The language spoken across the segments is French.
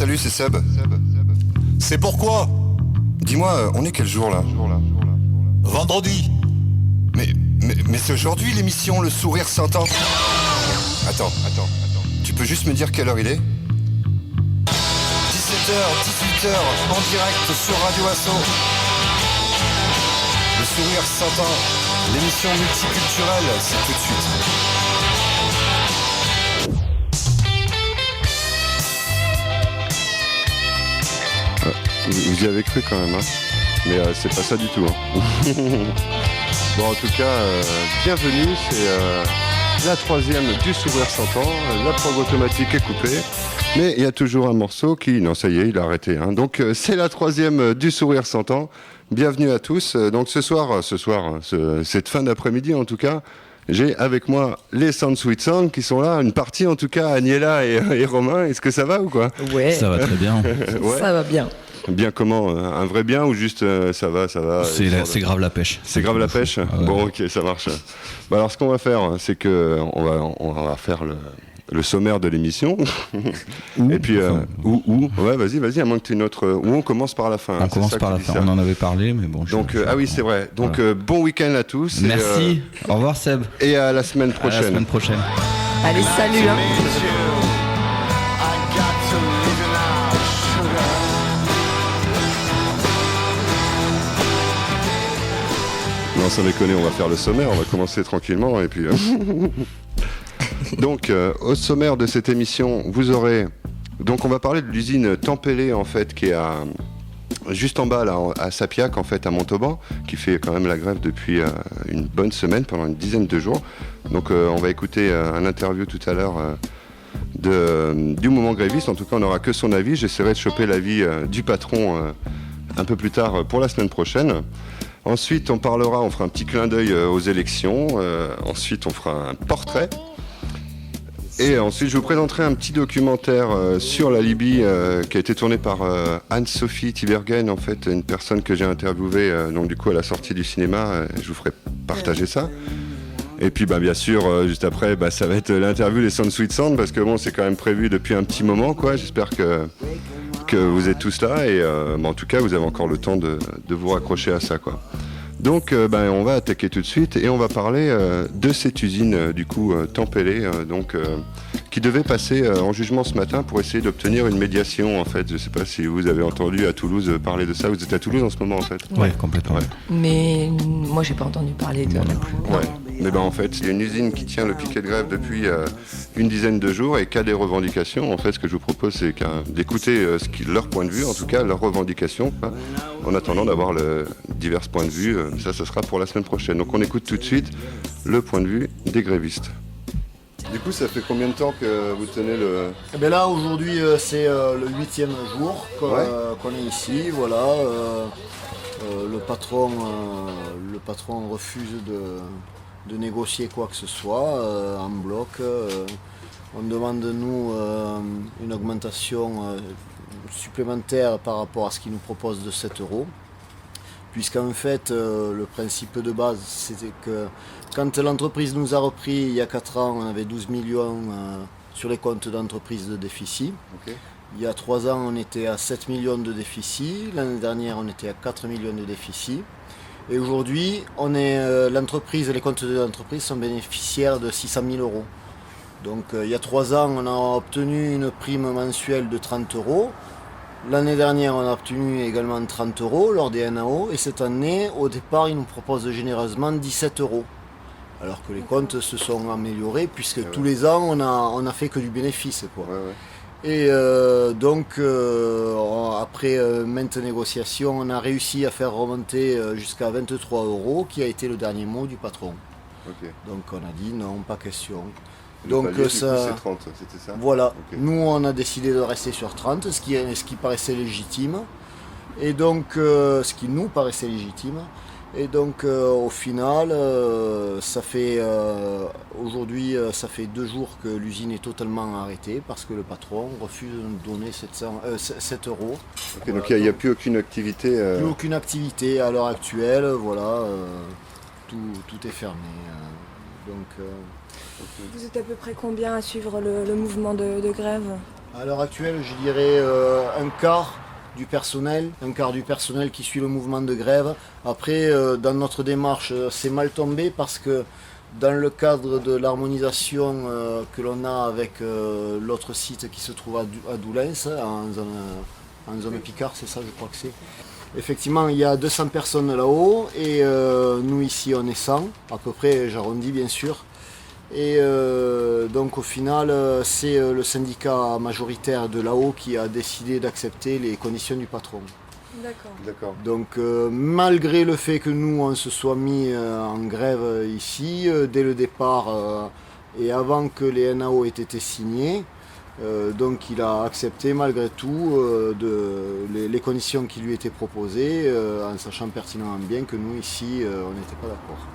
salut, c'est Seb. C'est pourquoi? Dis-moi, on est quel jour là? Vendredi. Mais c'est aujourd'hui l'émission Le Sourire Saint-An. Attends. Tu peux juste me dire quelle heure il est? 17h, 18h, en direct sur Radio Asso. Le Sourire Saint-An, l'émission multiculturelle, c'est tout de suite. Vous y avez cru quand même, hein. Mais c'est pas ça du tout. Hein. Bon, en tout cas, bienvenue, c'est la troisième du Sourire Saint-An. La prog automatique est coupée, mais il y a toujours un morceau qui... Non, ça y est, il a arrêté. Hein. Donc c'est la troisième du Sourire Saint-An. Bienvenue à tous. Donc ce soir, cette fin d'après-midi en tout cas, j'ai avec moi les Sound Sweet Sound qui sont là, une partie en tout cas, Agnella et Romain. Est-ce que ça va ou quoi? Ouais. Ça va très bien. Ouais. Ça va bien. Bien comment? Un vrai bien ou juste ça va? C'est grave la pêche. C'est grave la pêche? Ah ouais. Bon, ok, ça marche. Bah alors ce qu'on va faire, c'est que on va faire le sommaire de l'émission. Et puis, ouais, vas-y, à moins que tu aies une autre... Où on commence par la fin. On commence par la fin, on en avait parlé, mais bon... Donc, ah oui, c'est vrai. Donc, voilà. bon week-end à tous. Merci, au revoir Seb. Et à la semaine prochaine. À la semaine prochaine. Allez, salut hein. Non, sans déconner, on va faire le sommaire, on va commencer tranquillement, et puis... Donc, au sommaire de cette émission, vous aurez... Donc, on va parler de l'usine Tempélé, en fait, qui est juste en bas, là, à Sapiac, en fait, à Montauban, qui fait quand même la grève depuis une bonne semaine, pendant une dizaine de jours. Donc, on va écouter un interview tout à l'heure du mouvement gréviste. En tout cas, on n'aura que son avis. J'essaierai de choper l'avis du patron un peu plus tard pour la semaine prochaine. Ensuite, on fera un petit clin d'œil aux élections. Ensuite, on fera un portrait. Et ensuite, je vous présenterai un petit documentaire sur la Libye qui a été tourné par Anne-Sophie Tibergen, en fait, une personne que j'ai interviewée donc du coup à la sortie du cinéma. Je vous ferai partager ça. Et puis, bien sûr, juste après, ça va être l'interview des Sound Sweet Sound parce que bon, c'est quand même prévu depuis un petit moment, quoi. J'espère que vous êtes tous là et en tout cas, vous avez encore le temps de vous raccrocher à ça, quoi. Donc on va attaquer tout de suite et on va parler de cette usine du coup Tempélé qui devait passer en jugement ce matin pour essayer d'obtenir une médiation en fait. Je ne sais pas si vous avez entendu à Toulouse parler de ça. Vous êtes à Toulouse en ce moment en fait? Ouais, complètement. Ouais. Mais moi j'ai pas entendu parler de... Moi non plus. Ouais. Mais en fait, il y a une usine qui tient le piquet de grève depuis une dizaine de jours et qui a des revendications. En fait, ce que je vous propose, c'est d'écouter leur point de vue, en tout cas leurs revendications, quoi, en attendant d'avoir divers points de vue. Ça sera pour la semaine prochaine. Donc on écoute tout de suite le point de vue des grévistes. Du coup, ça fait combien de temps que vous tenez le... Eh bien là, aujourd'hui, c'est le 8e jour qu'on est ici. Voilà. Le patron refuse de négocier quoi que ce soit en bloc. On demande nous une augmentation supplémentaire par rapport à ce qu'ils nous proposent de 7 €. Puisqu'en fait, le principe de base, c'était que quand l'entreprise nous a repris il y a 4 ans, on avait 12 millions sur les comptes d'entreprise de déficit. Okay. Il y a 3 ans, on était à 7 millions de déficit. L'année dernière, on était à 4 millions de déficit. Et aujourd'hui, les comptes de l'entreprise sont bénéficiaires de 600 000 €. Donc il y a 3 ans, on a obtenu une prime mensuelle de 30 €. L'année dernière, on a obtenu également 30 € lors des NAO. Et cette année, au départ, ils nous proposent généreusement 17 €. Alors que les comptes se sont améliorés, puisque tous les ans, on a fait que du bénéfice, quoi. Et après maintes négociations, on a réussi à faire remonter jusqu'à 23 €, qui a été le dernier mot du patron. Okay. Donc on a dit non, pas question. Donc palier, ça, c'est 30, c'était ça? Voilà. Okay. Nous, on a décidé de rester sur 30, ce qui paraissait légitime. Et donc, ce qui nous paraissait légitime. Et donc, au final, aujourd'hui, ça fait 2 jours que l'usine est totalement arrêtée parce que le patron refuse de nous donner 7 €. Okay, donc, il n'y a plus aucune activité Plus aucune activité à l'heure actuelle, voilà. Tout est fermé. Vous êtes à peu près combien à suivre le mouvement de grève? À l'heure actuelle, je dirais un quart du personnel qui suit le mouvement de grève. Après, dans notre démarche, c'est mal tombé parce que dans le cadre de l'harmonisation que l'on a avec l'autre site qui se trouve à Doullens, en zone Picard, c'est ça, je crois que c'est. Effectivement, il y a 200 personnes là-haut et nous ici on est 100, à peu près, j'arrondis bien sûr. Et donc au final, c'est le syndicat majoritaire de là-haut qui a décidé d'accepter les conditions du patron. D'accord. Donc malgré le fait que nous on se soit mis en grève ici, dès le départ et avant que les NAO aient été signés, donc il a accepté malgré tout les conditions qui lui étaient proposées, en sachant pertinemment bien que nous ici on n'était pas d'accord.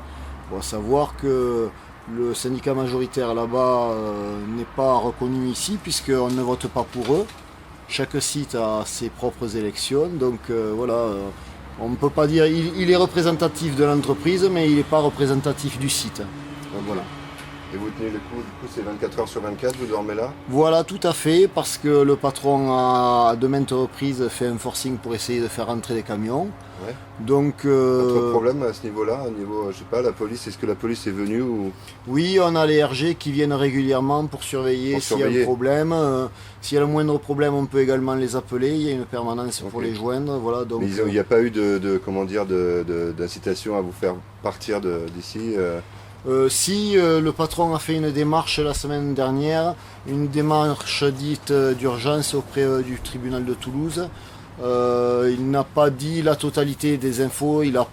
Bon, à savoir que le syndicat majoritaire là-bas n'est pas reconnu ici puisqu'on ne vote pas pour eux. Chaque site a ses propres élections, donc voilà, on ne peut pas dire, il est représentatif de l'entreprise, mais il n'est pas représentatif du site. Donc, voilà. Et vous tenez le coup, du coup c'est 24 heures sur 24, vous dormez là? Voilà, tout à fait, parce que le patron a de maintes reprises fait un forcing pour essayer de faire rentrer des camions. Ouais. Donc, Autre problème à ce niveau-là, au niveau, je sais pas, la police, est-ce que la police est venue ou... Oui, on a les RG qui viennent régulièrement pour surveiller s'il y a un problème. S'il y a le moindre problème, on peut également les appeler. Il y a une permanence pour les joindre. Voilà, donc, mais il n'y a pas eu d'incitation à vous faire partir d'ici Si le patron a fait une démarche la semaine dernière, une démarche dite d'urgence auprès du tribunal de Toulouse. Il n'a pas dit la totalité des infos, il a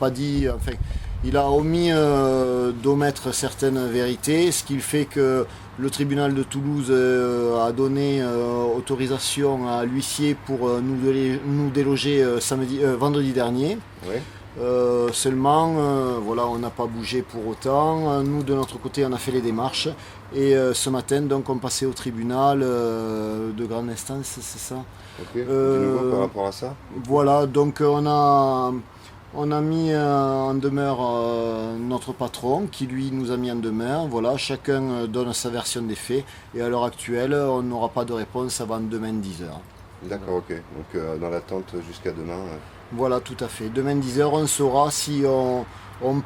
omis d'omettre certaines vérités, ce qui fait que le tribunal de Toulouse a donné autorisation à l'huissier pour nous déloger vendredi dernier. Ouais. Seulement, voilà, on n'a pas bougé pour autant. Nous, de notre côté, on a fait les démarches. Et ce matin, donc, on passait au tribunal de grande instance, c'est ça. Ok. Du nouveau par rapport à ça. Voilà, donc on a mis en demeure notre patron, qui lui nous a mis en demeure. Voilà, chacun donne sa version des faits. Et à l'heure actuelle, on n'aura pas de réponse avant demain 10h. D'accord, ok. Donc dans l'attente jusqu'à demain. Voilà, tout à fait. Demain 10h, on saura si on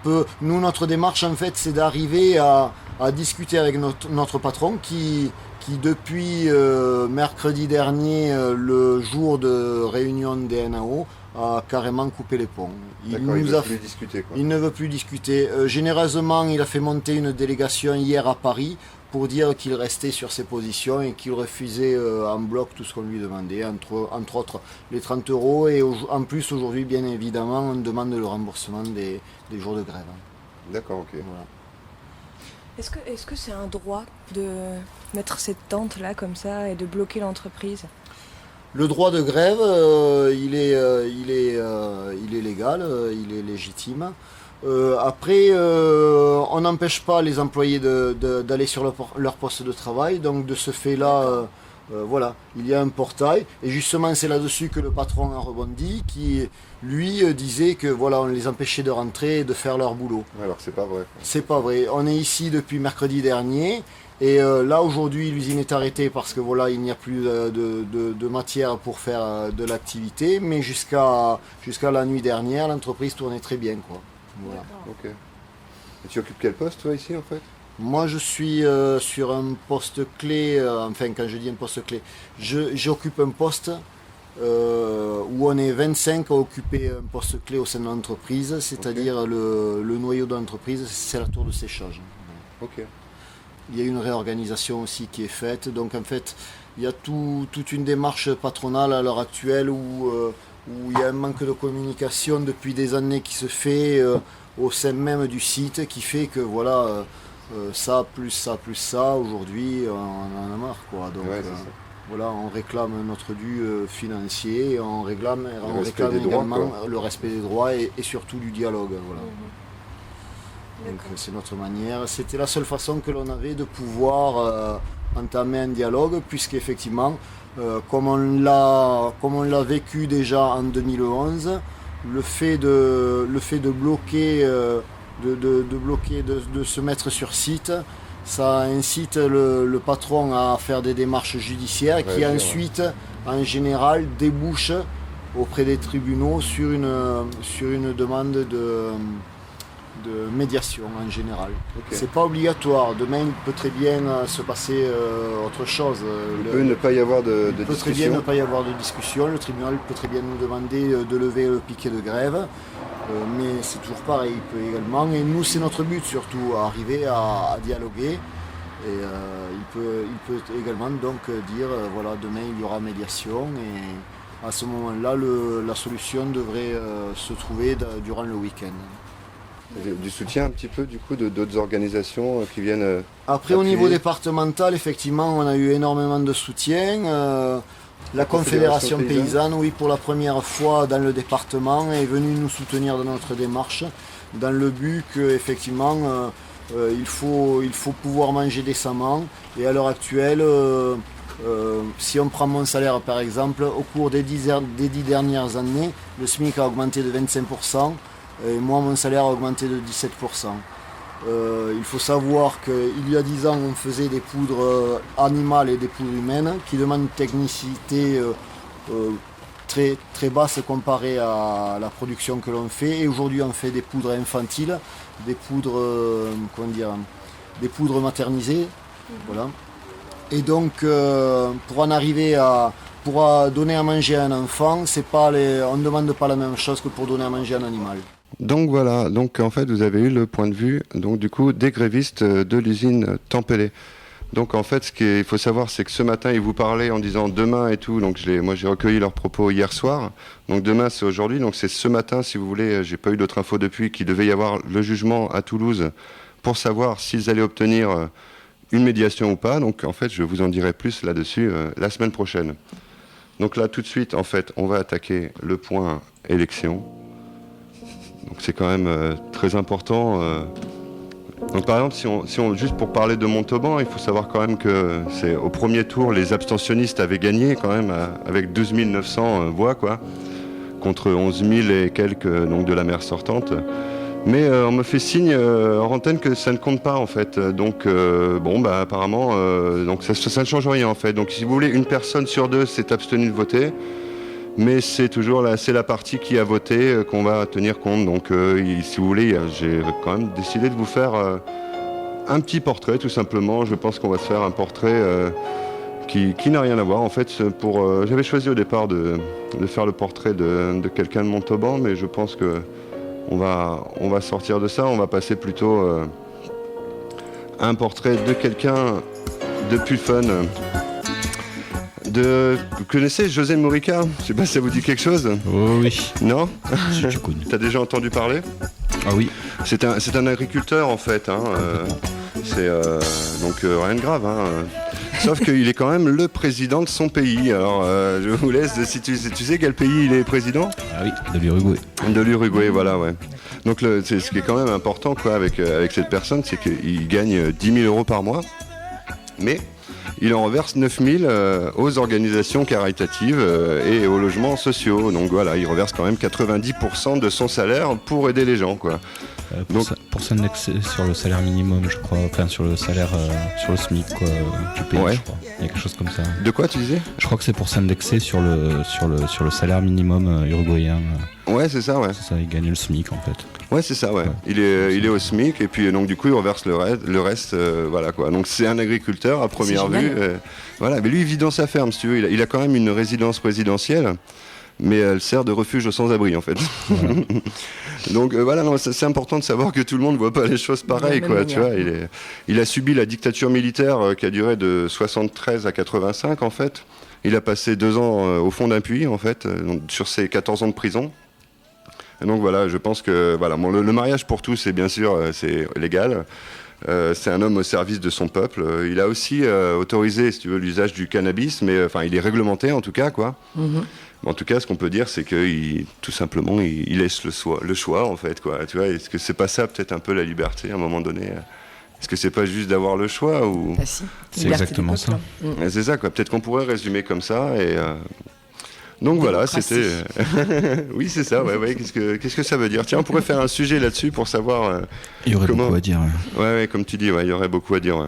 peut... Nous, notre démarche, en fait, c'est d'arriver à discuter avec notre patron qui depuis mercredi dernier, le jour de réunion des NAO, a carrément coupé les ponts. Il ne veut plus discuter, quoi. Il ne veut plus discuter. Généreusement, il a fait monter une délégation hier à Paris pour dire qu'il restait sur ses positions et qu'il refusait en bloc tout ce qu'on lui demandait, entre autres les 30 €. Et en plus, aujourd'hui, bien évidemment, on demande le remboursement des jours de grève. D'accord, ok. Voilà. Est-ce que c'est un droit de mettre cette tente-là comme ça et de bloquer l'entreprise? Le droit de grève, il est légal, il est légitime. Après, on n'empêche pas les employés d'aller sur leur poste de travail. Donc de ce fait-là, voilà, il y a un portail. Et justement, c'est là-dessus que le patron a rebondi, qui lui disait que voilà, on les empêchait de rentrer et de faire leur boulot. Alors que c'est pas vrai. C'est pas vrai. On est ici depuis mercredi dernier. Et là aujourd'hui l'usine est arrêtée parce que voilà, il n'y a plus de matière pour faire de l'activité, mais jusqu'à la nuit dernière l'entreprise tournait très bien, quoi. Voilà. Ok. Et tu occupes quel poste toi ici en fait? Moi je suis sur un poste clé, enfin quand je dis un poste clé, j'occupe un poste où on est 25 à occuper un poste clé au sein de l'entreprise, c'est-à-dire le noyau de l'entreprise, c'est la tour de séchage. Ok. Il y a une réorganisation aussi qui est faite, donc en fait il y a toute une démarche patronale à l'heure actuelle où il y a un manque de communication depuis des années qui se fait au sein même du site, qui fait que voilà, ça plus ça plus ça, aujourd'hui on en a marre, quoi. Donc voilà, on réclame notre dû financier, on réclame également le respect des droits et surtout du dialogue. Voilà. Donc c'est notre manière, c'était la seule façon que l'on avait de pouvoir entamer un dialogue, puisqu'effectivement, comme on l'a vécu déjà en 2011, le fait de bloquer, de se mettre sur site, ça incite le patron à faire des démarches judiciaires qui ensuite, en général, débouchent auprès des tribunaux sur une demande de médiation en général. C'est pas obligatoire. Demain, il peut très bien se passer autre chose. Il peut ne pas y avoir de il peut très bien ne pas y avoir de discussion. Le tribunal peut très bien nous demander de lever le piquet de grève. Mais c'est toujours pareil, il peut également, et nous c'est notre but surtout, arriver à dialoguer. Et il peut également donc dire, voilà, demain il y aura médiation, et à ce moment-là, la solution devrait se trouver durant le week-end. Du soutien un petit peu du coup d'autres organisations qui viennent Après appuyer. Au niveau départemental, effectivement, on a eu énormément de soutien. La Confédération paysanne, oui, pour la première fois dans le département, est venue nous soutenir dans notre démarche, dans le but qu'effectivement, il faut pouvoir manger décemment. Et à l'heure actuelle, si on prend mon salaire par exemple, au cours des 10 dernières années, le SMIC a augmenté de 25%, et moi mon salaire a augmenté de 17%. Il faut savoir qu'il y a 10 ans, on faisait des poudres animales et des poudres humaines qui demandent une technicité très, très basse comparée à la production que l'on fait. Et aujourd'hui, on fait des poudres infantiles, des poudres, des poudres maternisées. Voilà. Et donc, pour en arriver pour donner à manger à un enfant, on ne demande pas la même chose que pour donner à manger à un animal. Donc voilà, donc en fait vous avez eu le point de vue donc du coup des grévistes de l'usine Tempélé. Donc en fait ce qu'il faut savoir c'est que ce matin ils vous parlaient en disant demain et tout, donc moi j'ai recueilli leurs propos hier soir, donc demain c'est aujourd'hui, donc c'est ce matin si vous voulez, j'ai pas eu d'autres infos depuis, qu'il devait y avoir le jugement à Toulouse pour savoir s'ils allaient obtenir une médiation ou pas, donc en fait je vous en dirai plus là-dessus la semaine prochaine. Donc là tout de suite en fait on va attaquer le point élection. Donc c'est quand même très important. Donc par exemple, si on juste pour parler de Montauban, il faut savoir quand même que c'est au premier tour, les abstentionnistes avaient gagné quand même avec 12 900 voix quoi, contre 11 000 et quelques donc de la maire sortante. Mais on me fait signe en antenne que ça ne compte pas en fait. Donc apparemment donc ça ne change rien en fait. Donc si vous voulez, une personne sur deux s'est abstenue de voter. Mais c'est toujours c'est la partie qui a voté qu'on va tenir compte. Donc si vous voulez, j'ai quand même décidé de vous faire un petit portrait tout simplement. Je pense qu'on va se faire un portrait qui n'a rien à voir. En fait, j'avais choisi au départ de faire le portrait de quelqu'un de Montauban, mais je pense qu'on va sortir de ça. On va passer plutôt à un portrait de quelqu'un de plus fun. Vous connaissez José Morica? Je sais pas si ça vous dit quelque chose. Oh oui. Non? Je connais. T'as déjà entendu parler? Ah oui. C'est un agriculteur en fait. C'est donc rien de grave. Sauf qu'il est quand même le président de son pays. Alors je vous laisse, si tu sais quel pays il est président? Ah oui, de l'Uruguay. De l'Uruguay, voilà, ouais. Donc ce qui est quand même important quoi, avec cette personne, c'est qu'il gagne 10 000 € par mois. Mais il en reverse 9 000 aux organisations caritatives et aux logements sociaux. Donc voilà, il reverse quand même 90% de son salaire pour aider les gens, quoi. Pour s'indexer sur le salaire minimum, je crois, enfin sur le salaire, sur le SMIC quoi, du pays, ouais. Je crois. Il y a quelque chose comme ça. De quoi tu disais? Je crois que c'est pour s'indexer sur le salaire minimum uruguayen. Ouais, c'est ça, ouais. C'est ça, il gagne le SMIC en fait. Ouais, c'est ça, ouais. Il est au SMIC et puis donc du coup il reverse le reste, voilà quoi. Donc c'est un agriculteur à première vue. Voilà, mais lui il vit dans sa ferme, si tu veux. Il a quand même une résidence présidentielle, mais elle sert de refuge aux sans-abri en fait. Voilà. Donc voilà, non, c'est important de savoir que tout le monde ne voit pas les choses pareilles, quoi. Tu vois, il a subi la dictature militaire qui a duré de 73 à 85 en fait. Il a passé 2 ans au fond d'un puits en fait, sur ses 14 ans de prison. Et donc voilà, je pense que voilà, bon, le mariage pour tous, c'est bien sûr c'est légal. C'est un homme au service de son peuple. Il a aussi autorisé, si tu veux, l'usage du cannabis, mais enfin, il est réglementé en tout cas, quoi. Mm-hmm. En tout cas, ce qu'on peut dire, c'est qu'il tout simplement, il laisse le choix, en fait, quoi. Tu vois, est-ce que c'est pas ça, peut-être un peu la liberté, à un moment donné? Est-ce que c'est pas juste d'avoir le choix ou... Bah si, c'est exactement ça. C'est ça, quoi. Peut-être qu'on pourrait résumer comme ça et. Donc voilà, Démocratie. c'était. Oui, c'est ça. Ouais. Qu'est-ce que ça veut dire? Tiens, on pourrait faire un sujet là-dessus pour savoir. Il y aurait comment- beaucoup à dire. Ouais, comme tu dis, il y aurait beaucoup à dire. Ouais.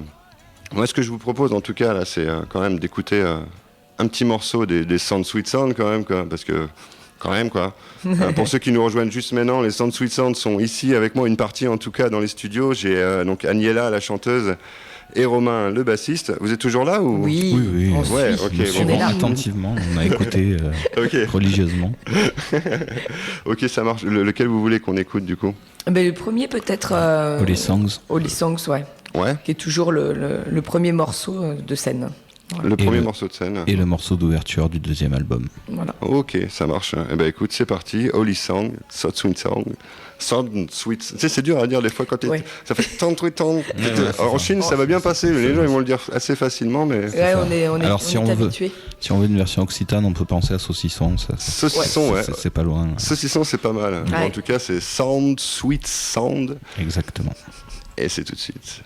Moi, ce que je vous propose, en tout cas, là, c'est quand même d'écouter un petit morceau des Sound Sweet Sound, quand même, quoi, parce que. Quand même, quoi. Pour ceux qui nous rejoignent juste maintenant, les Sound Sweet Sound sont ici avec moi, une partie en tout cas dans les studios. J'ai donc Agnella, la chanteuse, et Romain, le bassiste. Vous êtes toujours là ou... Oui, Oui. on Ouais, suit. ok, Nous bon, suivons est là. attentivement, on a écouté Ok, religieusement. ok, ça marche. Lequel vous voulez qu'on écoute du coup? Ben, le premier peut-être Holy Songs. Holy Songs, ouais, Ouais, qui est toujours le premier morceau de scène. le premier le- morceau de scène. Et le morceau d'ouverture du deuxième album. Voilà. Ok, ça marche. Eh ben écoute, c'est parti. Holy Song, Sound Sweet Song. Sound Sweet. Tu sais, c'est dur à dire des fois quand Ouais. ça fait tant de temps. Alors en Chine, ça va bien passer. Les gens ils vont le dire assez facilement, mais. Ouais, on est Alors, si on veut- habitué. Si on veut une version occitane, on peut penser à Saucisson. Saucisson, ouais. C'est pas loin. Saucisson, c'est pas mal. Ouais. En tout cas, c'est Sound Sweet Sound. Exactement. Et c'est tout de suite.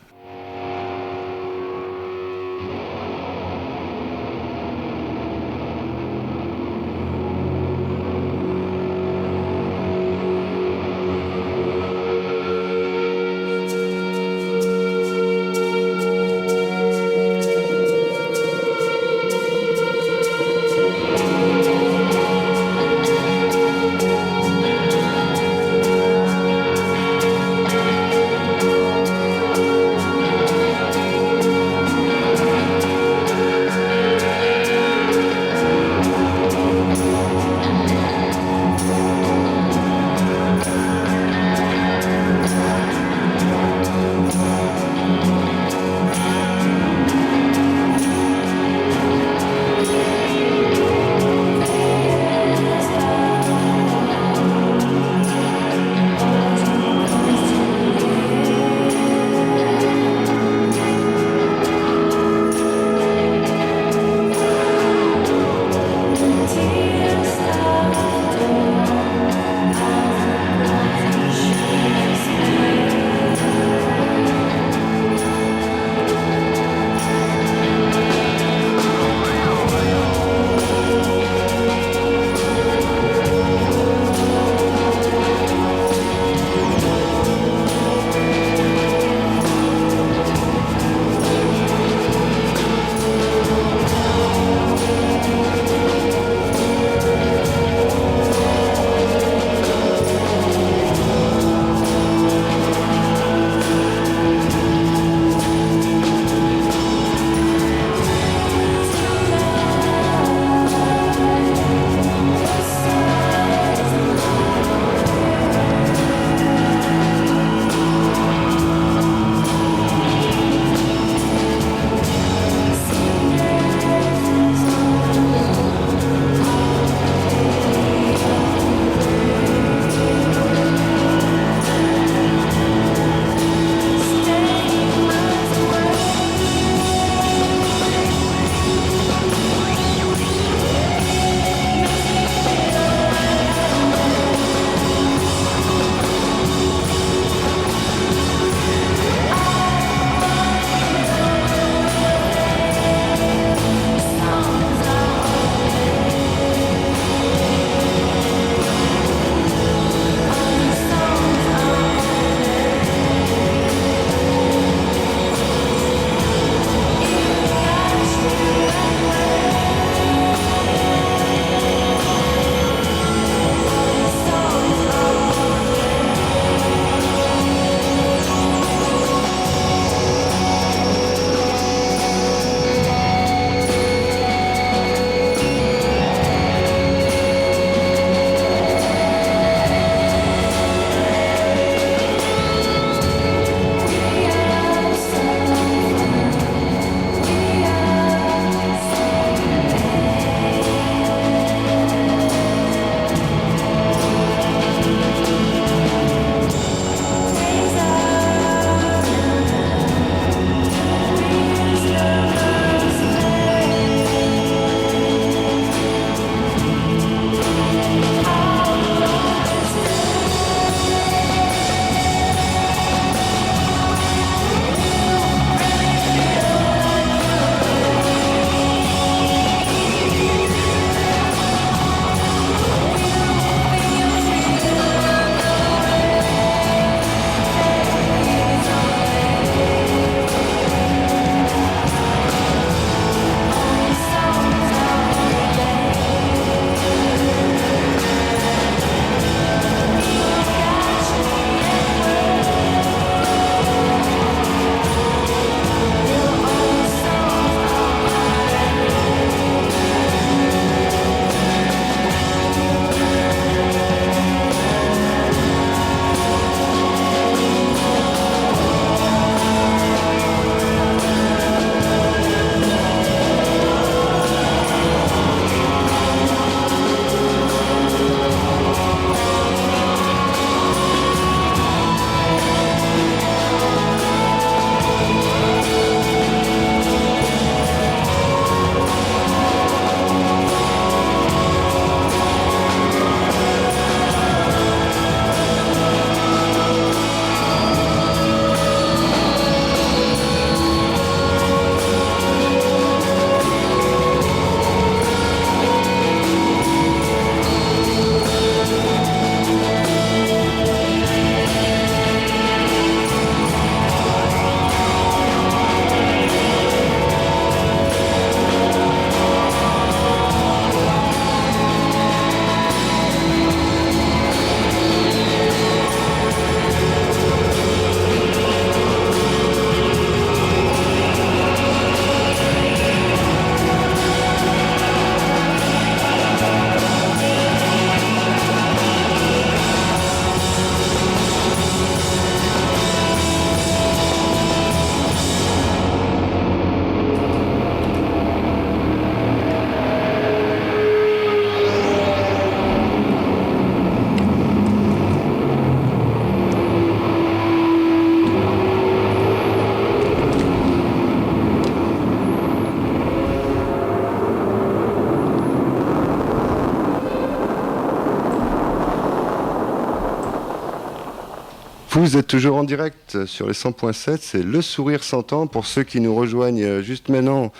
coup, vous êtes toujours en direct sur les 100.7, c'est Le Sourire S'entend. Pour ceux qui nous rejoignent juste maintenant,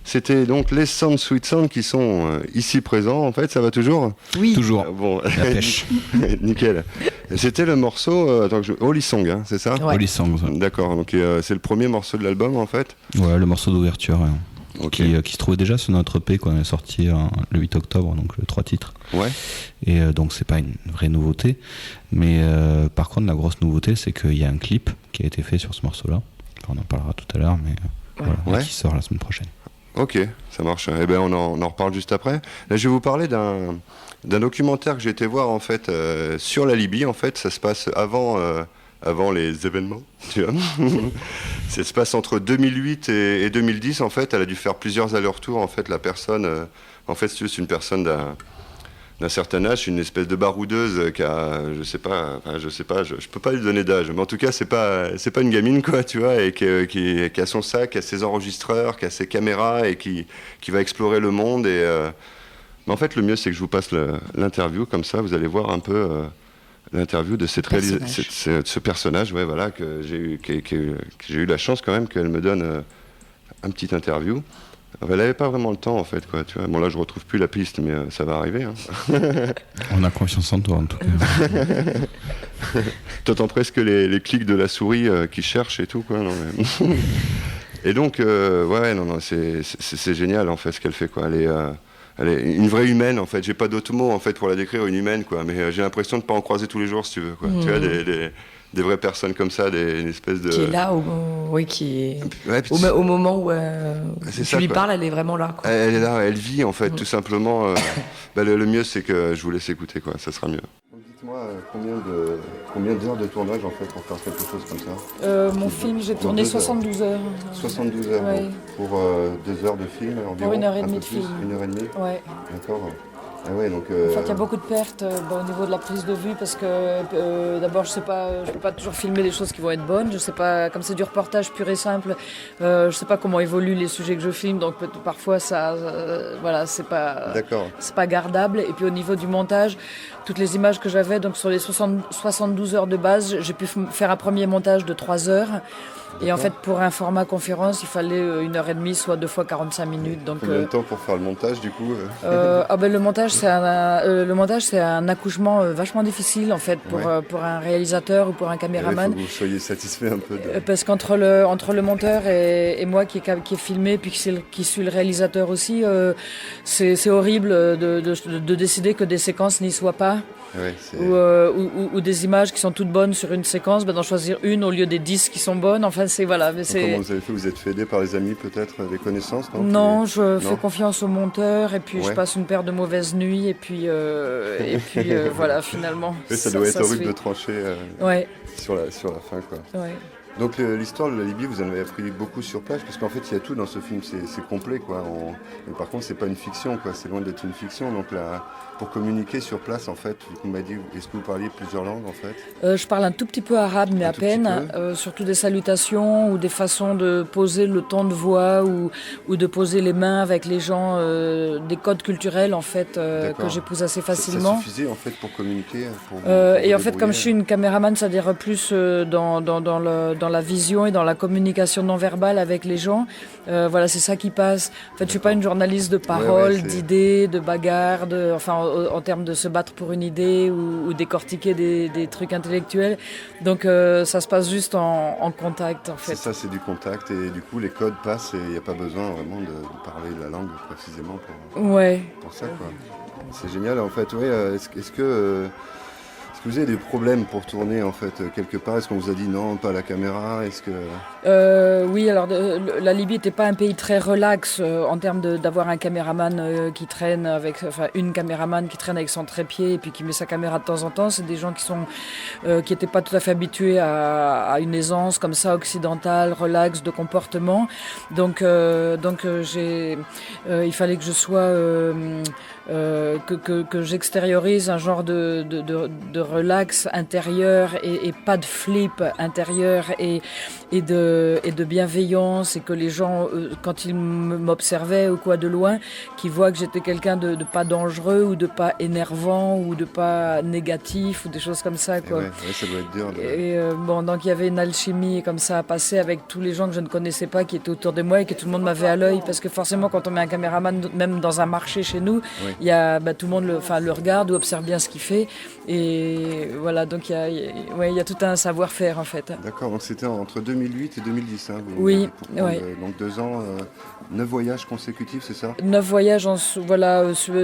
c'était donc les Sound Sweet Sound qui sont ici présents. En fait, ça va toujours? Oui. Toujours. Bon, La pêche. nickel. C'était le morceau Holy Song, hein, c'est ça? Ouais. Holy Songs. Ouais. D'accord, donc c'est le premier morceau de l'album en fait. Ouais, le morceau d'ouverture. Ouais. Ok. Qui se trouvait déjà sur notre EP qu'on a sorti le 8 octobre, donc 3 titres. Ouais. Et donc c'est pas une vraie nouveauté, mais par contre la grosse nouveauté c'est qu'il y a un clip qui a été fait sur ce morceau-là. Enfin, on en parlera tout à l'heure, mais voilà, Ouais. qui sort la semaine prochaine. Ok, ça marche. Eh ben, on en reparle juste après. Là, je vais vous parler d'un documentaire que j'ai été voir en fait sur la Libye. En fait, ça se passe avant les événements. Tu vois. Ça se passe entre 2008 et 2010. En fait, elle a dû faire plusieurs allers-retours. En fait, la personne, en fait, c'est une personne d'un certain âge, une espèce de baroudeuse qui a, je sais pas, je peux pas lui donner d'âge, mais en tout cas c'est pas une gamine quoi, tu vois, et qui a son sac, qui a ses enregistreurs, qui a ses caméras et qui va explorer le monde. Et mais en fait le mieux c'est que je vous passe l'interview comme ça, vous allez voir un peu l'interview de ce personnage, ouais voilà, que j'ai eu la chance quand même qu'elle me donne un petit interview. Elle n'avait pas vraiment le temps en fait quoi, tu vois. Bon là je retrouve plus la piste mais ça va arriver hein. On a confiance en toi en tout cas. T'entends presque les clics de la souris qui cherchent et tout quoi. Non, mais... Et donc ouais non c'est génial en fait ce qu'elle fait quoi. Elle est une vraie humaine en fait. J'ai pas d'autres mots en fait pour la décrire, une humaine quoi. Mais j'ai l'impression de pas en croiser tous les jours si tu veux quoi. Tu vois des vraies personnes comme ça, une espèce de... Qui est là, qui est... Ouais, au moment où c'est tu ça, lui quoi. parles, elle est vraiment là. Quoi. Elle est là, elle vit en fait, tout simplement. Le mieux c'est que je vous laisse écouter quoi, ça sera mieux. Dites-moi combien d'heures de tournage en fait pour faire quelque chose comme ça? Mon film, j'ai tourné 2 heures. 72 heures. 72 heures Ouais. pour 2 heures de film environ? Pour 1h30 un peu de plus, film. 1h30? Ouais. D'accord. Ah ouais, donc, En fait, il y a beaucoup de pertes au niveau de la prise de vue parce que d'abord, je peux pas toujours filmer des choses qui vont être bonnes. Je sais pas, comme c'est du reportage pur et simple, je sais pas comment évoluent les sujets que je filme, donc parfois ça, voilà, c'est pas gardable. Et puis au niveau du montage, toutes les images que j'avais, donc sur les 72 heures de base, j'ai pu faire un premier montage de 3 heures. Et en fait, pour un format conférence, il fallait 1h30, soit 2 fois 45 minutes. Donc, combien de temps pour faire le montage, du coup le montage, c'est un accouchement vachement difficile, en fait, pour un réalisateur ou pour un caméraman. Il faut que vous soyez satisfait un peu de... Parce qu'entre le monteur et moi qui est filmé, puis qui suis le réalisateur aussi, c'est horrible de décider que des séquences n'y soient pas. Ouais, ou des images qui sont toutes bonnes sur une séquence, d'en choisir une au lieu des 10 qui sont bonnes. Enfin, c'est voilà. Mais comment vous avez fait? Vous êtes fait aider par les amis, peut-être, des connaissances? Non, je fais confiance au monteur et puis je Ouais. passe une paire de mauvaises nuits et puis voilà, finalement. Et ça doit être se horrible fait. de trancher Ouais. sur la fin, quoi. Ouais. Donc l'histoire de la Libye, vous en avez appris beaucoup sur place, parce qu'en fait il y a tout dans ce film, c'est complet quoi. Mais par contre c'est pas une fiction quoi, c'est loin d'être une fiction. Donc là, pour communiquer sur place en fait, vous m'avez dit, est-ce que vous parliez plusieurs langues en fait? Je parle un tout petit peu arabe, mais Un à tout petit peine. Surtout des salutations ou des façons de poser le ton de voix ou de poser les mains avec les gens, des codes culturels en fait que j'épouse assez facilement. Ça suffisait en fait pour communiquer et en fait, comme je suis une caméraman, c'est-à-dire plus dans la vision et dans la communication non verbale avec les gens, voilà, c'est ça qui passe. En fait, je suis pas une journaliste de parole, d'idées, de bagarres, en termes de se battre pour une idée ou décortiquer des trucs intellectuels. Donc, ça se passe juste en contact, en fait. C'est ça, c'est du contact et du coup les codes passent et il n'y a pas besoin vraiment de parler la langue précisément pour ça quoi. C'est génial en fait. Ouais, est-ce que vous avez des problèmes pour tourner en fait quelque part? Est-ce qu'on vous a dit non, pas la caméra? Est-ce que oui, alors la Libye n'était pas un pays très relax en termes d'avoir un caméraman qui traîne une caméraman qui traîne avec son trépied et puis qui met sa caméra de temps en temps. C'est des gens qui étaient pas tout à fait habitués à une aisance comme ça occidentale, relax de comportement. Donc il fallait que je sois que j'extériorise un genre de relax intérieur et pas de flip intérieur et de bienveillance, et que les gens, quand ils m'observaient ou quoi de loin, qu'ils voient que j'étais quelqu'un de pas dangereux ou de pas énervant ou de pas négatif ou des choses comme ça, quoi. Ouais, ça doit être dur. Et donc il y avait une alchimie comme ça à passer avec tous les gens que je ne connaissais pas qui étaient autour de moi et que tout le monde m'avait à l'œil, parce que forcément quand on met un caméraman, même dans un marché chez nous, il y a tout le monde le regarde ou observe bien ce qu'il fait, et voilà, donc il y a tout un savoir-faire en fait. D'accord, donc c'était entre 2008 et 2010, hein, oui, donc 2 ans, 9 voyages consécutifs, c'est ça? 9 voyages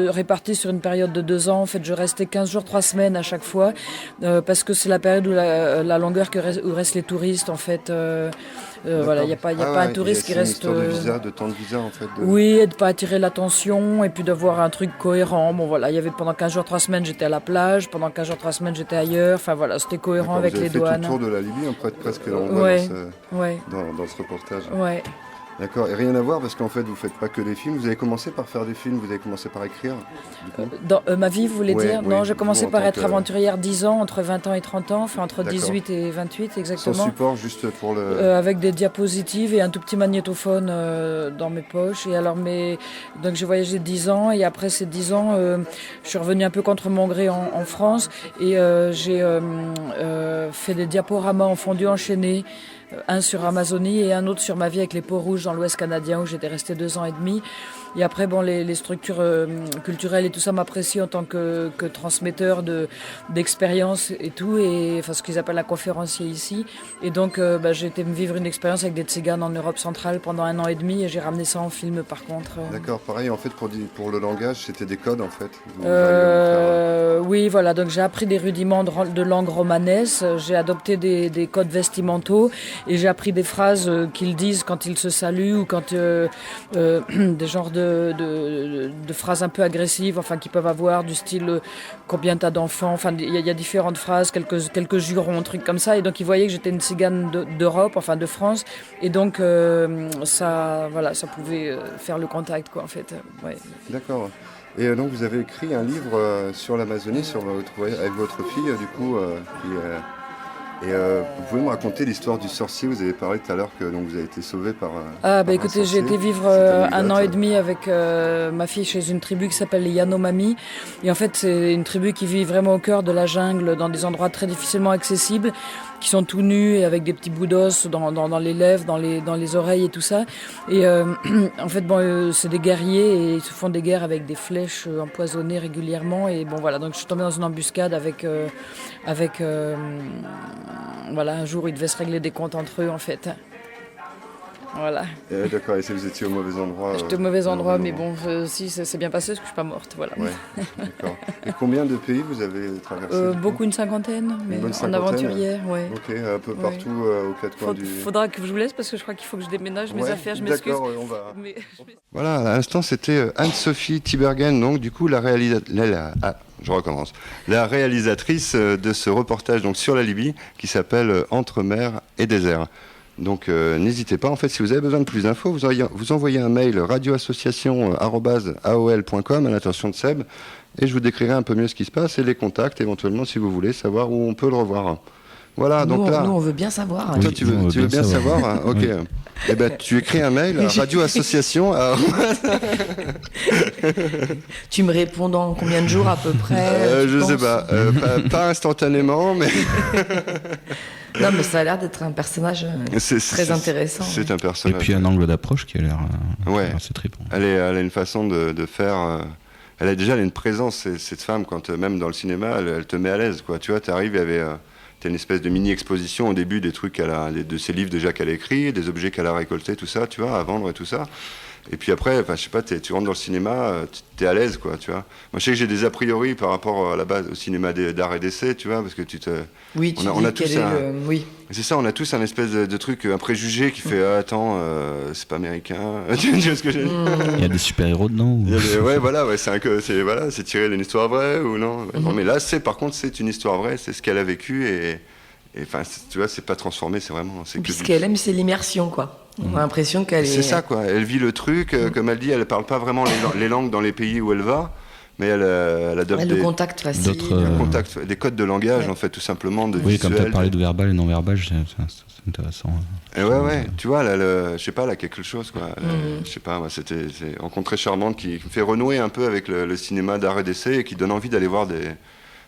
répartis sur une période de 2 ans. En fait, je restais 15 jours, 3 semaines à chaque fois, parce que c'est la période où la longueur où restent les touristes, en fait. Voilà, il n'y a pas un touriste qui reste... de temps de visa, en fait. Oui, et de ne pas attirer l'attention, et puis d'avoir un truc cohérent. Bon, voilà, il y avait pendant 15 jours, 3 semaines, j'étais à la plage, pendant 15 jours, 3 semaines, j'étais ailleurs. Enfin, voilà, c'était cohérent avec les douanes. Vous avez fait tout le tour de la Libye, presque on voit dans ce reportage. Ouais. D'accord, et rien à voir parce qu'en fait vous faites pas que des films, vous avez commencé par faire des films, vous avez commencé par écrire du coup. Dans ma vie, vous voulez dire? Non, j'ai commencé par être aventurière 10 ans, entre 20 ans et 30 ans, enfin entre 18 et 28 exactement. Sans support, juste pour le... avec des diapositives et un tout petit magnétophone dans mes poches. Et alors, donc j'ai voyagé 10 ans, et après ces 10 ans, je suis revenue un peu contre mon gré en France, et j'ai fait des diaporamas en fondu enchaîné. Un sur Amazonie et un autre sur ma vie avec les peaux rouges dans l'Ouest canadien, où j'étais restée 2 ans et demi. Et après, les structures culturelles et tout ça m'apprécient en tant que transmetteur d'expériences et tout, et enfin ce qu'ils appellent un conférencier ici. Et donc, j'ai été me vivre une expérience avec des tziganes en Europe centrale pendant 1 an et demi, et j'ai ramené ça en film par contre. D'accord, pareil en fait pour le langage, c'était des codes en fait. Oui, voilà, donc j'ai appris des rudiments de langue romanesque, j'ai adopté des codes vestimentaux, et j'ai appris des phrases qu'ils disent quand ils se saluent, ou quand des genres de phrases un peu agressives, enfin qui peuvent avoir du style combien t'as d'enfants, enfin il y a différentes phrases, quelques jurons, trucs comme ça, et donc ils voyaient que j'étais une tzigane d'Europe, enfin de France, et donc ça pouvait faire le contact quoi en fait. Ouais. D'accord. Et donc vous avez écrit un livre sur l'Amazonie, avec votre fille du coup vous pouvez me raconter l'histoire du sorcier? Vous avez parlé tout à l'heure que donc, vous avez été sauvé par écoutez, j'ai été vivre 1 an et demi avec ma fille chez une tribu qui s'appelle les Yanomami. Et en fait, c'est une tribu qui vit vraiment au cœur de la jungle, dans des endroits très difficilement accessibles, qui sont tout nus et avec des petits bouts d'os dans les lèvres, dans les oreilles et tout ça. Et en fait, c'est des guerriers, et ils se font des guerres avec des flèches empoisonnées régulièrement. Et bon, voilà, donc je suis tombée dans une embuscade avec un jour, ils devaient se régler des comptes entre eux, en fait. Voilà. D'accord, et si vous étiez au mauvais endroit? J'étais au mauvais endroit, mais bon, si, ça s'est bien passé parce que je suis pas morte, voilà. Ouais, d'accord. Et combien de pays vous avez traversé? Beaucoup, une cinquantaine, mais en aventurière, ouais. Ok, un peu partout aux 4 coins du... Faudra que je vous laisse parce que je crois qu'il faut que je déménage mes affaires, je m'excuse. D'accord, on va... Voilà, à l'instant, c'était Anne-Sophie Tibergen, donc du coup, la réalisatrice de ce reportage donc, sur la Libye qui s'appelle Entre mer et désert. Donc n'hésitez pas, en fait, si vous avez besoin de plus d'infos, vous envoyez un mail radioassociation@aol.com à l'attention de Seb, et je vous décrirai un peu mieux ce qui se passe et les contacts éventuellement si vous voulez savoir où on peut le revoir. Voilà, nous, donc là... Nous, on veut bien savoir. Toi, tu veux bien savoir Ok. Oui. Eh ben, tu écris un mail à radioassociation. Tu me réponds dans combien de jours à peu près? Je sais pas. Pas instantanément, mais... Non, mais ça a l'air d'être un personnage très intéressant. C'est un personnage. Et puis un angle d'approche qui a l'air assez trippant. Elle a une façon de faire... Elle a une présence, cette femme, quand même dans le cinéma, elle te met à l'aise, quoi. Tu vois, t'arrives, il y avait... T'as une espèce de mini-exposition au début des trucs de ses livres déjà qu'elle a écrits, des objets qu'elle a récoltés, tout ça, tu vois, à vendre et tout ça. Et puis après, je sais pas, tu rentres dans le cinéma, t'es à l'aise, quoi, tu vois. Moi, je sais que j'ai des a priori par rapport à la base au cinéma d'art et d'essai, tu vois, parce que Oui, on a tous oui. C'est ça, on a tous un espèce de truc, un préjugé qui fait attends, c'est pas américain. Tu vois ce que j'ai dit? Il y a des super-héros dedans ou... c'est tiré d'une histoire vraie ou non? Non, mais là, par contre, c'est une histoire vraie, c'est ce qu'elle a vécu et enfin, tu vois, c'est pas transformé, c'est vraiment... Puis ce qu'elle aime, c'est l'immersion, quoi. On a l'impression qu'elle est... C'est ça, quoi. Elle vit le truc, comme elle dit, elle parle pas vraiment les langues dans les pays où elle va, mais elle adopte le contact facile. des codes de langage, en fait, tout simplement, de Oui, visuel. comme tu as parlé de verbal et non verbal, c'est intéressant. Et ouais, tu vois, je sais pas, là, quelque chose, quoi. Je sais pas, moi, c'est une rencontre très charmante qui me fait renouer un peu avec le cinéma d'art et d'essai et qui donne envie d'aller voir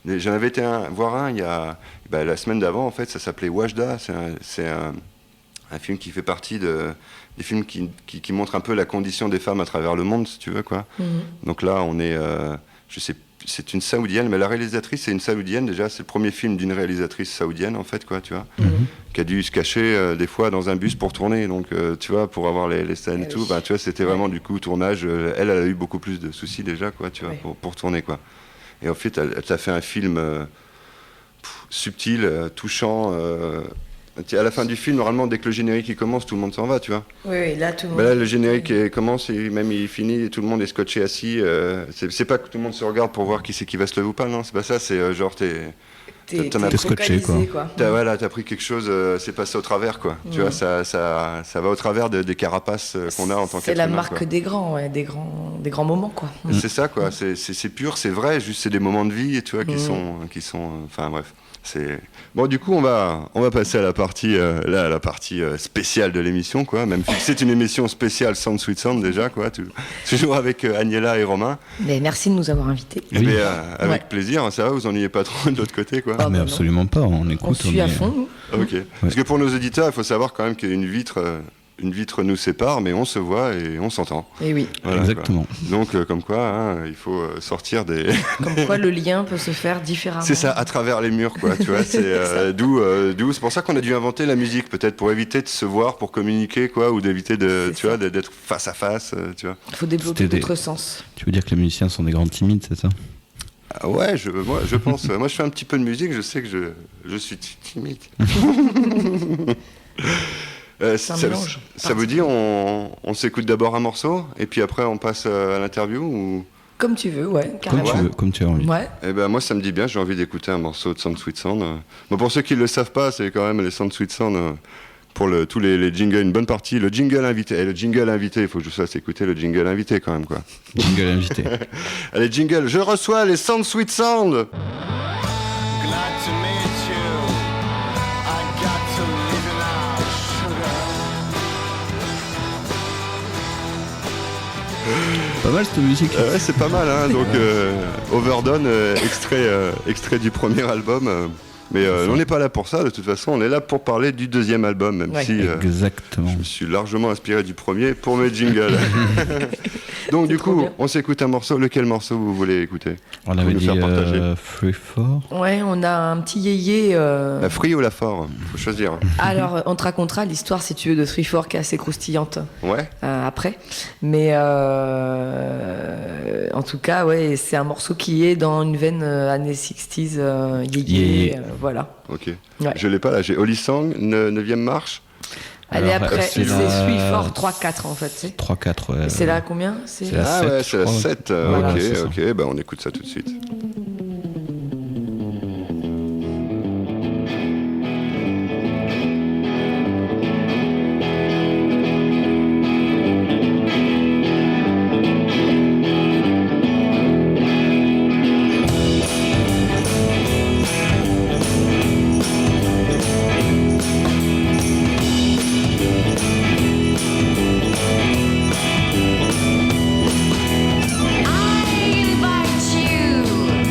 j'en avais été voir un il y a la semaine d'avant, en fait, ça s'appelait Wajda. C'est un film qui fait partie des films qui montrent un peu la condition des femmes à travers le monde, si tu veux, quoi. Donc là, on est, je sais, c'est une saoudienne, mais la réalisatrice, c'est une saoudienne, déjà, c'est le premier film d'une réalisatrice saoudienne, en fait, quoi, tu vois, qui a dû se cacher des fois dans un bus pour tourner, donc, tu vois, pour avoir les scènes et tout, tu vois, c'était vraiment, du coup, tournage, elle a eu beaucoup plus de soucis, déjà, quoi, tu vois, pour tourner, quoi. Et en fait, elle t'a fait un film subtil, touchant. À la fin du film, normalement, dès que le générique il commence, tout le monde s'en va, tu vois. Oui, là, tout le monde. Là, le générique commence et même il finit, et tout le monde est scotché assis. C'est pas que tout le monde se regarde pour voir qui c'est qui va se lever ou pas, non, c'est pas ça, c'est genre T'es scotché, quoi. T'as pris quelque chose, c'est passé au travers, quoi. Tu vois, ça va au travers des carapaces qu'on a en tant qu'être C'est la humain, marque quoi. des grands moments, quoi. C'est ça, quoi. C'est pur, c'est vrai, juste c'est des moments de vie, tu vois, qui sont, enfin bref. Bon, du coup, on va passer à la partie, la partie spéciale de l'émission, quoi. Même si c'est une émission spéciale Sound Sweet Sound déjà, quoi. Toujours avec Agnella et Romain. Mais merci de nous avoir invités. Oui. Avec plaisir. Ça va, vous ennuyez pas trop de l'autre côté, quoi. Mais absolument pas. On écoute. On suit à fond, nous. Ok. Parce que pour nos auditeurs, il faut savoir quand même qu'une vitre nous sépare, mais on se voit et on s'entend. Et oui. Voilà, exactement. Quoi. Donc, comme quoi, hein, il faut sortir des... Comme quoi, le lien peut se faire différemment. C'est ça, à travers les murs, quoi, tu vois. C'est d'où c'est pour ça qu'on a dû inventer la musique, peut-être, pour éviter de se voir, pour communiquer, quoi, ou d'éviter d'être face à face, tu vois. Il faut développer d'autres sens. Tu veux dire que les musiciens sont des grands timides, c'est ça? Ah ouais, moi, je pense. Moi, je fais un petit peu de musique, je sais que je suis timide. Ça vous dit, on s'écoute d'abord un morceau et puis après on passe à l'interview ou... Comme tu veux, ouais, carrément. Comme tu as envie. Ouais. Eh ben moi ça me dit bien, j'ai envie d'écouter un morceau de Sound Sweet Sound. Bon, pour ceux qui ne le savent pas, c'est quand même les Sound Sweet Sound pour tous les jingles, une bonne partie. Le jingle invité, il faut que je vous fasse écouter le jingle invité quand même, quoi. Jingle invité. Allez, jingle, je reçois les Sound Sweet Sound. Pas mal cette musique. Ouais, c'est pas mal, hein. Donc Overdone, extrait du premier album. Mais on n'est pas là pour ça, de toute façon, on est là pour parler du deuxième album, même si exactement. Je me suis largement inspiré du premier pour mes jingles. Donc du coup, on s'écoute un morceau. Lequel morceau vous voulez écouter? On avait dit Free For. Ouais, on a un petit yéyé. La Free ou la Fort, faut choisir. Alors, on te racontera l'histoire, si tu veux, de Free For, qui est assez croustillante. Ouais. Après. Mais en tout cas, ouais, c'est un morceau qui est dans une veine années 60s, yéyé. Voilà. Ok. Ouais. Je l'ai pas là, j'ai Holly Song, 9e marche. Allez, après, c'est la... Free For 3-4 en fait. 3-4, ouais. Et c'est là combien? C'est la 7. Ah ouais, c'est la 7. Voilà, ok, bah on écoute ça tout de suite. I invite you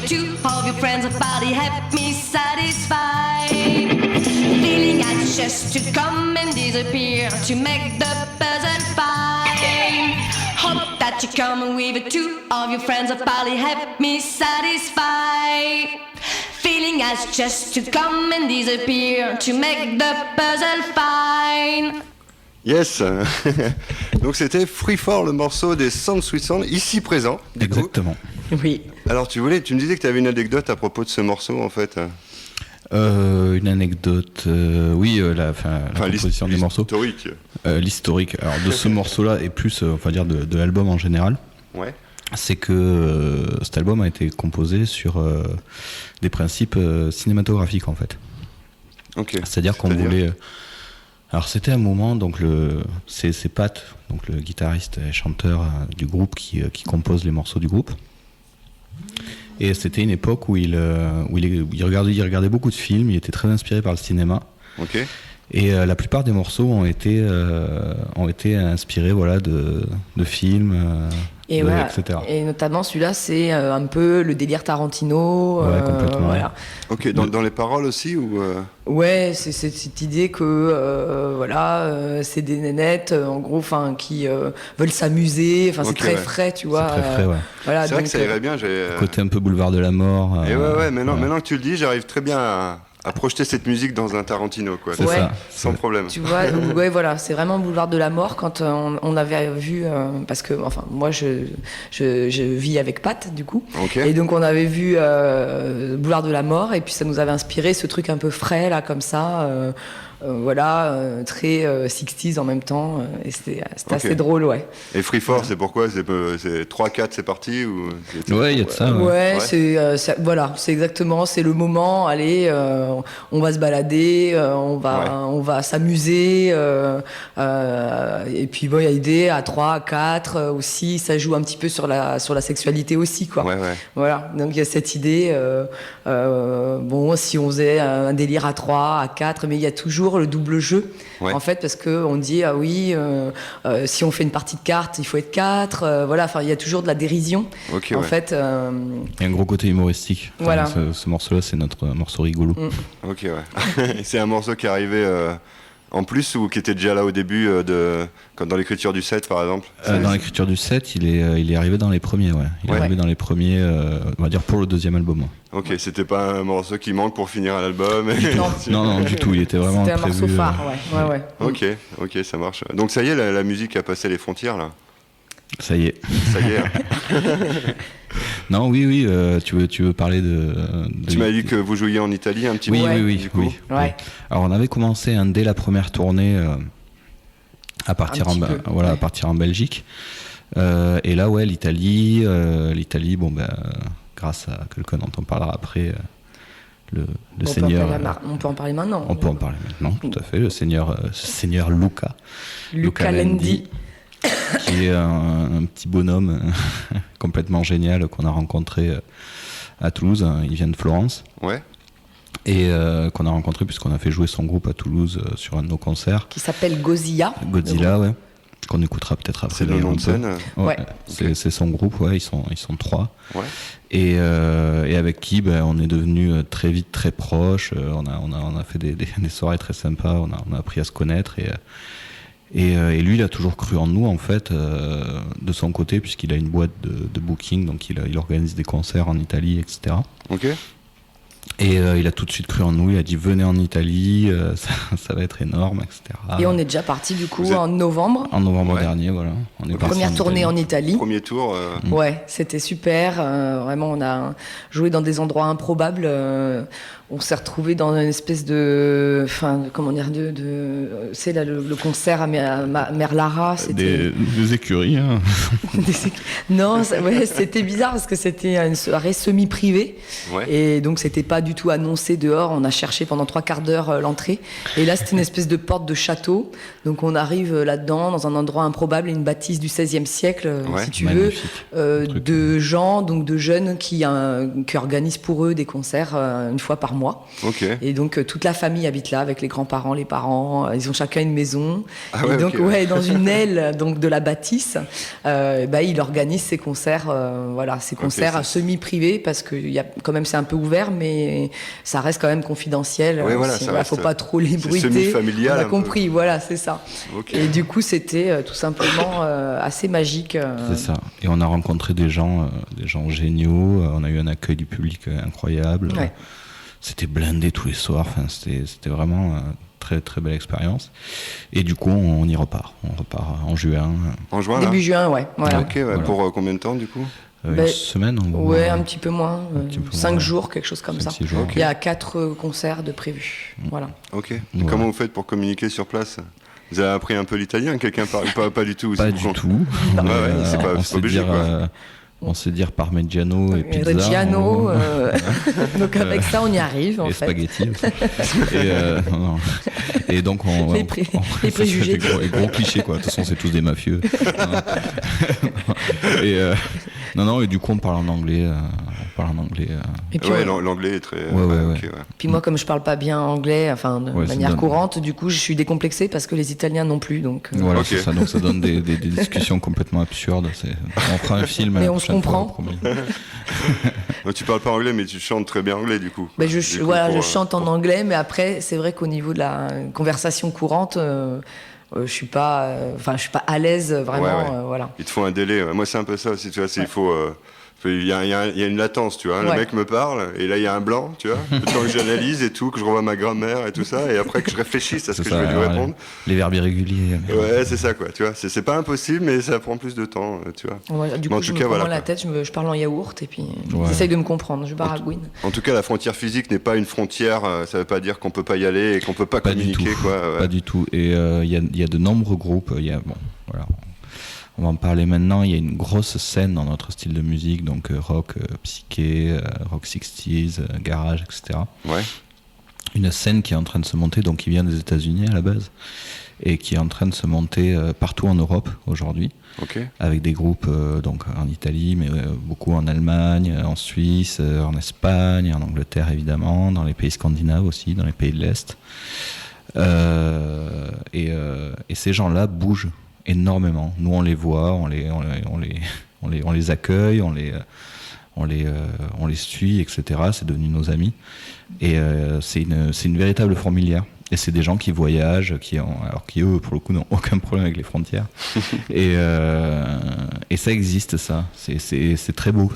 with two of your friends, a party happy, satisfied. Feeling anxious to come and disappear, to make the puzzle fine. Hope that you come with two of your friends, a party happy, satisfied. Feeling anxious to come and disappear, to make the puzzle fine. Yes. Donc c'était Free For, le morceau des Sound Sweet Sound, ici présent. Exactement. Oui. Alors tu me disais que tu avais une anecdote à propos de ce morceau en fait. Une anecdote, oui, la composition du morceau. L'historique. L'historique. Alors de ce morceau-là et plus, on va dire de l'album en général. Ouais. C'est que cet album a été composé sur des principes cinématographiques en fait. Ok. C'est-à-dire qu'on voulait. Alors c'était un moment, donc c'est Pat, donc le guitariste et chanteur du groupe qui compose les morceaux du groupe. Et c'était une époque où il regardait beaucoup de films, il était très inspiré par le cinéma. Ok. Et la plupart des morceaux ont été inspirés de films, Et, voilà. etc. Et notamment celui-là, c'est un peu le délire Tarantino. Ouais, complètement. Voilà. Ok, dans les paroles aussi ou Ouais, c'est cette idée que c'est des nénettes en gros, qui veulent s'amuser. Enfin, c'est Ok, très ouais. frais, tu vois. C'est très frais, ouais. Voilà, c'est vrai donc, que ça irait bien. Côté un peu boulevard de la mort. Et ouais, maintenant que tu le dis, j'arrive très bien à projeter cette musique dans un Tarantino, quoi. C'est Ouais. ça. Sans problème. Tu vois, donc, ouais, voilà, c'est vraiment boulevard de la mort quand on avait vu, parce que, enfin, moi, je vis avec Pat, du coup. Ok. Et donc, on avait vu boulevard de la mort, et puis ça nous avait inspiré ce truc un peu frais, là, comme ça, très 60s en même temps, et c'était Ok. assez drôle, ouais. Et Free For, c'est pourquoi c'est 3-4, c'est parti ou Ouais, il y a de ça. Ouais, Ouais. c'est exactement, c'est le moment. Allez, on va se balader, on va s'amuser, et puis bon, il y a idée à 3, à 4 aussi, ça joue un petit peu sur la sexualité aussi, quoi. Ouais. Voilà, donc il y a cette idée, si on faisait un délire à 3, à 4, mais il y a toujours le double jeu, Ouais. en fait, parce qu'on dit, ah oui, si on fait une partie de cartes, il faut être 4, voilà, enfin, il y a toujours de la dérision, Ok, en ouais. fait. Il y a un gros côté humoristique. Enfin, Voilà. Ce morceau-là, c'est notre morceau rigolo. Ok, ouais. C'est un morceau qui est arrivé en plus ou qui était déjà là au début comme dans l'écriture du set, par exemple. Dans l'écriture du set, il est arrivé dans les premiers, ouais. Il Ouais. est arrivé dans les premiers, on va dire pour le deuxième album. Ouais. Ok, c'était pas un morceau qui manque pour finir l'album. Non. Non, du tout, il était vraiment C'était un prévu. morceau phare, ouais. Ok, ça marche. Donc ça y est, la musique a passé les frontières là. Ça y est. Ça y est. Hein. Non, oui, tu veux parler de Tu m'as dit que vous jouiez en Italie un petit Oui, peu. oui, du coup. oui. Ouais. Alors on avait commencé dès la première tournée à partir Un petit peu, ouais. à partir en Belgique. Et là, ouais, l'Italie, grâce à quelqu'un dont on parlera après, le Seigneur. On peut en parler maintenant. On peut en parler maintenant, tout à fait. Le Seigneur Luca Lendi. qui est un petit bonhomme complètement génial qu'on a rencontré à Toulouse. Il vient de Florence. Ouais. Et qu'on a rencontré puisqu'on a fait jouer son groupe à Toulouse sur un de nos concerts. Qui s'appelle Godzilla. Godzilla, ouais. Qu'on écoutera peut-être après. C'est le nom de un peu. scène. Ouais. Ouais. C'est son groupe, ouais. Ils sont 3. Ouais. Et avec qui on est devenus très vite très proches. On a fait des soirées très sympas. On a appris à se connaître. Et lui, il a toujours cru en nous, en fait, de son côté, puisqu'il a une boîte de booking, donc il organise des concerts en Italie, etc. Ok. Et il a tout de suite cru en nous, il a dit venez en Italie, ça va être énorme, etc. Et on est déjà parti du coup Vous êtes- en novembre. En novembre Ouais. dernier, voilà. On est parti Première tournée en Italie. Premier tour. Ouais, c'était super. Vraiment, on a joué dans des endroits improbables. On s'est retrouvé dans une espèce de, comment dire, c'est là le concert à Merlara. C'était Des écuries, hein. non, c'était bizarre parce que c'était une soirée semi-privée. Ouais. Et donc, c'était pas du tout annoncé dehors. On a cherché pendant 3/4 d'heure l'entrée. Et là, c'était une espèce de porte de château. Donc, on arrive là-dedans, dans un endroit improbable, une bâtisse du XVIe siècle, Ouais. si tu Magnifique. veux, Truc. de gens, donc de jeunes qui organisent pour eux des concerts une fois par mois. mois. Ok. Et donc toute la famille habite là avec les grands-parents, les parents. Ils ont chacun une maison. Ah et ouais, donc ok, ouais. dans une aile donc de la bâtisse, il organise ses concerts, ses concerts semi-privés parce que quand même c'est un peu ouvert, mais ça reste quand même confidentiel. Ouais, voilà, ça reste, faut pas trop l'ébruiter. semi-familial. On a compris, voilà, c'est ça. Okay. Et du coup, c'était tout simplement assez magique. C'est ça. Et on a rencontré des gens géniaux. On a eu un accueil du public incroyable. Ouais. C'était blindé tous les soirs. Enfin, c'était vraiment très très belle expérience. Et du coup, on y repart. On repart en juin. En juin, début juin, ouais. Voilà. Ok, ouais. Voilà. Pour combien de temps du coup? Une semaine en gros. Ouais, un petit peu moins. Un petit peu 5 moins. jours, quelque chose comme ça. 5-6 jours. Ok. Il y a 4 concerts de prévus. Voilà. Ok. Et Ouais. comment vous faites pour communiquer sur place? Vous avez appris un peu l'italien? Quelqu'un parle pas du tout? Pas c'est du bon. tout. C'est pas on sait obligé, dire, quoi. on sait dire parmigiano et pizza. Reggiano. Donc avec ça, on y arrive en et fait. spaghetti. Non. Et donc Les préjugés. Les gros clichés quoi. De toute façon, c'est tous des mafieux. Et du coup, on parle en anglais. Et puis, Ouais, l'anglais est très. Ouais. ok, ouais. puis moi, comme je parle pas bien anglais, de Ouais, ça manière donne- courante, du coup, je suis décomplexée parce que les Italiens non plus. Donc, Voilà, Ok. c'est ça. Donc ça donne des discussions complètement absurdes. On fera un film. Mais la on se prochaine fois, comprend. promis. Donc, tu parles pas anglais, mais tu chantes très bien anglais du coup. Ben, Du coup, je chante en anglais, mais après, c'est vrai qu'au niveau de la conversation courante, je suis pas à l'aise vraiment. Ouais. Voilà. Il te faut un délai. Ouais. Moi, c'est un peu ça aussi. Tu vois, il faut. Il y a une latence, tu vois. Le Ouais. mec me parle, et là, il y a un blanc, tu vois. Le temps que j'analyse et tout, que je revois ma grammaire et tout ça, et après que je réfléchisse à ce C'est que ça, je vais lui ouais. répondre. Les verbes irréguliers. Ouais, c'est ça, quoi. Tu vois, c'est pas impossible, mais ça prend plus de temps, tu vois. Moi, du Mais en coup, tout je me cas, prends voilà, la quoi. tête, je parle en yaourt et puis Ouais. j'essaye de me comprendre, je baragouine. En tout cas, la frontière physique n'est pas une frontière. Ça veut pas dire qu'on peut pas y aller et qu'on peut pas Pas du communiquer, tout. quoi. Ouais. Pas du tout. Et il y a de nombreux groupes. On va en parler maintenant. Il y a une grosse scène dans notre style de musique, donc rock, psyché, rock 60s, garage, etc. Ouais. Une scène qui est en train de se monter, donc qui vient des États-Unis à la base, et qui est en train de se monter partout en Europe aujourd'hui, Ok. avec des groupes donc en Italie, mais beaucoup en Allemagne, en Suisse, en Espagne, en Angleterre évidemment, dans les pays scandinaves aussi, dans les pays de l'Est. Et ces gens-là bougent énormément. Nous, on les voit, on les accueille, on les suit, etc. C'est devenu nos amis. Et c'est une véritable fourmilière. Et c'est des gens qui voyagent, qui eux, pour le coup, n'ont aucun problème avec les frontières. et ça existe, ça. C'est très beau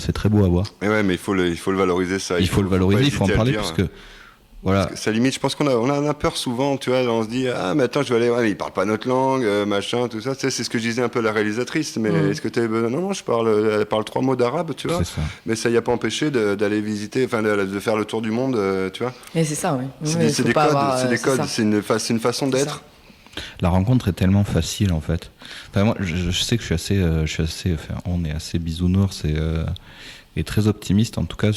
à voir. Mais ouais, mais il faut le valoriser, ça. Il faut le valoriser, pas il faut en hésiter à parler, le dire. parce que voilà. Parce que ça limite, je pense qu'on a peur souvent, tu vois, on se dit, ah, mais attends, je vais aller, ouais, mais ils parlent pas notre langue, machin, tout ça. Tu sais, c'est ce que je disais un peu à la réalisatrice, mais est-ce que tu avais besoin? Non, elle parle 3 mots d'arabe, tu vois. C'est ça. Mais ça y a pas empêché d'aller visiter, enfin, de faire le tour du monde, tu vois. Et c'est ça, oui. C'est Ouais, des faut codes, pas avoir, c'est des codes, ça. c'est une façon d'être. La rencontre est tellement facile en fait. Enfin, moi, je sais que on est assez bisounours et très optimiste en tout cas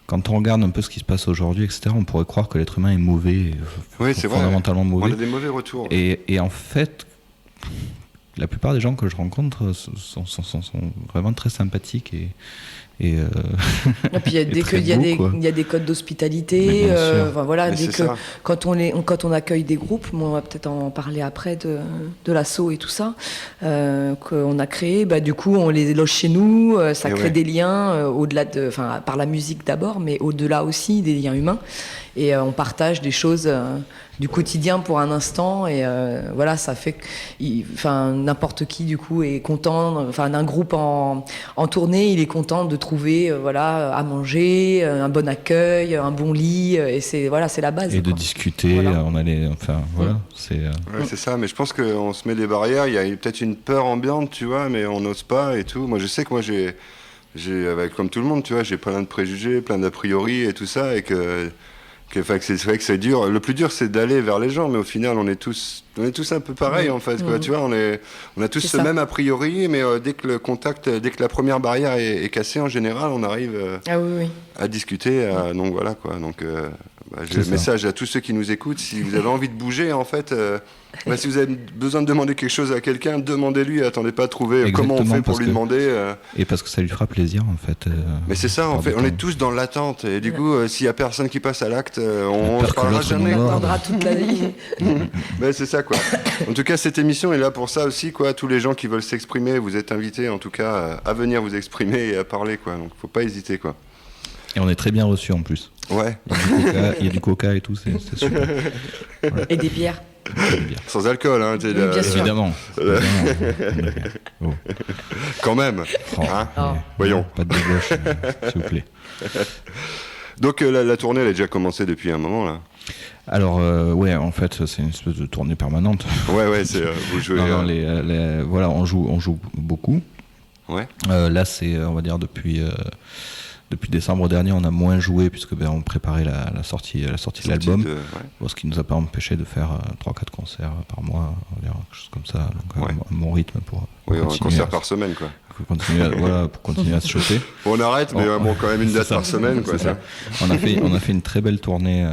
quand on regarde un peu ce qui se passe aujourd'hui, etc., on pourrait croire que l'être humain est mauvais, Oui, c'est vrai. fondamentalement On mauvais. a des mauvais retours. Et en fait, la plupart des gens que je rencontre sont vraiment très sympathiques et Et puis Et dès très qu'il y a beau, des, quoi. il y a des codes Mais d'hospitalité, bien sûr. enfin, voilà, Mais dès c'est que ça. quand on accueille des groupes, on va peut-être en parler après de l'assaut et tout ça, qu'on a créé, bah, du coup on les loge chez nous, ça Et crée ouais. des liens au-delà enfin par la musique d'abord, mais au-delà aussi des liens humains. Et on partage des choses du quotidien pour un instant, et voilà, ça fait que n'importe qui du coup est content, enfin d'un groupe en tournée, il est content de trouver voilà, à manger, un bon accueil, un bon lit, et c'est la base. de quoi. discuter. Voilà. C'est Ouais, c'est ça, mais je pense qu'on se met des barrières, il y a peut-être une peur ambiante, tu vois, mais on n'ose pas et tout. Moi, je sais que j'ai comme tout le monde, tu vois, j'ai plein de préjugés, plein d'a priori et tout ça, et c'est vrai que c'est dur. Le plus dur, c'est d'aller vers les gens, mais au final, on est tous un peu pareils, en fait, quoi. Tu vois, on a tous C'est ce ça. même a priori, mais dès que la première barrière est cassée, en général, on arrive Ah oui, oui. à discuter, donc voilà, quoi. Donc, Message à tous ceux qui nous écoutent, si vous avez envie de bouger, en fait, si vous avez besoin de demander quelque chose à quelqu'un, demandez-lui, attendez pas à trouver comment on fait pour lui demander. Et parce que ça lui fera plaisir, en fait. Mais c'est ça, en fait, on est tous dans l'attente, et du coup, s'il y a personne qui passe à l'acte, on ne se parlera jamais. On attendra toute la vie. C'est ça, quoi. En tout cas, cette émission est là pour ça aussi, quoi. Tous les gens qui veulent s'exprimer, vous êtes invités, en tout cas, à venir vous exprimer et à parler, quoi. Donc, faut pas hésiter, quoi. Et on est très bien reçus en plus. Ouais. Il y a du coca et tout, c'est super. Voilà. Et des bières. Sans alcool, hein. Oui, bien sûr. Évidemment. Oh. Quand même. Hein voyons. Pas de débauche, s'il vous plaît. Donc la tournée, elle a déjà commencé depuis un moment, là. Alors, en fait, c'est une espèce de tournée permanente. Ouais, c'est vous jouez. Voilà, on joue beaucoup. Ouais. Là, c'est, on va dire, depuis décembre dernier, on a moins joué puisque on préparait la sortie de l'album, ce qui nous a pas empêché de faire 3-4 concerts par mois, on va dire, quelque chose comme ça, donc un bon rythme pour un concert par semaine, quoi. Pour continuer à se chauffer. On arrête, mais quand même une date par semaine, quoi. Ça. On a fait une très belle tournée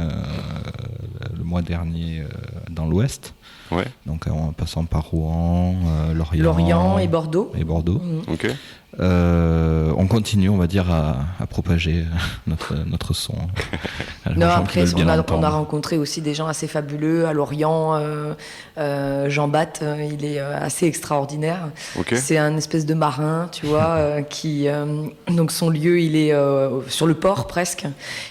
le mois dernier dans l'Ouest. Ouais. Donc en passant par Rouen, Lorient et Bordeaux. Ok. On continue, on va dire, à propager notre son. Non, après, on a rencontré aussi des gens assez fabuleux à Lorient. Jean Batte, il est assez extraordinaire. Okay. C'est un espèce de marin, tu vois, qui donc son lieu, il est sur le port presque.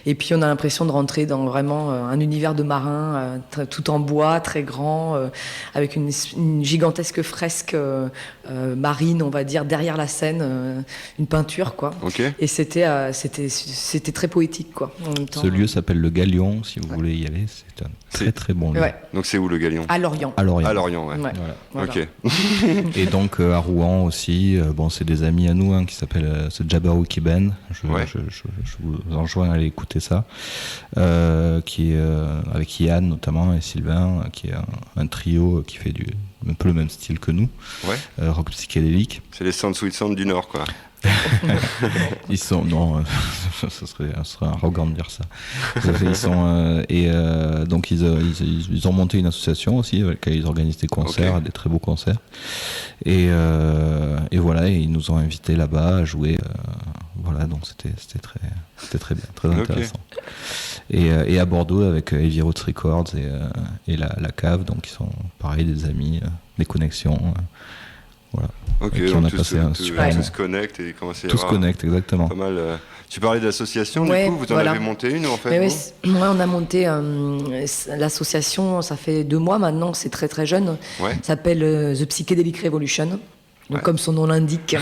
Et puis on a l'impression de rentrer dans vraiment un univers de marin, tout en bois, très grand, avec une gigantesque fresque marine, on va dire, derrière la scène, une peinture, quoi. Okay. Et c'était très poétique, quoi. En même temps. Ce lieu s'appelle le Galion, si vous voulez y aller. C'est un très très bon lieu. Ouais. Donc c'est où le Galion ? À Lorient. À Lorient, ouais. Voilà. Ok. Et donc à Rouen aussi, c'est des amis à nous qui s'appellent ce Jabberwocky Band. Je vous enjoins à aller écouter ça. Qui est avec Yann notamment et Sylvain, qui est un trio qui fait un peu le même style que nous. Ouais. Rock psychédélique. C'est les Sound Sweet Sound du Nord, quoi. Ils sont ce serait arrogant de dire ça. Donc ils ont monté une association aussi avec laquelle ils organisent des concerts, des très beaux concerts. Et voilà, et ils nous ont invités là-bas à jouer. Voilà, donc c'était très bien, très intéressant. Et à Bordeaux avec Heavy Roots Records et la cave, donc qui sont pareil des amis, des connexions. Voilà. Ok, donc on a passé un super tout se connecte et commence à y tout se connecte, exactement. Pas mal. Tu parlais d'association, du coup, vous en avez monté une en fait. On a monté l'association, ça fait 2 mois maintenant, c'est très très jeune. Ouais. Ça s'appelle The Psychedelic Revolution. Donc, comme son nom l'indique,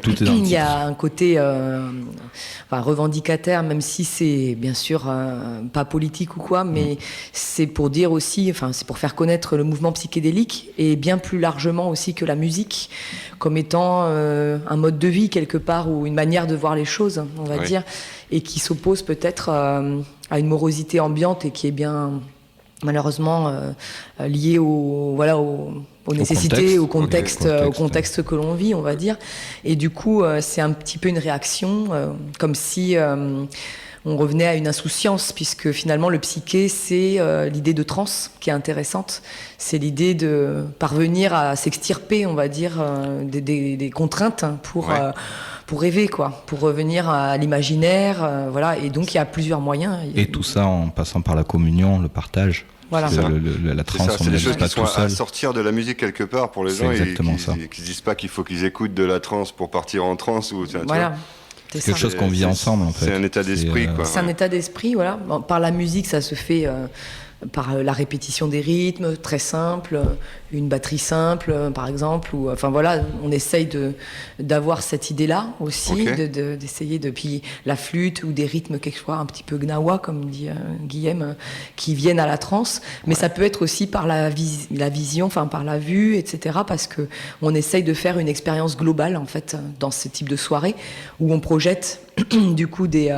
Tout est dans le il y a titre. un côté revendicataire, même si c'est bien sûr pas politique ou quoi, mais c'est pour dire aussi, c'est pour faire connaître le mouvement psychédélique et bien plus largement aussi que la musique, comme étant un mode de vie quelque part ou une manière de voir les choses, on va dire, et qui s'oppose peut-être à une morosité ambiante et qui est bien malheureusement liée aux nécessités, au contexte que l'on vit, on va dire. Et du coup, c'est un petit peu une réaction, comme si on revenait à une insouciance, puisque finalement, le psyché, c'est l'idée de transe qui est intéressante. C'est l'idée de parvenir à s'extirper, on va dire, des contraintes pour rêver, quoi, pour revenir à l'imaginaire, voilà. Et donc, il y a plusieurs moyens. Et tout ça en passant par la communion, le partage. Voilà. La transe, c'est des choses qui sont à sortir de la musique quelque part pour les gens et qui ne disent pas qu'il faut qu'ils écoutent de la transe pour partir en transe. Voilà. C'est quelque chose qu'on vit ensemble, en fait. C'est un état d'esprit, quoi. C'est un état d'esprit, voilà. Bon, par la musique, ça se fait par la répétition des rythmes, très simple, une batterie simple, par exemple. Ou, voilà, on essaye d'avoir cette idée-là aussi, d'essayer depuis la flûte ou des rythmes quelquefois un petit peu gnawa, comme dit Guillaume, qui viennent à la transe. Mais ça peut être aussi par la vision, par la vue, etc. Parce que on essaye de faire une expérience globale, en fait, dans ce type de soirée, où on projette du coup des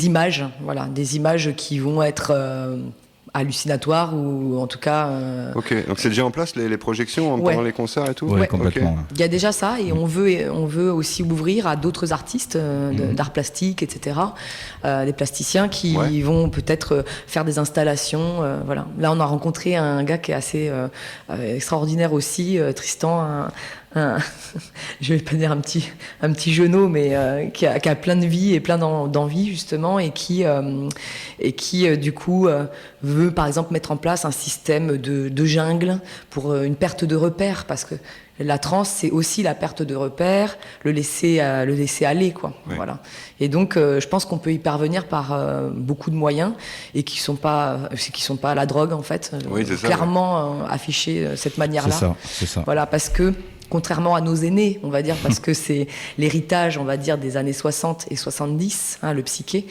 images, voilà, des images qui vont être hallucinatoire ou en tout cas. Ok, donc c'est déjà en place les projections pendant les concerts et tout. Ouais, complètement. Il y a déjà ça et on veut aussi ouvrir à d'autres artistes d'art plastique, etc. Des plasticiens qui vont peut-être faire des installations. Voilà. Là, on a rencontré un gars qui est assez extraordinaire aussi, Tristan. Je vais pas dire un petit genou, mais qui a plein de vie et plein d'envie justement, et qui du coup veut par exemple mettre en place un système de jungle pour une perte de repères, parce que la transe c'est aussi la perte de repères, le laisser aller quoi. Oui. Voilà. Et donc je pense qu'on peut y parvenir par beaucoup de moyens et qui sont pas la drogue en fait. Oui, c'est ça, clairement afficher cette manière-là. C'est ça. Voilà, parce que contrairement à nos aînés, on va dire, parce que c'est l'héritage, on va dire, des années 60 et 70, le psyché.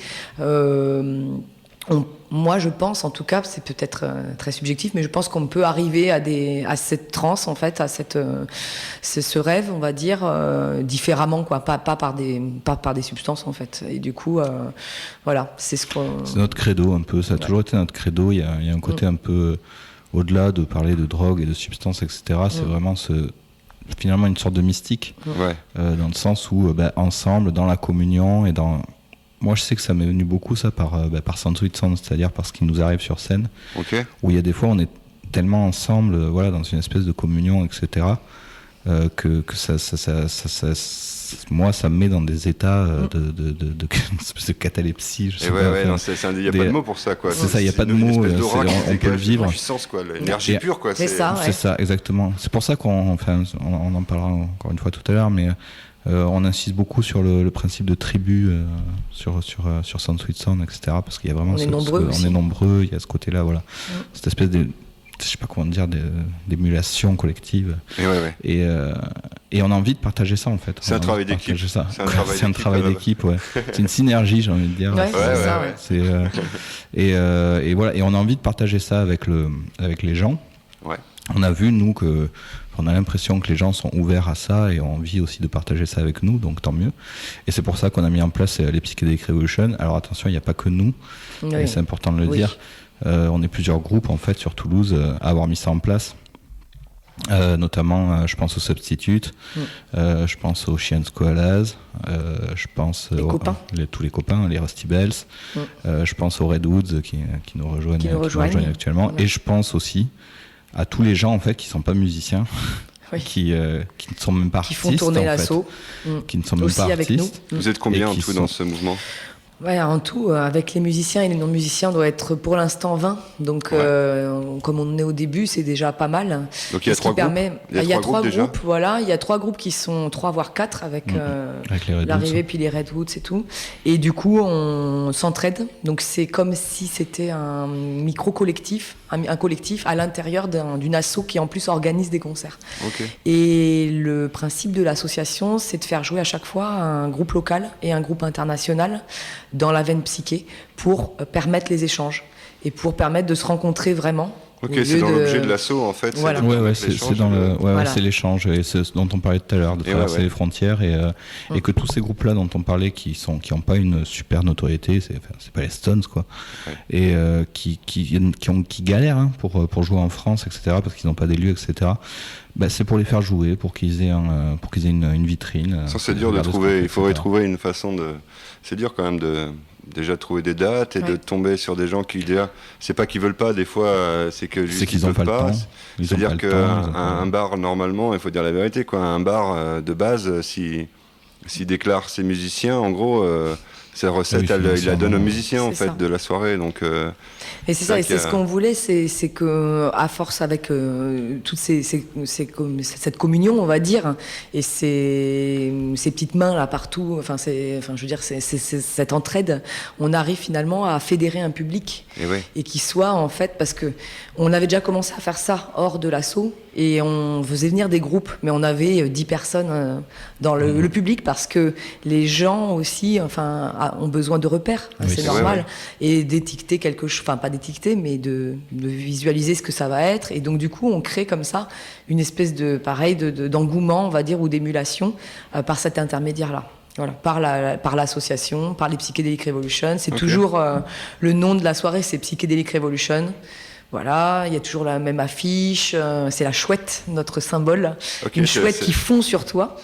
Moi, je pense, en tout cas, c'est peut-être très subjectif, mais je pense qu'on peut arriver à cette transe, en fait, à ce rêve, on va dire, différemment, quoi, pas par des substances, en fait. Et du coup, voilà, c'est ce qu'on. C'est notre credo, un peu. Ça a toujours été notre credo. Il y a un côté un peu au-delà de parler de drogue et de substances, etc. C'est vraiment finalement une sorte de mystique, dans le sens où ensemble, dans la communion et dans... Moi je sais que ça m'est venu beaucoup ça par Sound Sweet Sound, c'est-à-dire parce qu'il nous arrive sur scène, où il y a des fois on est tellement ensemble, dans une espèce de communion, etc., que ça moi ça me met dans des états de espèce de catalepsie, je sais pas. Il n'y a pas de mots pour ça, quoi. C'est ça, il n'y a pas de mots, on peut le vivre. Puissance, quoi, l'énergie pure, quoi. C'est ça, C'est ça, exactement. C'est pour ça qu'on en parlera encore une fois tout à l'heure, mais on insiste beaucoup sur le principe de tribu sur Sound Sweet Sound, etc., parce qu'il y a vraiment on est nombreux, il y a ce côté-là, voilà. Cette espèce de, je sais pas comment dire, d'émulation collective. Et on a envie de partager ça, en fait. C'est un travail d'équipe. C'est un travail d'équipe, ouais. C'est une synergie, j'ai envie de dire. Et voilà, et on a envie de partager ça avec les gens. Ouais. On a vu, nous, on a l'impression que les gens sont ouverts à ça et ont envie aussi de partager ça avec nous, donc tant mieux. Et c'est pour ça qu'on a mis en place les Psychedelic Revolution. Alors attention, il n'y a pas que nous, et c'est important de le dire. On est plusieurs groupes, en fait, sur Toulouse, à avoir mis ça en place. Notamment, je pense aux Substitutes, je pense aux Chiens Koalas, je pense tous les copains, les Rusty Bells, je pense aux Redwoods qui nous rejoignent actuellement, et je pense aussi à tous les gens, en fait, qui ne sont pas musiciens, qui ne sont même pas artistes, qui font tourner l'assaut, qui ne sont même pas artistes. Vous êtes combien en tout dans ce mouvement ? En tout, avec les musiciens et les non-musiciens, on doit être pour l'instant 20. Donc, comme on est au début, c'est déjà pas mal. Donc, il y a trois groupes. Il y a trois groupes, voilà. Il y a 3 groupes qui sont 3 voire 4 avec l'arrivée, puis les Redwoods et tout. Et du coup, on s'entraide. Donc, c'est comme si c'était un micro-collectif, un collectif à l'intérieur d'une asso qui en plus organise des concerts. Et le principe de l'association, c'est de faire jouer à chaque fois un groupe local et un groupe international dans la veine psyché pour permettre les échanges et pour permettre de se rencontrer vraiment. C'est dans l'objet de l'assaut, en fait. Voilà. C'est l'échange et c'est ce dont on parlait tout à l'heure, de traverser les frontières et que tous ces groupes-là dont on parlait qui ont pas une super notoriété, c'est pas les Stones, quoi, et qui galèrent pour jouer en France, etc., parce qu'ils n'ont pas des lieux, etc. C'est pour les faire jouer, pour qu'ils aient une vitrine. Ça, c'est dur de trouver. Il faudrait trouver une façon de. C'est dur quand même de déjà trouver des dates et de tomber sur des gens qui c'est pas qu'ils veulent pas, des fois c'est que juste qu'ils n'ont pas le temps. C'est-à-dire qu'un bar, normalement, il faut dire la vérité, quoi, un bar de base, s'il déclare ses musiciens, en gros, sa recette, il la donne aux musiciens, en fait, de la soirée. Donc, et c'est ça, et c'est ce qu'on voulait, c'est que à force avec toute cette communion, on va dire, et ces petites mains là partout, je veux dire, c'est cette entraide, on arrive finalement à fédérer un public et qui soit, en fait, parce que on avait déjà commencé à faire ça hors de l'assaut. Et on faisait venir des groupes, mais on avait 10 personnes dans le public, parce que les gens aussi ont besoin de repères, c'est normal, et d'étiqueter quelque chose, pas d'étiqueter, mais de visualiser ce que ça va être. Et donc du coup, on crée comme ça une espèce d'engouement, on va dire, ou d'émulation par cet intermédiaire-là. Voilà, par l'association, par les Psychedelic Revolution. C'est Ok. toujours le nom de la soirée, c'est Psychedelic Revolution. Voilà, il y a toujours la même affiche. C'est la chouette, notre symbole. Ok, Une c'est- chouette c'est- qui fond sur toi.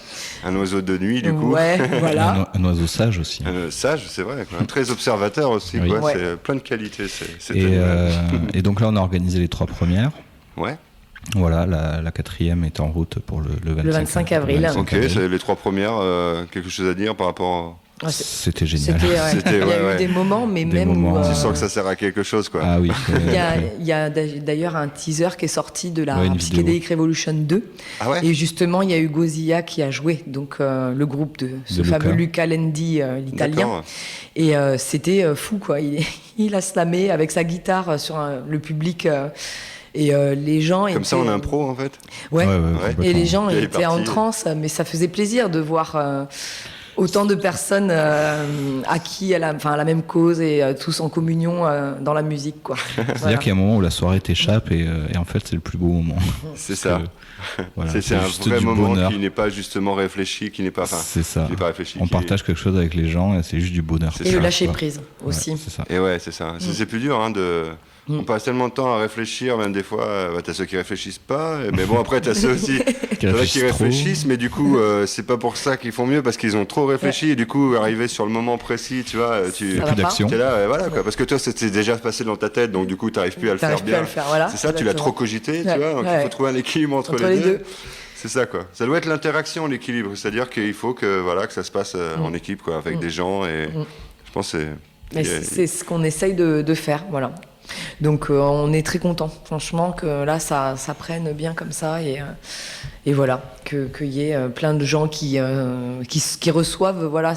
Un oiseau de nuit, du coup. Ouais, voilà. Un oiseau sage aussi. Sage, c'est vrai. Quoi. Très observateur aussi. Oui. Quoi. Ouais. C'est plein de qualités. C'est Et, animal. et donc là, on a organisé les 3 premières. Ouais. Voilà, la 4e est en route pour le 25, Le 25 avril. le 25 Ok, avril. c'est les 3 premières. Quelque chose à dire par rapport. Ah, C'était génial. C'était, C'était- il y a ouais, eu ouais. des moments, mais Des même moments, où, Tu sens que ça sert à quelque chose, quoi. Ah oui. il y a d'ailleurs un teaser qui est sorti de la Ouais, une Psychedelic Revolution 2. Ah ouais. Et justement, il y a eu Gozilla qui a joué, donc le groupe de ce De fameux Luca. Luca Lendi, l'italien. D'accord. Et c'était fou, quoi. Il a slamé avec sa guitare sur le public. Et les gens Comme ça, étaient- en impro, en fait. Ouais. complètement. Et les gens Vieille étaient en partie. transe, mais ça faisait plaisir de voir autant de personnes à qui elle a, enfin, la même cause et tous en communion dans la musique, quoi. C'est-à-dire Voilà. qu'il y a un moment où la soirée t'échappe et en fait, c'est le plus beau moment. C'est Parce ça. que, voilà, c'est un juste vrai du moment bonheur. qui n'est pas justement réfléchi, qui n'est pas. Enfin, C'est ça. qui n'est pas réfléchi. On qui- partage quelque chose avec les gens et c'est juste du bonheur. C'est Et ça, le lâcher quoi. prise aussi. Ouais, c'est ça. Et ouais, c'est ça. C'est plus dur, hein, de. On passe tellement de temps à réfléchir, même des fois, t'as ceux qui réfléchissent pas, mais bon, après, t'as ceux aussi Qui t'en as qui réfléchissent trop. réfléchissent, mais du coup, c'est pas pour ça qu'ils font mieux, parce qu'ils ont trop réfléchi, et du coup, arriver sur le moment précis, tu vois, tu Ça va Plus pas d'action. es là, et voilà, quoi, parce que toi, c'était déjà passé dans ta tête, donc du coup, t'arrives plus à le T'arrives faire plus bien. à le faire, voilà. C'est ça, tu l'as Exactement. trop cogité, tu Ouais, vois, donc il ouais. faut trouver un équilibre entre, Entre les les deux. deux. C'est ça, quoi. Ça doit être l'interaction, l'équilibre, c'est-à-dire qu'il faut que, voilà, que ça se passe en équipe, quoi, avec des gens, et je pense que c'est. Mais c'est ce qu'on essaye de faire, voilà. Donc on est très content, franchement, que là ça prenne bien comme ça et voilà, qu'il y ait plein de gens qui reçoivent voilà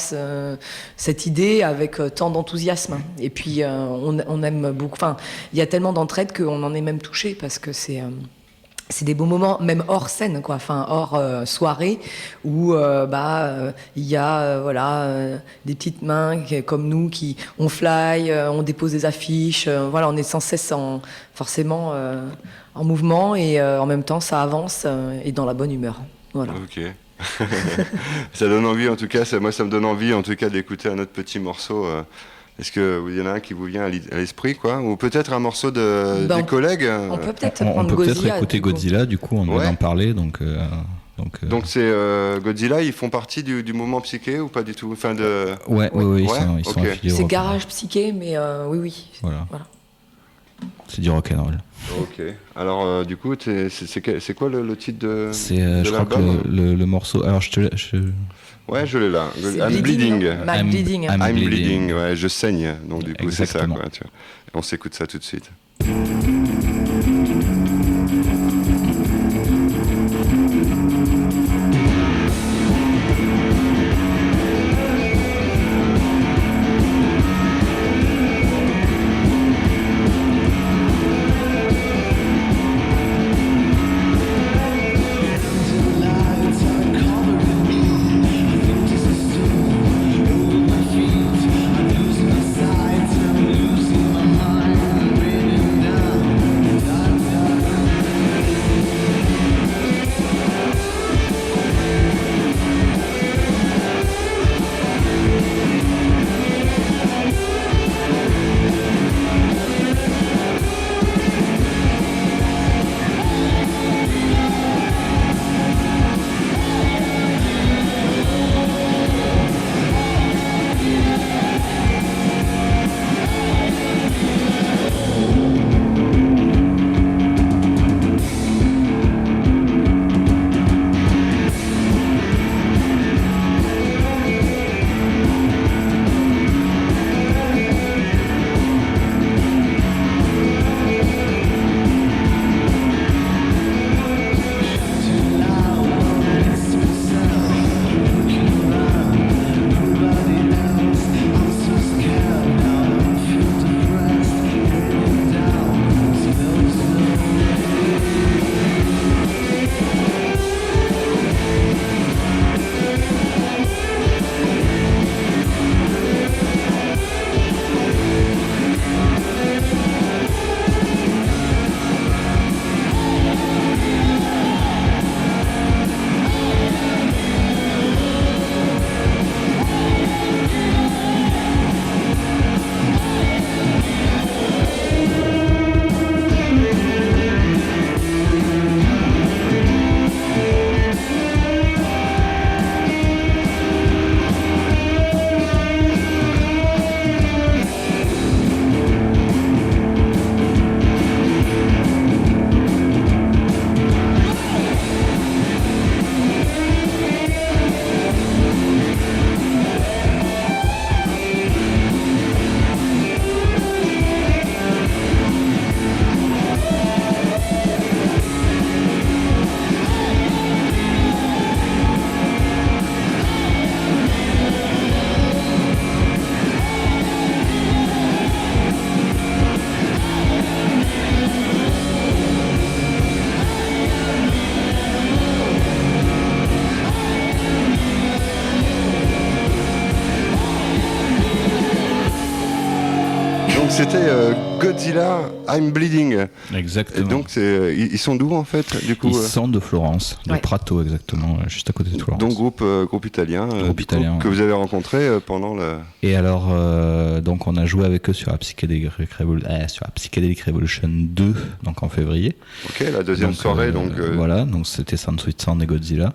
cette idée avec tant d'enthousiasme. Et puis on aime beaucoup. Enfin, il y a tellement d'entraide qu'on en est même touché parce que c'est des beaux moments, même hors scène, quoi. Enfin, hors soirée, où il y a des petites mains comme nous qui on fly, on dépose des affiches. Voilà, on est sans cesse forcément en mouvement et en même temps ça avance et dans la bonne humeur. Voilà. Ok. Ça donne envie, en tout cas. Moi, ça me donne envie, en tout cas, d'écouter un autre petit morceau. Est-ce qu'il y en a un qui vous vient à l'esprit, quoi? Ou peut-être un morceau des collègues? On peut peut-être On prendre peut peut-être Gozilla. écouter du coup. Godzilla, du coup, on Ouais. va en parler. Donc Donc c'est Godzilla, ils font partie du mouvement psyché ou pas du tout? Enfin, ouais, ils Ouais, sont ok. affiliés au C'est rock. garage psyché, mais oui. Voilà. Voilà. C'est du rock'n'roll. Ok. Alors, du coup, c'est quoi le titre de Je crois que l'album? le morceau. Alors, Ouais, je l'ai là. C'est I'm bleeding. non I'm bleeding. I'm I'm bleeding. bleeding, ouais, je saigne. Donc du coup, c'est ça, Exactement. quoi. Tu vois. On s'écoute ça tout de suite. I'm losing my sight, I'm losing my mind, raining down. c'était Godzilla, I'm Bleeding. Exactement. Et donc, ils sont d'où en fait du coup, Ils sont de Florence, de Ouais. Prato exactement, juste à côté de Florence. donc groupe italien, Groupe italien, que ouais. vous avez rencontré pendant le... Et alors, donc on a joué avec eux sur la Psychedelic Revolution 2, donc en février. Ok, la deuxième Donc, soirée, Voilà, donc c'était Sound Sweet Sound et Godzilla.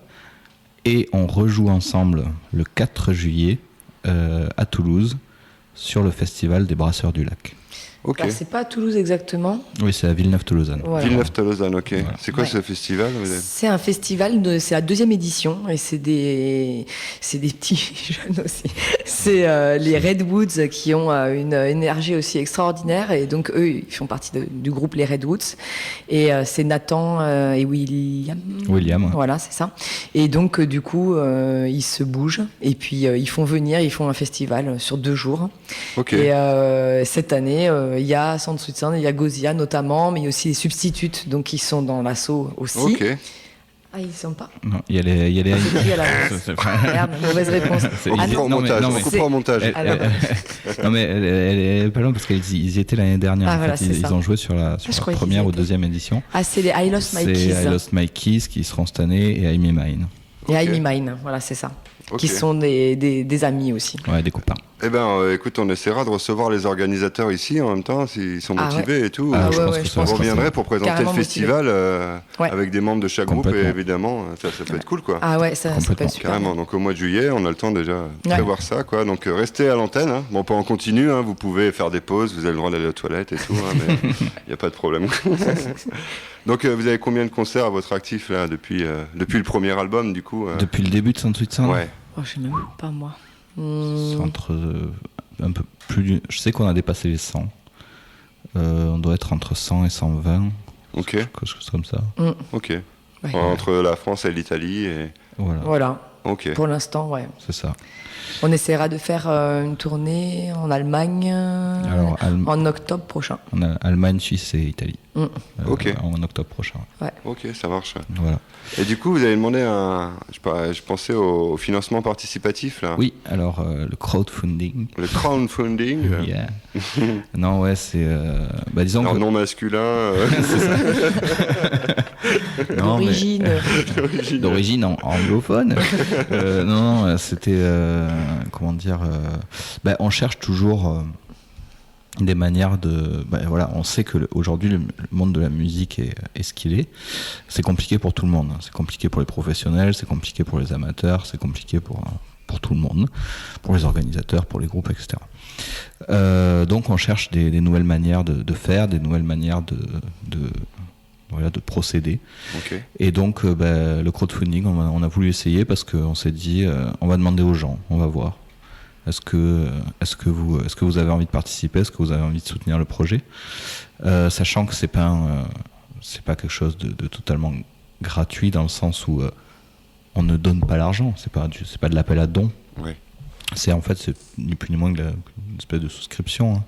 Et on rejoue ensemble le 4 juillet à Toulouse sur le festival des Brasseurs du Lac. ok. Alors, c'est pas à Toulouse exactement. Oui, c'est à Villeneuve-Tolosane. Voilà. Villeneuve-Tolosane, ok. Voilà. C'est quoi Ouais. ce festival vous avez- C'est un festival, c'est la 2e édition et c'est des petits jeunes aussi. C'est les Redwoods qui ont une énergie aussi extraordinaire et donc eux ils font partie du groupe les Redwoods et c'est Nathan et William. William, ouais. Voilà, c'est ça. Et donc du coup ils se bougent et puis ils font un festival sur 2 jours. Ok. Et cette année, il y a Sound Sweet Sound, il y a Godzilla notamment, mais il y a aussi les substitutes, donc qui sont dans l'assaut aussi. Ok. Ah, ils sont pas. Non, il y a les C'est pris à l'avance. Merde, mauvaise réponse. C'est- On Ah, coupera au non, mais- montage. non, On mais- coupera au montage. Elle- Ah, non. non mais elle est pas loin parce qu'ils y étaient l'année dernière. Ah, en voilà, fait. c'est Ils ça. ont joué sur la je croyais première qu'ils ou étaient. deuxième édition. Ah, c'est les I Lost My C'est Keys. I Lost My Keys qui seront cette année et I'm Mine. Et Ok. I Me Mine, voilà, c'est ça. Ok. Qui sont des amis aussi. Ouais, des copains. Eh ben, écoute, on essaiera de recevoir les organisateurs ici en même temps, s'ils sont Ah, motivés et tout. Ah, ouais, je pense ouais, que je ça On pense sera reviendrait fait. pour présenter Carrément le festival Ouais. avec des membres de chaque groupe et Complètement. évidemment, ça peut être cool quoi. Ah ouais, ça peut Complètement. être super. Carrément, donc au mois de juillet, on a le temps déjà de Ouais. prévoir ça, quoi. Donc restez à l'antenne. Hein. Bon, pas en continu, hein. Vous pouvez faire des pauses, vous avez le droit d'aller aux toilettes et tout, hein, mais il n'y a pas de problème. Donc vous avez combien de concerts à votre actif là depuis le premier album du coup Depuis le début de Sound Sweet Sound, Ouais. Oh, je sais même pas moi. c'est entre un peu plus. Je sais qu'on a dépassé les 100. On doit être entre 100 et 120, Ok, quelque chose comme ça. ok. Ouais. Entre la France et l'Italie et... Voilà, Voilà, Ok. pour l'instant, ouais. c'est ça. On essaiera de faire une tournée en Allemagne Alors, en octobre prochain. on a Allemagne, Suisse et Italie. Ok. En octobre prochain. Ok, ça marche. Voilà. Et du coup, vous avez demandé je pensais au financement participatif là. Oui, alors le crowdfunding. Le crowdfunding. Yeah. Non, ouais, c'est. Disons Alors que. non masculin. Non, mais- D'origine. D'origine anglophone. Non, c'était comment dire. On cherche toujours des manières de. Voilà, on sait que aujourd'hui le monde de la musique est ce qu'il est. C'est compliqué pour tout le monde. C'est compliqué pour les professionnels, c'est compliqué pour les amateurs, c'est compliqué pour tout le monde, pour les organisateurs, pour les groupes, etc. Donc on cherche des nouvelles manières de faire, des nouvelles manières de procéder. Ok. Et donc le crowdfunding, on a voulu essayer parce qu'on s'est dit, on va demander aux gens, on va voir. Est-ce que vous avez envie de participer? Est-ce que vous avez envie de soutenir le projet? Sachant que c'est pas quelque chose de totalement gratuit dans le sens où on ne donne pas l'argent. C'est pas de l'appel à dons. Ouais. C'est ni plus ni moins qu'une espèce de souscription. Hein.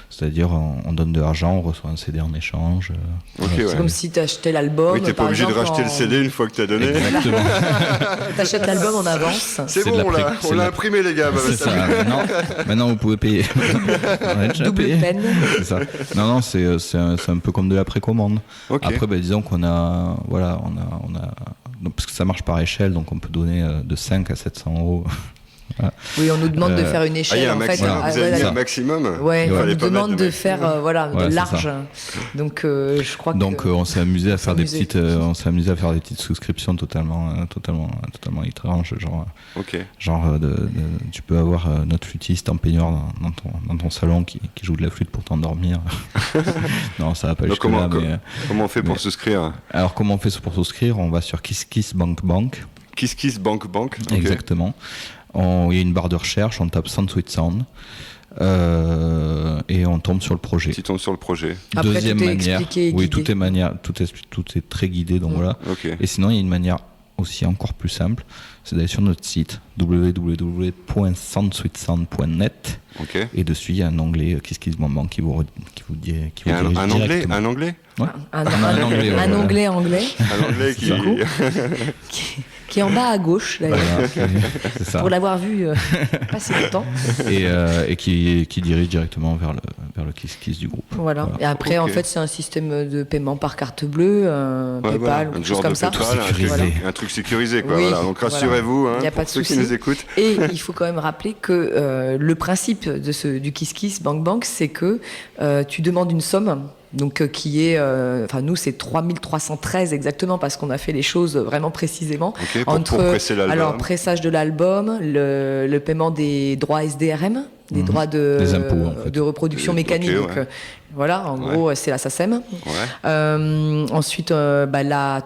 C'est-à-dire, on donne de l'argent, on reçoit un CD en échange. Ok, C'est ouais. comme si tu achetais l'album. Oui, t'es pas par obligé de exemple, racheter le CD une fois que t'as donné. Exactement. T'achètes l'album en avance. C'est C'est bon, de la on c'est de l'a la- imprimé les gars. C'est ça. Maintenant, vous pouvez payer. On a déjà Double payé. peine. C'est ça. Non, c'est un peu comme de la précommande. Ok. Après, disons qu'on a, donc, parce que ça marche par échelle, donc on peut donner de 5 à 700 euros. Oui, on nous demande de faire une Ah, il y échelle a un en fait. maximum. voilà. Vous avez mis voilà. un maximum. Ouais, Il on fallait nous pas mettre demande de maximum. faire Ouais, de c'est large. ça. Donc je crois Donc que on s'est amusé à faire des s'amuser. petites souscriptions totalement étranges, Ok. tu peux avoir notre flûtiste en peignoir dans ton salon qui joue de la flûte pour t'endormir. Non, ça va pas Donc, jusque là, mais comment on fait pour mais- souscrire? alors comment on fait pour souscrire? On va sur KissKissBankBank. Kiss Bank. Ok. Exactement. Il y a une barre de recherche, on tape Sound Sweet Sound et on tombe sur le projet. Tu tombes sur le projet. Après, Deuxième tout est manière, expliqué et oui, guidé. tout est très guidé, donc voilà. Ok. Et sinon, il y a une manière aussi encore plus simple, c'est d'aller sur notre site www.soundsweetsound.net Ok. et dessus il y a un onglet KissKissBankBank qui vous dirige Et un anglais, directement. un anglais, Ouais. Un Un anglais, ouais, un voilà. anglais anglais. un anglais qui. qui est en bas à gauche d'ailleurs, Voilà, c'est ça. pour l'avoir vu pas si longtemps. Et qui dirige directement vers le Kiss Kiss du groupe. Voilà. Et après, Ok. en fait, c'est un système de paiement par carte bleue, Ouais, PayPal, voilà, ou un quelque genre chose comme de ça. PayPal, Sécurisé. un truc sécurisé, quoi. Oui, Voilà. Donc voilà. rassurez-vous, hein, Y a pour pas de ceux qui souci. nous écoutent. Et il faut quand même rappeler que le principe du Kiss Kiss Bank Bank, c'est que tu demandes une somme. Donc qui est, enfin nous c'est 3313 exactement parce qu'on a fait les choses vraiment précisément. Ok, pour presser l'album. Alors pressage de l'album, le paiement des droits SDRM, des droits de, Des impôts, en fait. de reproduction Ok, mécanique. ouais. Donc, voilà, en gros c'est la SACEM. Ouais. Ensuite, la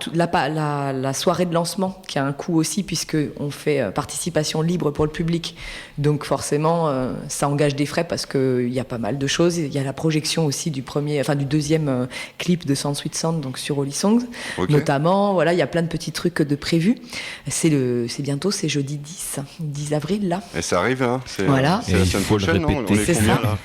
soirée de lancement qui a un coût aussi puisque on fait participation libre pour le public. Donc forcément, ça engage des frais parce qu'il y a pas mal de choses. Il y a la projection aussi du deuxième clip de Sound Sweet Sound, donc sur Holy Songs, Ok. notamment. Voilà, il y a plein de petits trucs de prévus. C'est bientôt, c'est jeudi 10 avril là. Et ça arrive, hein. C'est Voilà. c'est Et la il semaine faut le prochaine, non? On répéter. est C'est combien ça. là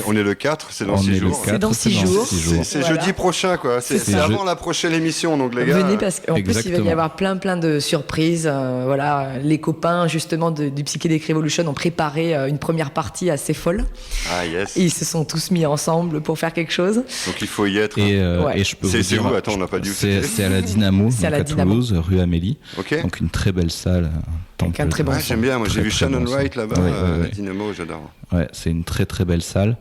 on est le 4, c'est dans On 6 est le jours. 4, C'est dans 6 jours. C'est Voilà. jeudi prochain, quoi. C'est C'est avant je- la prochaine émission, donc les gars. Venez parce qu'en plus il va y Exactement. avoir plein de surprises. Voilà, les copains justement du Psychedelic Revolution ont préparé une première partie assez folle. Ah yes. Et ils se sont tous mis ensemble pour faire quelque chose. Donc il faut y être. Ouais. Et je peux C'est- vous c'est dire, où Attends, on n'a pas dit où c'est c'était. à la Dynamo, C'est à donc la à Dynamo. Toulouse, rue Amélie. Ok. Donc une très belle salle. Avec un très bon Ouais, son. j'aime bien. Moi, j'ai Très, vu très Shannon bon son. Wright là-bas, Ouais, ouais, ouais. Dynamo, j'adore. Ouais, c'est une très très belle salle.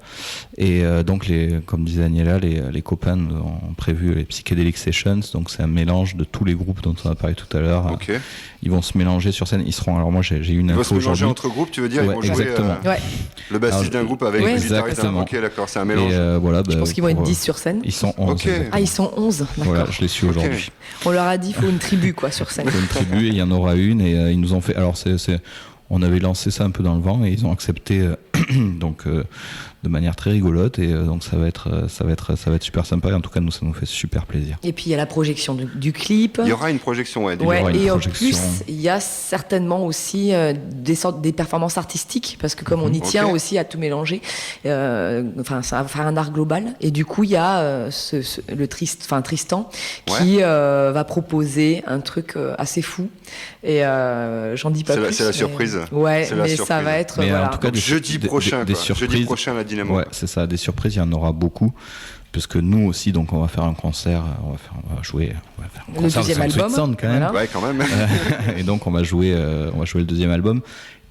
Et donc, comme disait Daniela, les copains ont prévu les Psychedelic Sessions. Donc, c'est un mélange de tous les groupes dont on a parlé tout à l'heure. Ok. Ils vont se mélanger sur scène. Ils seront. Alors, moi, j'ai eu une Ils vont info se mélanger aujourd'hui. entre groupes, tu veux dire? Ils Ouais, vont jouer exactement. Ouais. le bassiste Alors, d'un groupe avec ouais, le guitariste d'un. exactement. Ok, d'accord, c'est un mélange. Et voilà, Je pense qu'ils vont être pour, 10 sur scène. Ils sont 11. Ok. exactement. Ah, ils sont 11, d'accord. Voilà, je l'ai su aujourd'hui. On leur a dit il faut une tribu quoi sur scène. Il y a une tribu et il y en aura une et ils nous ont fait. Alors on avait lancé ça un peu dans le vent et ils ont accepté donc de manière très rigolote et donc ça va être super sympa et en tout cas nous ça nous fait super plaisir. Et puis il y a la projection du clip. Il y aura une projection, ouais. Ouais, aura une et en projection. plus, il y a certainement aussi des performances artistiques, parce que comme on y tient Ok. aussi à tout mélanger, enfin, ça va faire un art global. Et du coup, il y a Tristan qui va proposer un truc assez fou. Et j'en dis pas plus. C'est la mais- surprise. Ouais, C'est la mais ça surprise. va être. Mais voilà. en tout cas, Donc, jeudi prochain, des quoi. surprises. Jeudi prochain, la Dynamo. Ouais, c'est ça, des surprises, il y en aura beaucoup. Parce que nous aussi, donc, on va faire un concert, on va faire un Le concert de deuxième Sound Sweet album, Sound, quand même. voilà. Ouais, quand même. Et donc, on va jouer le deuxième album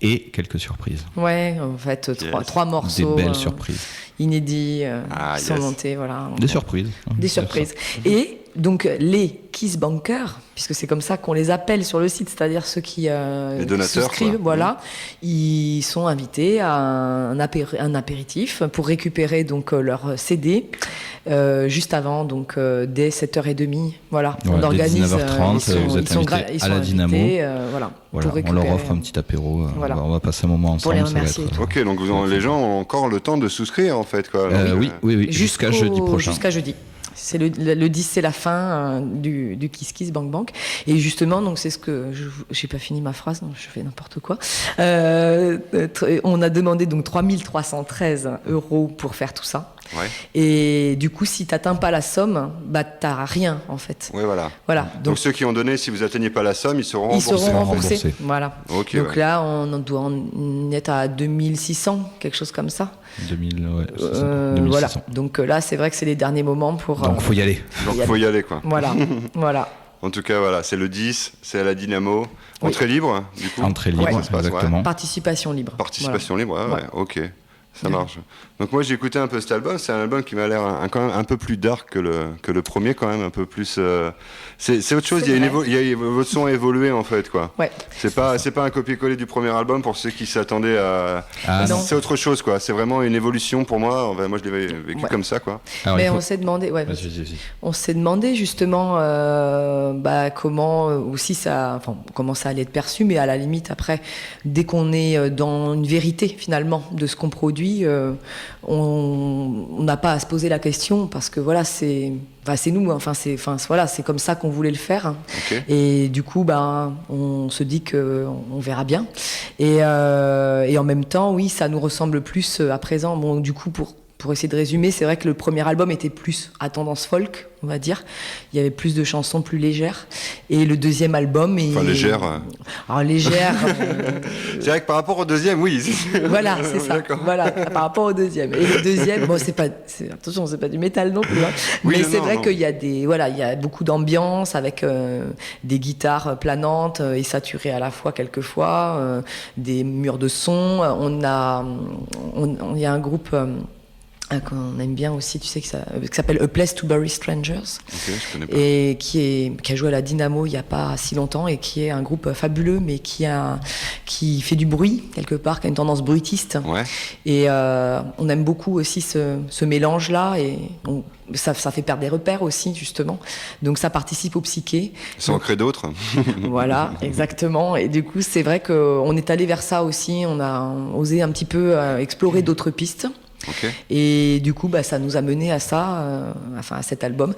et quelques surprises. Ouais, en fait, trois morceaux Des belles surprises. inédits Ah, qui sont yes. montés. Voilà. Des surprises. Des surprises. Et donc les Kiss Bankers, puisque c'est comme ça qu'on les appelle sur le site, c'est-à-dire ceux qui donateurs, souscrivent, quoi. voilà, ils sont invités à un apéritif pour récupérer donc leur CD juste avant, donc dès 7h30. Voilà, Ouais, on dès organise. 19h30, vous êtes invités ils à sont la Dynamo. invités, voilà, Voilà, pour on leur récupérer. offre un petit apéro. Voilà. On va passer un moment Pour les ensemble. ça va remercier être, et tout. Ok, donc les gens ont encore le temps de souscrire, en fait, quoi. Donc, oui, jusqu'à jeudi prochain. Jusqu'à jeudi. C'est le 10, c'est la fin du Kiss Kiss Bank Bank. Et justement, donc c'est ce que j'ai pas fini ma phrase, donc je fais n'importe quoi. On a demandé donc 3313 € pour faire tout ça. Ouais. Et du coup, si t'atteins pas la somme, bah t'as rien en fait. Ouais, voilà. Voilà. Donc ceux qui ont donné, si vous atteignez pas la somme, ils seront Ils remboursés. seront remboursés. remboursés. Voilà. Ok, Donc ouais. là, on doit en être à 2600, quelque chose comme ça. 2000, ouais, c'est ça, 2600. Voilà. Donc là, c'est vrai que c'est les derniers moments pour. Donc, faut y aller. Donc faut y aller, quoi. Voilà. Voilà. En tout cas, voilà, c'est le 10, c'est à la Dynamo. Entrée libre, du coup. Entrée libre, Comment ça se passe, ouais. exactement. Participation libre. Participation libre, ouais, Ouais. ok. Ça marche. Donc moi j'ai écouté un peu cet album, c'est un album qui m'a l'air quand même un peu plus dark que le premier, quand même un peu plus. C'est autre chose. C'est vrai. Votre son a évolué en fait, quoi. Ouais. C'est pas un copier-coller du premier album pour ceux qui s'attendaient à. Ah, non. C'est autre chose, quoi. C'est vraiment une évolution pour moi. Enfin, moi je l'ai vécu Ouais. comme ça, quoi. Alors, Mais il faut- on s'est demandé, ouais, Vas-y. on s'est demandé justement comment aussi comment ça allait être perçu, mais à la limite après, dès qu'on est dans une vérité finalement de ce qu'on produit, on n'a pas à se poser la question parce que voilà c'est nous, c'est comme ça qu'on voulait le faire. Hein. Ok. Et du coup, on se dit qu'on verra bien. Et en même temps, oui, ça nous ressemble plus à présent. Bon, du coup, pour essayer de résumer, c'est vrai que le premier album était plus à tendance folk, on va dire. Il y avait plus de chansons plus légères. Et le deuxième album est... Enfin, légère. Alors, légère... C'est vrai que par rapport au deuxième, oui. Voilà, c'est ça. D'accord. Voilà, par rapport au deuxième. Et le deuxième, bon, attention, c'est pas du métal non plus. Hein. Oui, mais non, c'est non, vrai non. qu'il y a il y a beaucoup d'ambiance avec des guitares planantes et saturées à la fois quelquefois, des murs de son. Il y a un groupe qu'on aime bien aussi, tu sais, qui s'appelle A Place to Bury Strangers, Ok, je connais pas. et qui a joué à la Dynamo il n'y a pas si longtemps, et qui est un groupe fabuleux, mais qui fait du bruit quelque part, qui a une tendance bruitiste. Ouais. Et on aime beaucoup aussi ce mélange-là, et ça fait perdre des repères aussi, justement. Donc ça participe au psyché. Sans en créer d'autres. Voilà, exactement. Et du coup, c'est vrai qu'on est allé vers ça aussi. On a osé un petit peu explorer d'autres pistes. Ok. Et du coup, ça nous a mené à ça, à cet album.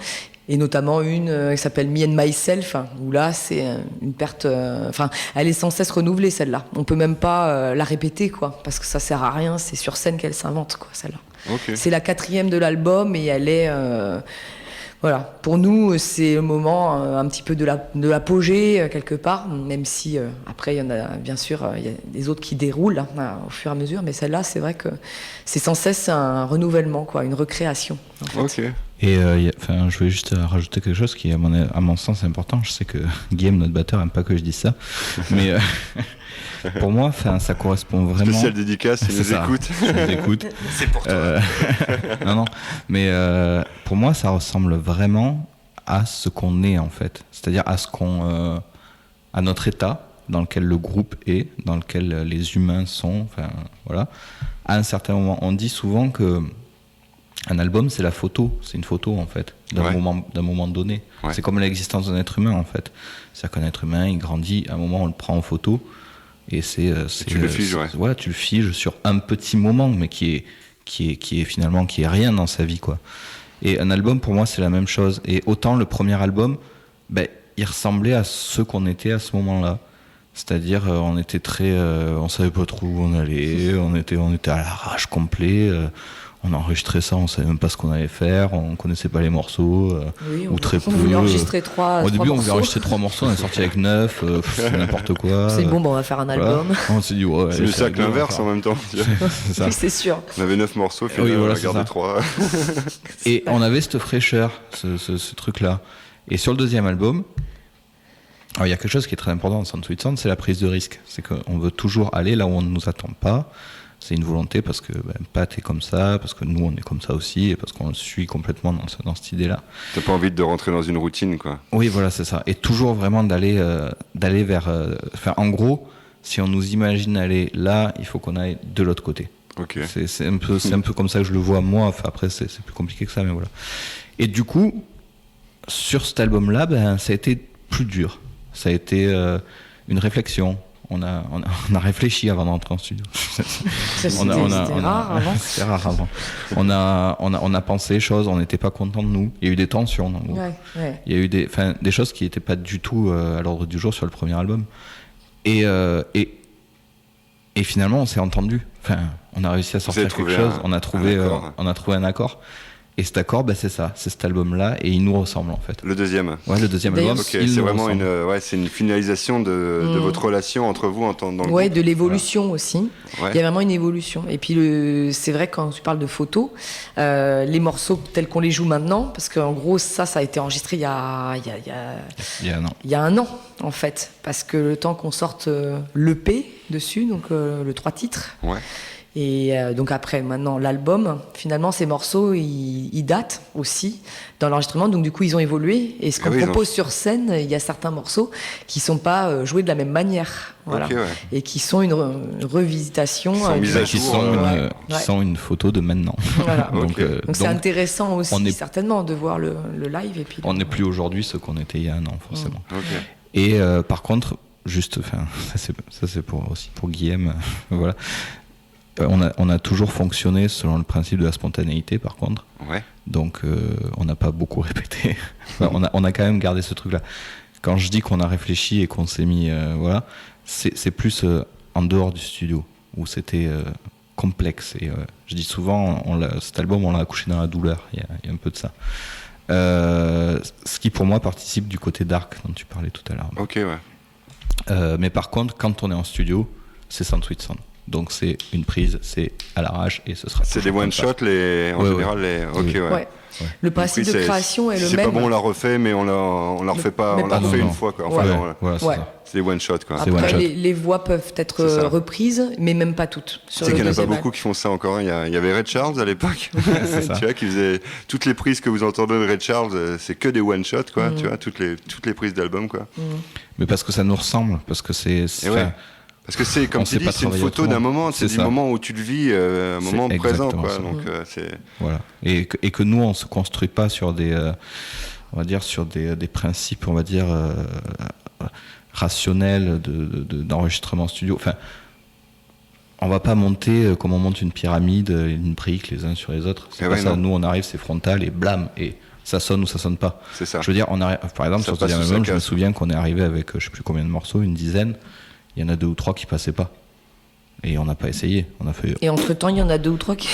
Et notamment une qui s'appelle Me and Myself, où là, c'est une perte... elle est sans cesse renouvelée, celle-là. On peut même pas la répéter, quoi, parce que ça sert à rien. C'est sur scène qu'elle s'invente, quoi, celle-là. Ok. C'est la 4e de l'album, et elle est... Voilà, pour nous, c'est le moment un petit peu de l'apogée, quelque part, même si après, il y en a, bien sûr, il y a des autres qui déroulent au fur et à mesure, mais celle-là, c'est vrai que c'est sans cesse un renouvellement, quoi, une recréation. En fait. Ok. Et je voulais juste rajouter quelque chose qui, à mon sens, est important. Je sais que Guillaume, notre batteur, n'aime pas que je dise ça, mais pour moi, ça correspond vraiment... Spécial dédicace, il nous écoute. Il nous écoute. C'est pour toi. Non, mais pour moi, ça ressemble vraiment à ce qu'on est, en fait. C'est-à-dire à notre état dans lequel le groupe est, dans lequel les humains sont, voilà. À un certain moment, on dit souvent que un album, c'est la photo, c'est une photo en fait, d'un moment donné. Ouais. C'est comme l'existence d'un être humain en fait. C'est-à-dire qu'un être humain, il grandit, à un moment on le prend en photo, et tu le figes, ouais. Tu le figes sur un petit moment, mais qui est finalement qui est rien dans sa vie, quoi. Et un album, pour moi, c'est la même chose. Et autant le premier album, il ressemblait à ce qu'on était à ce moment-là. C'est-à-dire, on était on savait pas trop où on allait, on était à l'arrache complet. On enregistrait ça, on savait même pas ce qu'on allait faire, on connaissait pas les morceaux, ou très peu. On voulait enregistrer Au début, on voulait enregistrer 3 morceaux, on est sorti avec 9, c'est n'importe quoi. C'est bon, on va faire un album. Voilà. On s'est dit, ouais. C'est ça que l'inverse en même temps. C'est ça. Oui, c'est sûr. On avait 9 morceaux, finalement, on a gardé 3. Et on avait cette fraîcheur, ce truc-là. Et sur le deuxième album, alors il y a quelque chose qui est très important dans Sound Sweet Sound, c'est la prise de risque. C'est qu'on veut toujours aller là où on ne nous attend pas. C'est une volonté parce que Pat est comme ça, parce que nous on est comme ça aussi, et parce qu'on le suit complètement dans cette idée-là. T'as pas envie de rentrer dans une routine, quoi. Oui, voilà, c'est ça. Et toujours vraiment d'aller vers... en gros, si on nous imagine aller là, il faut qu'on aille de l'autre côté. Okay. C'est un peu comme ça que je le vois moi. Enfin, après, c'est plus compliqué que ça, mais voilà. Et du coup, sur cet album-là, ça a été plus dur. Ça a été une réflexion. On a réfléchi avant d'entrer en studio. C'était rare avant. C'était rare avant. On a pensé les choses, on n'était pas content de nous. Il y a eu des tensions dans le groupe. Ouais. Il y a eu des choses qui n'étaient pas du tout à l'ordre du jour sur le premier album. Et finalement, on s'est entendu. On a réussi à sortir quelque chose. On a trouvé un accord. Et cet accord, c'est ça, c'est cet album-là, et il nous ressemble en fait. Le deuxième. Ouais, le deuxième album. Ok, c'est vraiment c'est une finalisation de votre relation entre vous en tant que groupe. De l'évolution aussi. Ouais. Il y a vraiment une évolution. Et puis c'est vrai quand tu parles de photos, les morceaux tels qu'on les joue maintenant, parce qu'en gros ça a été enregistré il y a un an. Il y a un an en fait, parce que le temps qu'on sorte l'EP dessus, donc le 3 titres. Ouais. Et donc après, maintenant, l'album, finalement, ces morceaux, ils datent aussi dans l'enregistrement. Donc du coup, ils ont évolué. Et ce qu'on propose sur scène, il y a certains morceaux qui ne sont pas joués de la même manière. Voilà. Okay, ouais. Et qui sont une revisitation. Qui sont une photo de maintenant. Voilà. Donc c'est intéressant aussi, certainement, de voir le live. Et puis, on n'est plus aujourd'hui ce qu'on était il y a un an, forcément. Okay. Et par contre, juste, ça c'est aussi pour Guillaume, voilà. On a toujours fonctionné selon le principe de la spontanéité, par contre. Ouais. Donc, on n'a pas beaucoup répété. On a quand même gardé ce truc-là. Quand je dis qu'on a réfléchi et qu'on s'est mis, c'est plus en dehors du studio, où c'était complexe. Et je dis souvent, cet album, on l'a accouché dans la douleur. Il y a un peu de ça. Ce qui pour moi participe du côté dark dont tu parlais tout à l'heure. Ok, ouais. Mais par contre, quand on est en studio, c'est sans tweet sound. Donc c'est une prise, c'est à l'arrache et ce sera. C'est des one shot en général les. Ok, Oui. ouais. Ouais. Le principe de création est le c'est même. pas bon, on la refait, mais on la refait pas, mais on pas la refait non. une fois, quoi. Enfin, Ouais, non, voilà, c'est Ouais. ça. c'est des one shot, quoi. C'est one Après, shot. les voix peuvent être C'est ça. reprises, mais même pas toutes. Sur C'est le qu'il n'y en a pas deuxième beaucoup qui font ça encore. Il y avait Ray Charles à l'époque, C'est ça. tu vois, qui faisait toutes les prises que vous entendez de Ray Charles, c'est que des one shot, quoi. Tu vois, toutes les prises d'album, quoi. Mais parce que ça nous ressemble, parce que c'est. Et ouais. Parce que c'est, comme on tu sait dis, pas c'est une travailler photo autrement. d'un moment, c'est du ça. moment où tu le vis, un moment C'est présent, exactement quoi. ça. Donc c'est. Voilà. Et que nous, on se construit pas sur des, on va dire, sur des principes, on va dire, rationnels d'enregistrement studio. Enfin, on va pas monter comme on monte une pyramide, une brique les uns sur les autres. C'est Eh pas ouais, ça. non. Nous, on arrive, c'est frontal et blam, et ça sonne ou ça sonne pas. C'est ça. Je veux dire, on arrive, par exemple, Ça sur ce passe dernier ou ça album, je me casse. souviens qu'on est arrivé avec, je sais plus combien de morceaux, une dizaine. Il y en a 2 ou 3 qui passaient pas. Et on n'a pas essayé. On a fait. Et entre-temps, il y en a 2 ou 3 qui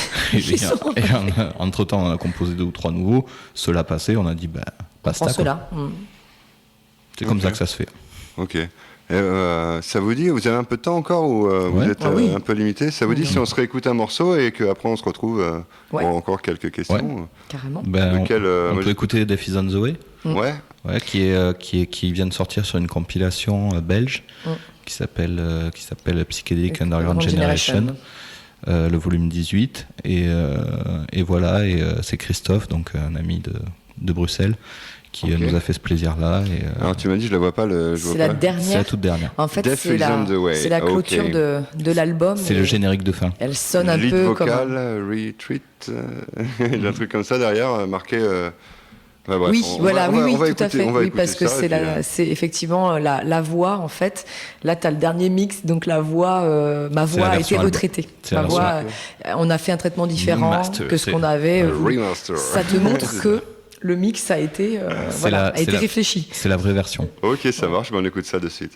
sont... Entre temps, on a composé 2 ou 3 nouveaux. Ceux-là passés, on a dit, bah, basta. Prends quoi. ceux-là. C'est comme Ok. ça que ça se fait. Ok. Ça vous dit, vous avez un peu de temps encore ou vous Ouais. êtes Ah oui. un peu limité? Ça vous dit si on se réécoute un morceau et qu'après on se retrouve Ouais. pour encore quelques questions? Carrément. Ben, Lequel, on moi, peut écouter Death is on the Way, Ouais. ouais, qui vient de sortir sur une compilation belge qui s'appelle Psychedelic Underground Generation, le volume 18. Et voilà, et c'est Christophe, donc un ami de Bruxelles, qui Ok. nous a fait ce plaisir-là. Et, Alors tu m'as dit, je la vois pas. Je vois C'est la pas. c'est dernière. la toute dernière. En fait, Death c'est is on la, the way. c'est la clôture Ok. de l'album. C'est et le générique de fin. Elle sonne un Lead peu vocal, comme... retreat, il y a un truc comme ça derrière, marqué. Ouais, bref, Oui, on voilà, va- oui, on va tout à écouter- fait. on va Oui, écouter parce que ça, c'est et puis, c'est effectivement la voix, en fait. Là, tu as le dernier mix, donc la voix, ma C'est voix la a version été album. retraitée. C'est la Ma version voix, on a fait un traitement différent Master, que ce c'est qu'on avait. remaster. Ça te montre que le mix a été, a été réfléchi. C'est la vraie version. Ok, ça marche, mais on écoute ça de suite.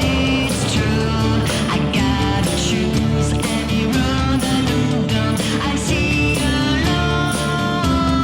It's true, I gotta choose any road that I see alone.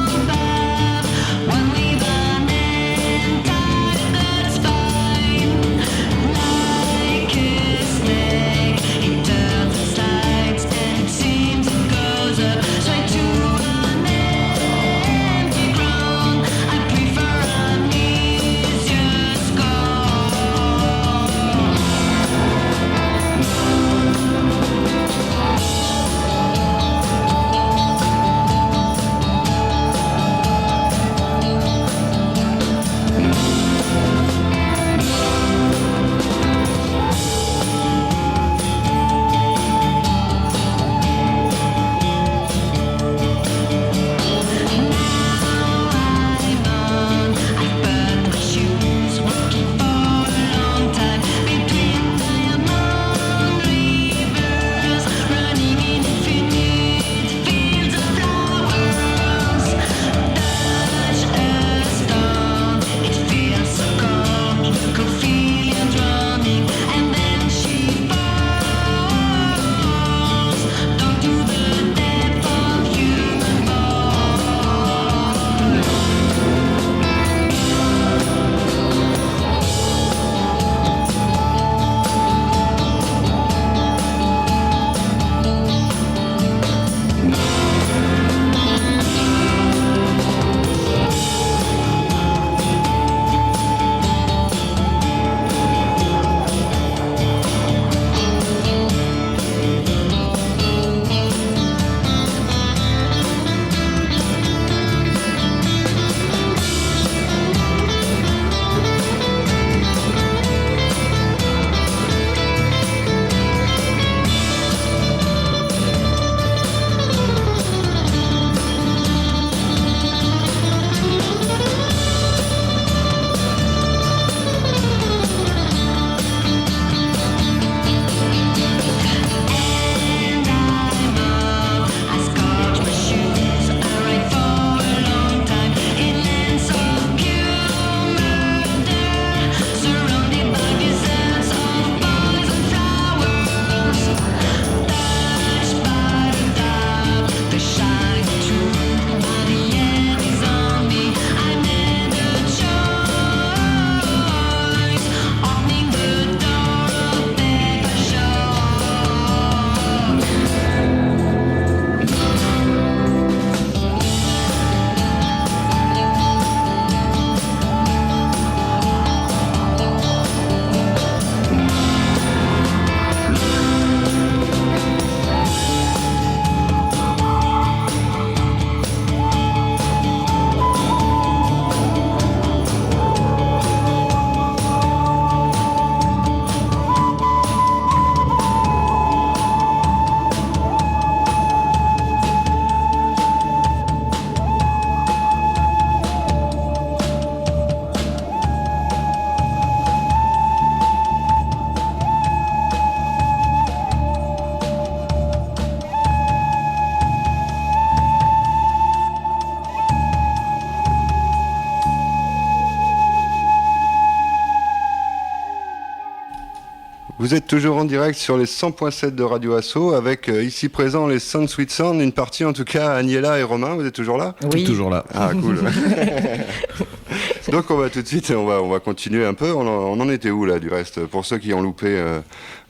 Vous êtes toujours en direct sur les 100.7 de Radio Asso avec ici présent les Sound Sweet Sound, une partie en tout cas, Agnella et Romain, vous êtes toujours là ? Oui. Toujours là. Ah cool. Donc on va tout de suite, on va continuer un peu. On en était où là du reste ? Pour ceux qui ont loupé,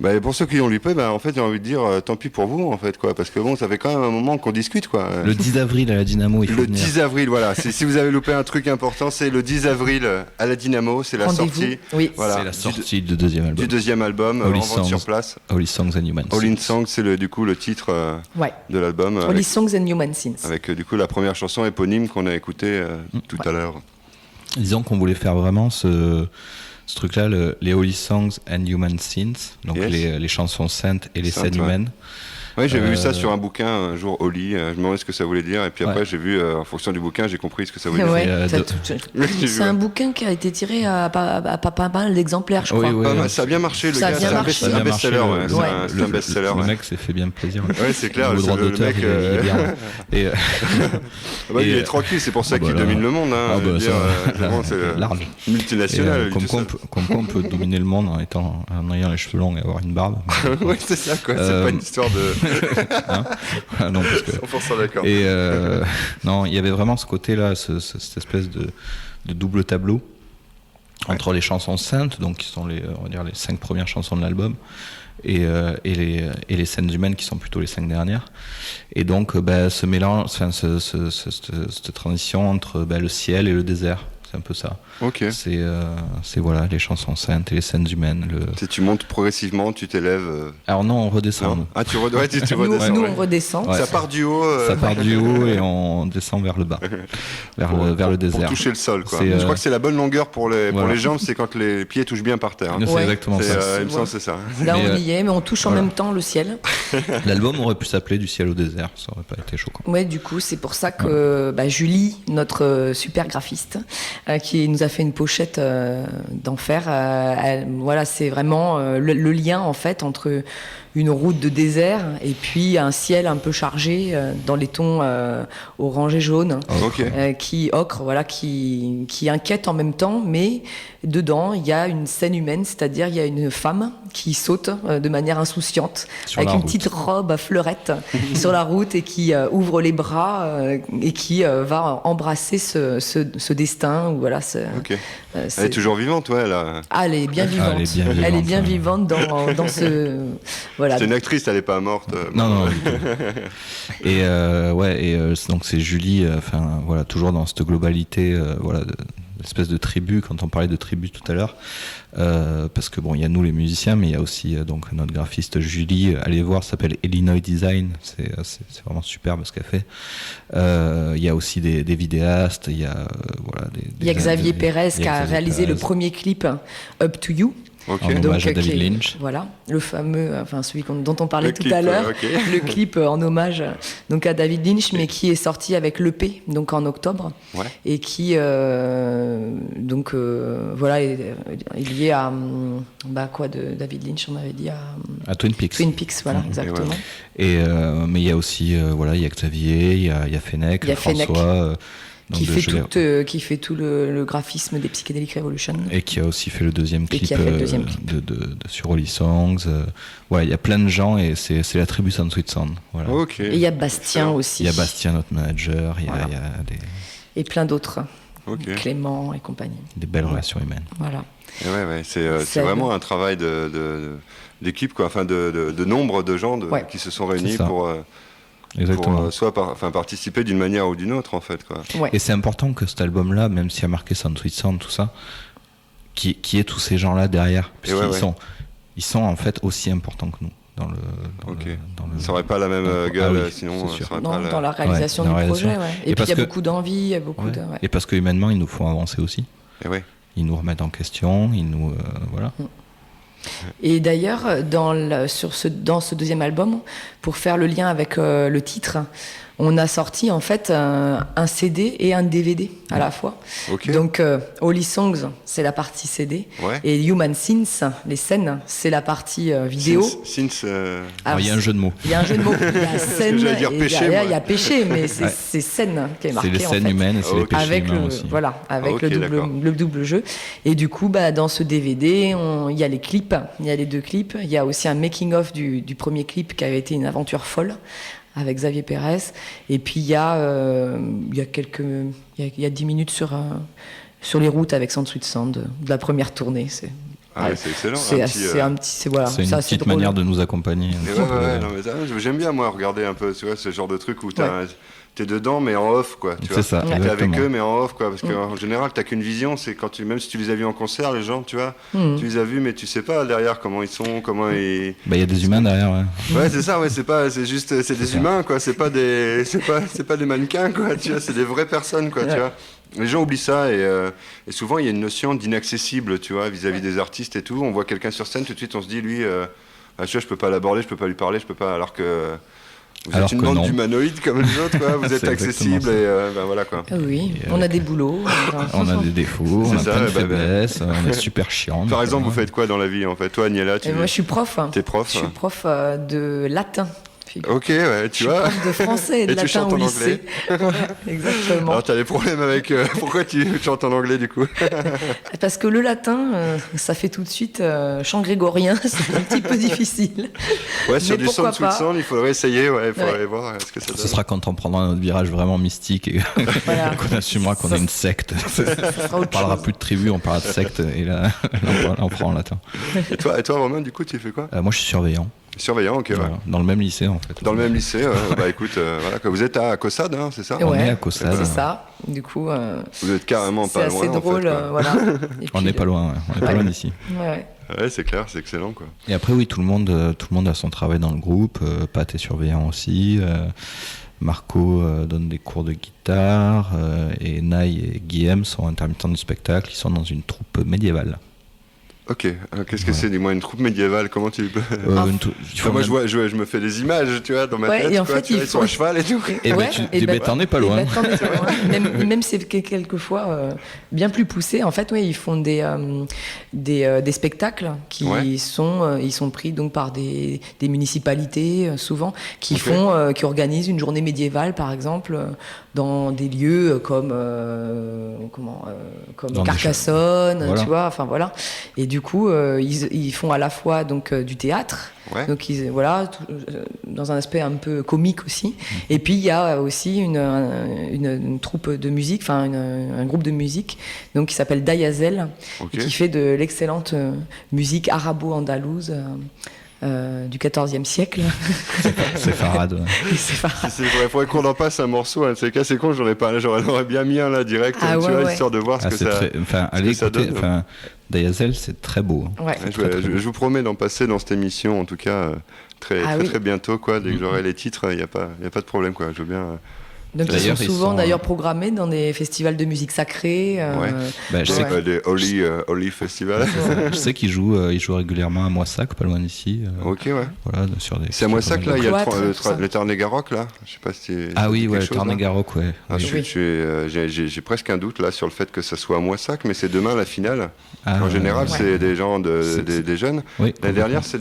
en fait j'ai envie de dire tant pis pour vous en fait quoi, parce que bon ça fait quand même un moment qu'on discute quoi. Le 10 avril à la Dynamo, il faut Le venir. 10 avril, voilà. Si vous avez loupé un truc important, c'est le 10 avril à la Dynamo, c'est la Rendez-vous. sortie. Oui. Voilà, C'est la sortie du deuxième album. du deuxième album, en Holy vente Songs. sur place. Holy Songs and Human All in Sins. Song, c'est du coup le titre Ouais. de l'album. Holy Songs and Human Sins. Avec du coup la première chanson éponyme qu'on a écoutée tout à l'heure. Disons qu'on voulait faire vraiment ce truc-là, les Holy Songs and Human Sins, donc Yes. les chansons saintes et les Saintes, scènes ouais. humaines. Oui, j'ai vu ça sur un bouquin un jour au lit. Je me demandais ce que ça voulait dire. Et puis après, Ouais. j'ai vu, en fonction du bouquin, j'ai compris ce que ça voulait dire. Ouais, C'est, c'est un bouquin qui a été tiré à pas mal d'exemplaires, je Oui, crois. oui. Pas mal, ça a bien marché, le Ça a gars. bien C'est un marché. best- un best-seller. Ouais. le- C'est un- c'est un le- best-seller. Le ouais. mec s'est fait bien plaisir. Ouais, c'est clair. Le droit le d'auteur, mec, il est bien. Et, il et, est tranquille, c'est pour ça qu'il voilà. domine le monde. Hein, Ah je veux bah, dire, ça, vraiment, c'est large. multinational. Et, lui, comme tout quoi seul. on peut dominer le monde en ayant les cheveux longs et avoir une barbe. Oui, c'est ça, quoi. C'est pas une histoire de. Hein Ah non, parce que 100% d'accord. Et non, il y avait vraiment ce côté-là, cette espèce de double tableau entre les chansons saintes, donc qui sont on va dire les 5 premières chansons de l'album, et les scènes humaines qui sont plutôt les 5 dernières. Et donc, ce mélange, cette transition entre le ciel et le désert, c'est un peu ça. Ok. C'est voilà, les chansons saintes et les scènes humaines. Tu montes progressivement, tu t'élèves. Alors non, on redescend. Non. Ah, tu redescends. Nous, ouais. on redescend. Ouais. Ça part du haut. Ça part du haut et on descend vers le bas, vers le désert. Pour toucher le sol, quoi. C'est, Je crois que c'est la bonne longueur pour les voilà. jambes, c'est quand les pieds touchent bien par terre. Hein. C'est Ouais. exactement C'est, ça. il me semble que c'est ça. Là, Mais, on y est, mais on touche en voilà. même temps le ciel. L'album aurait pu s'appeler Du ciel au désert, ça aurait pas été choquant. Ouais, du coup, c'est pour ça que Julie, notre super graphiste, qui nous a fait une pochette d'enfer, voilà, c'est vraiment le lien en fait entre une route de désert et puis un ciel un peu chargé dans les tons orange et jaune, Ok. ocre, voilà, qui inquiète en même temps, mais dedans il y a une scène humaine, c'est-à-dire il y a une femme qui saute de manière insouciante Sur avec la une route. petite robe à fleurettes sur la route et qui ouvre les bras et qui va embrasser ce destin ou voilà. Ok. Elle est toujours vivante, ouais. Là. Ah, elle est bien vivante. Elle est bien Elle est bien vivante, vivante dans ce voilà. C'est une actrice, elle est pas morte. Non, du tout. Et donc c'est Julie, voilà, toujours dans cette globalité, voilà, l'espèce de tribu, quand on parlait de tribu tout à l'heure, parce que bon, il y a nous les musiciens, mais il y a aussi donc notre graphiste Julie, allez voir, ça s'appelle Illinois Design, c'est vraiment superbe ce qu'elle fait. Il y a aussi des vidéastes, il y a voilà Il y a Xavier Pérez il y qui a Xavier réalisé le Pérez. premier clip Up to You. Ok. En hommage à qui David est- Lynch. Voilà, le fameux, celui dont on parlait Le tout clip, à l'heure, ok. le clip en hommage donc à David Lynch, mais qui est sorti avec l'EP donc en octobre, Ouais. et qui voilà est lié à quoi de David Lynch, on avait dit à À Twin Peaks. Twin Peaks, voilà, Mhm. exactement. Et mais il y a aussi voilà, il y a Xavier, il y a Fennec, Il y a Fennec, François, donc Qui de fait tout le graphisme des Psychedelic Revolution. et qui a aussi fait le deuxième clip, qui a fait le deuxième clip. de sur Holy Songs. Ouais, il y a plein de gens et c'est la tribu Sound Sweet Sound. Voilà. Ok. Et il y a Bastien Excellent. aussi. Il y a Bastien, notre manager, il y a, Voilà. il y a Et plein d'autres. Ok. Clément et compagnie. des belles relations humaines. Voilà. Et ouais, c'est Ça- vraiment un travail d'équipe, quoi. Enfin, de nombre de gens Ouais. qui se sont réunis C'est ça. pour Exactement. soit participer d'une manière ou d'une autre, en fait, quoi. Ouais. Et c'est important que cet album-là, même s'il y a marqué Sound Sweet Sound, tout ça, qui ait tous ces gens-là derrière. Parce Et ouais, qu'ils ouais. ils sont en fait aussi importants que nous. Ok. dans le- Ça aurait pas la même Ah gueule, oui, sinon c'est sûr. ça aurait Dans, pas la- dans la réalisation Ouais, dans la du projet, réalisation. ouais. Et Et puis parce il y a que- beaucoup d'envie, il y a beaucoup Ouais. de. Ouais. Et parce que humainement, ils nous font avancer aussi. Et ouais. Ils nous remettent en question, ils nous. Voilà. Et d'ailleurs, dans ce deuxième album, pour faire le lien avec le titre, on a sorti en fait un CD et un DVD à la fois. Ok. Donc Holy Songs, c'est la partie CD, Ouais. et Human Scenes, les scènes, c'est la partie vidéo. Since, Alors, il y a un jeu de mots. Il y a un jeu de mots. Il y a scène j'allais dire et péché, derrière, moi. il y a péché, mais c'est scène qui est marquée. C'est les en scènes fait. humaines et c'est les Ok. péchés Avec humains le, aussi. voilà, avec Ok, le d'accord. double jeu. Et du coup, dans ce DVD, il y a les clips, il y a les 2 clips. Il y a aussi un making-of du premier clip qui avait été une aventure folle avec Xavier Pérez. Et puis il y a 10 minutes sur les routes avec Sound Sweet Sound de la première tournée. Ah, ouais, c'est excellent. Voilà, C'est une ça, petite drôle. manière de nous accompagner. Et non, mais j'aime bien moi regarder un peu, tu vois, ce genre de truc où t'es dedans mais en off, quoi. Tu C'est vois. ça, T'es avec exactement. eux mais en off, quoi. Parce qu'en général, t'as qu'une vision, c'est quand même si tu les as vus en concert, les gens, tu vois, tu les as vus mais tu sais pas derrière comment ils sont, comment ils. Bah, il y a des humains derrière, ouais. Ouais, c'est ça, ouais, c'est des ça. humains, quoi. C'est pas des mannequins, quoi. Tu vois, c'est des vraies personnes, quoi. Tu vois. Les gens oublient ça et souvent il y a une notion d'inaccessible, tu vois, vis-à-vis des artistes et tout. On voit quelqu'un sur scène, tout de suite on se dit lui, tu vois, je peux pas l'aborder, je peux pas lui parler, je peux pas. Alors que vous êtes une bande non. d'humanoïdes comme les autres, quoi. Vous êtes C'est accessible exactement et voilà, quoi. Ah oui, Et on a des boulots. On a des défauts, on a C'est ça, plein de bah, faiblesses, on est super chiant. Par exemple, vous faites quoi dans la vie, en fait? Toi, Agnella, Et moi, je suis prof. T'es prof. Je suis prof de latin. Ok, ouais, tu vois. Prof de français et de Et tu latin chantes au en lycée. Ouais, exactement. Alors, t'as des problèmes avec. Pourquoi tu chantes en anglais, du coup? Parce que le latin, ça fait tout de suite chant grégorien, c'est un petit peu difficile. Ouais, sur Mais du pourquoi sound sous le pas. sound, il faudrait essayer, ouais, il faudrait Ouais. voir ce que ça donne. Ce sera quand on prendra notre virage vraiment mystique et Voilà. qu'on assumera qu'on Ça- est une secte. sera On autre parlera chose. plus de tribu, on parlera de secte et là on prend en latin. Et toi, Romain, du coup, tu fais quoi? Moi je suis surveillant, Surveillant, ok, ouais. voilà, dans le même lycée en fait. Dans le même lycée, bah écoute, voilà, que vous êtes à Caussade, hein, c'est ça? On Ouais, est à Caussade. c'est ça. Du coup, Vous êtes carrément c'est pas assez loin, drôle, en fait, quoi. voilà. Et On puis, n'est pas loin, ouais. On est pas loin d'ici. Ouais. Ouais, c'est clair, c'est excellent, quoi. Et après oui, tout le monde a son travail dans le groupe. Pat est surveillant aussi. Marco donne des cours de guitare et Naï et Guillaume sont intermittents du spectacle. Ils sont dans une troupe médiévale. Ok, qu'est-ce que c'est, dis-moi, une troupe médiévale, comment tu peux... moi, je me fais des images, tu vois, dans ma Ouais, tête, et en quoi, fait, tu vois, il ils sont à faut- cheval et tout. Et Ouais, et ben- t'en es pas et loin. ben, t'en es pas loin. Même c'est quelquefois bien plus poussé. En fait, ouais, ils font des spectacles qui Ouais. ils sont pris donc par des municipalités souvent qui Ok. qui organisent une journée médiévale par exemple dans des lieux comme Dans des Carcassonne, Voilà. tu vois. Enfin voilà. Et du coup, ils font à la fois donc du théâtre. Ouais. Donc dans un aspect un peu comique aussi. Et puis il y a aussi une troupe de musique, enfin un groupe de musique, donc qui s'appelle Dayazel, Ok. et qui fait de l'excellente musique arabo-andalouse du XIVe siècle. C'est Farad. Ouais. C'est pas- Il faudrait qu'on en passe un morceau, hein. C'est cas, c'est con, j'aurais bien mis un là direct, Ah, tu ouais, vois, ouais. histoire de voir ce Ah, que c'est ça... très, enfin, ce allez que ça écouter. donne. Enfin, Dayazel, c'est très beau. Hein. Ouais. Je vous promets d'en passer dans cette émission, en tout cas, très Ah oui. très bientôt, quoi. Dès que j'aurai les titres, il n'y a pas de problème, quoi. Je veux bien... Donc ils D'ailleurs, sont ils souvent sont, d'ailleurs programmés dans des festivals de musique sacrée. Ouais. Bah, je sais Ouais. Des Holy Festival. Je sais qu'il joue régulièrement à Moissac, pas loin d'ici. Ok, ouais. Voilà, sur des. C'est à Moissac, là, il y a Cloître, tout ça. le Tarn-et-Garoc, là. Je sais pas si... Ah oui, ouais, quelque chose, là. Tarn-et-Garoc, ouais. Ah, Oui. j'ai presque un doute là sur le fait que ça soit à Moissac, mais c'est demain la finale. Ah, En général, ouais. c'est des gens, C'est- des jeunes. Oui, L'année dernière, c'est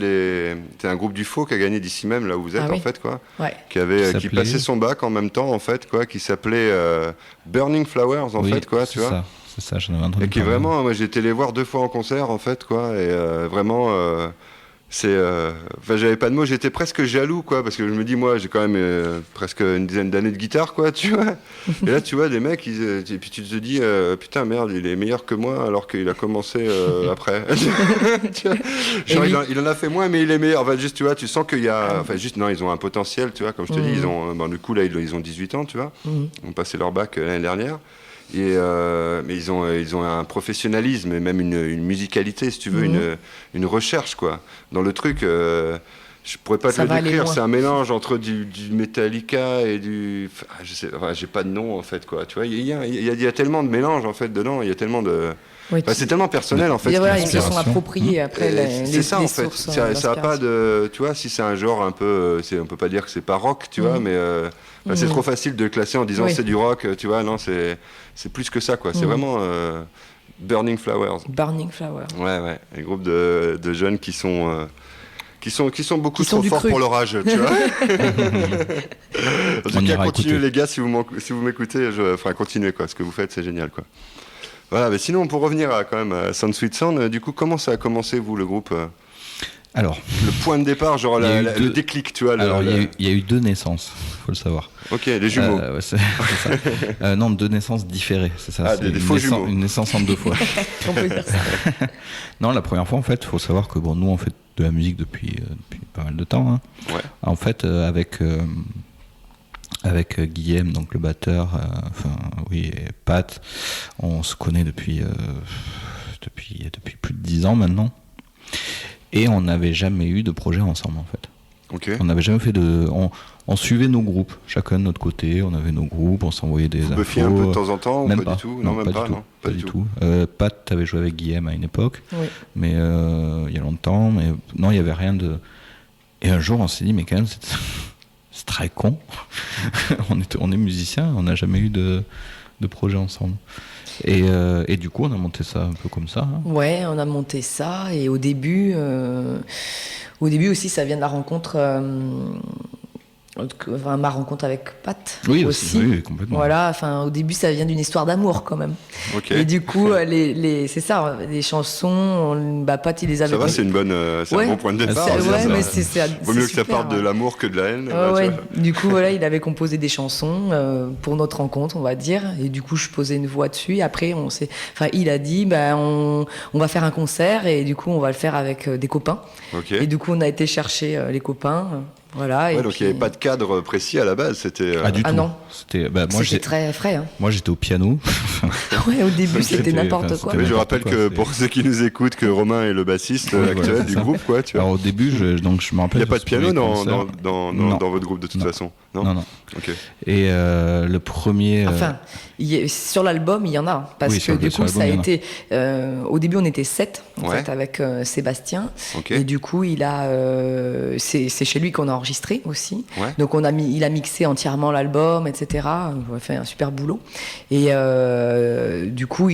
un groupe du Faux qui a gagné d'ici même, là où vous êtes, Ah en oui. fait, quoi. Ouais. Qui s'appelait- passait son bac en même temps, en fait, quoi, qui s'appelait Burning Flowers, en Oui, fait, quoi, c'est tu vois. ça, c'est ça, j'en avais entendu Et qui parler. vraiment, moi j'ai été les voir 2 fois en concert en fait quoi, et vraiment enfin j'avais pas de mots, j'étais presque jaloux quoi, parce que je me dis moi j'ai quand même presque une dizaine d'années de guitare quoi, tu vois. Et là tu vois des mecs, et puis tu te dis putain merde il est meilleur que moi alors qu'il a commencé après. Tu vois. Genre, oui. il en a fait moins mais il est meilleur. Enfin juste tu vois, tu sens qu'il y a, enfin juste non ils ont un potentiel tu vois, comme je te dis ils ont, du coup là ils ont 18 ans tu vois, ils ont passé leur bac l'année dernière. Et mais ils ont un professionnalisme et même une musicalité, si tu veux, une recherche quoi. Dans le truc, Je pourrais pas te Ça le va aller décrire, loin. c'est un mélange entre du Metallica et du... Enfin, je sais, enfin, j'ai pas de nom en fait, quoi. Tu vois, il y a tellement de mélange en fait dedans, il y a tellement de... Oui, Enfin, c'est tellement personnel en fait. et voilà, ce ils qu'ils se font. sont appropriés après C'est ça les en fait, sources ça a pas de... Tu vois, si c'est un genre un peu... on peut pas dire que c'est pas rock, tu vois, mais enfin, c'est trop facile de le classer en disant Oui. c'est du rock, tu vois, non, c'est plus que ça, quoi. C'est vraiment Burning Flowers. Burning Flower. Ouais, un groupe de jeunes qui sont beaucoup Qui sont trop du forts cru. pour leur âge, tu vois. En tout On cas, ira continuez écouter. les gars, si vous m'écoutez, enfin continuez quoi, ce que vous faites, c'est génial quoi. Voilà, mais sinon pour revenir quand même à Sound Sweet Sound, du coup comment ça a commencé vous le groupe Alors, le point de départ, genre Il y a eu le deux- déclic, tu vois. il y a eu 2 naissances, faut le savoir. Ok, les jumeaux. Ouais, c'est ça. Non, 2 naissances différées, c'est ça. Ah, c'est des faux jumeaux. Une naissance en 2 fois. On peut dire ça. Non, la première fois, en fait, il faut savoir que bon, nous, on fait de la musique depuis pas mal de temps. Hein. Ouais. En fait, avec Guillaume, donc le batteur, et Pat, on se connaît depuis plus de 10 ans maintenant. Et on n'avait jamais eu de projet ensemble, en fait. Ok. On n'avait jamais fait on suivait nos groupes, chacun de notre côté, on avait nos groupes, on s'envoyait des infos. Buffiez un peu de temps en temps, ou Même pas du tout? Non, même pas, non, pas du tout. Pat, t'avais joué avec Guillaume à une époque, Oui. mais il y a longtemps, mais non, il n'y avait rien de... Et un jour, on s'est dit, mais quand même, c'est très con. on est musiciens, on n'a jamais eu de projet ensemble. Et du coup, on a monté ça un peu comme ça. Hein. Ouais, on a monté ça et au début aussi, ça vient de la rencontre, ma rencontre avec Pat. Oui, aussi, oui, complètement. Voilà, enfin, au début, ça vient d'une histoire d'amour quand même. Ok. Et du coup, c'est ça, les chansons, Pat, il les avait. Ça va, c'est Ouais. un bon point de départ. C'est- hein, Ouais, ça. mais c'est Vaut mieux que ça super, parte de ouais. l'amour que de la haine. Ouais, tu ouais. vois. Du coup, voilà, il avait composé des chansons pour notre rencontre, on va dire. Et du coup, je posais une voix dessus. Et après, il a dit, on va faire un concert. Et du coup, on va le faire avec des copains. Ok. Et du coup, on a été chercher les copains. Voilà. Ouais, et donc puis... il n'y avait pas de cadre précis à la base, c'était... Ah, du Ah tout. non. C'était, C'était très frais. Hein. moi, j'étais au piano. Ouais, au début, c'était C'était- n'importe enfin, quoi. Mais je n'importe rappelle quoi, que c'est- pour ceux qui nous écoutent, que Romain est le bassiste Oui, voilà, actuel c'est du ça. groupe, quoi, tu vois. Alors au début, je me rappelle... Il n'y a pas de ce piano premier dans concert. Non. votre groupe de toute Non. façon. Non. Ok. Et le premier... Enfin, sur l'album, il y en a. Parce Oui, que du sur coup, ça a l'album, il y été. Au début, on était 7 en Ouais. fait, avec Sébastien. Ok. Et du coup, c'est chez lui qu'on a enregistré aussi. Ouais. Donc, il a mixé entièrement l'album, etc. On a fait un super boulot. Et du coup,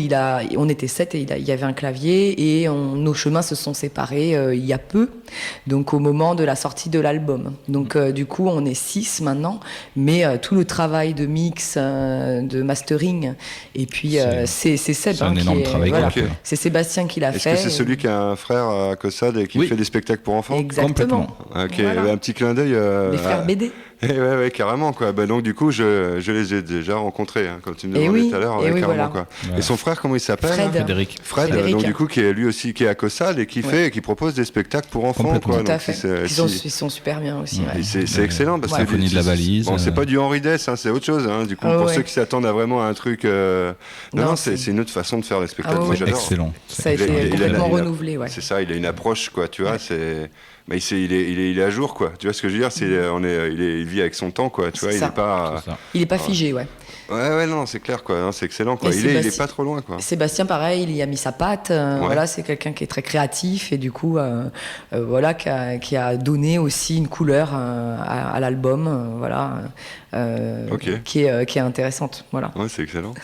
on était 7 et il y avait un clavier. Et nos chemins se sont séparés il y a peu. Donc, au moment de la sortie de l'album. Donc, du coup, on est 6 maintenant. Mais tout le travail de mix, de mastering, et puis c'est Seb. C'est un énorme travail voilà. qu'on a fait. C'est Sébastien qui l'a Est-ce fait. que c'est celui qui a un frère à Cossade et qui Oui. fait des spectacles pour enfants? Exactement. Ah, ok, Voilà. un petit clin d'œil. Les frères BD. Ouais, carrément, quoi. Bah, donc, du coup, je les ai déjà rencontrés, hein, comme tu me Et demandais oui, tout à l'heure. et oui, carrément, voilà. quoi. Voilà. Et son frère, comment il s'appelle? Fred. Frédéric. Fred, Frédéric. donc du coup, qui est lui aussi qui est à Cossade et qui Ouais. fait et qui propose des spectacles pour enfants, Complètement. quoi. Tout à Donc, fait. Ils sont super bien aussi. ouais. Et c'est excellent parce que Symphonie de la valise. Bon, c'est pas du Henri Dess, hein, c'est autre chose. Hein. Du coup, Ah pour ouais. ceux qui s'attendent à vraiment un truc, non, c'est c'est- une autre façon de faire les spectacles. Ah ouais, Moi, ouais. j'adore. Excellent. Ça a Il a- été il a- complètement il a- renouvelé. Ouais. C'est ça, il a une approche, quoi. Tu vois, c'est. Mais il est à jour, quoi. Tu vois ce que je veux dire? Il vit avec son temps, quoi. Tu vois, C'est il ça. est pas. C'est ça. Il est pas figé, ouais. Ouais, non, c'est clair, quoi. Non, c'est excellent, quoi. Et Il est Sébastien- pas trop loin, quoi. Sébastien, pareil, il y a mis sa patte. Voilà, c'est quelqu'un qui est très créatif et du coup, voilà, qui a donné aussi une couleur à l'album, voilà, Ok. qui est intéressante. Voilà. Ouais, c'est excellent.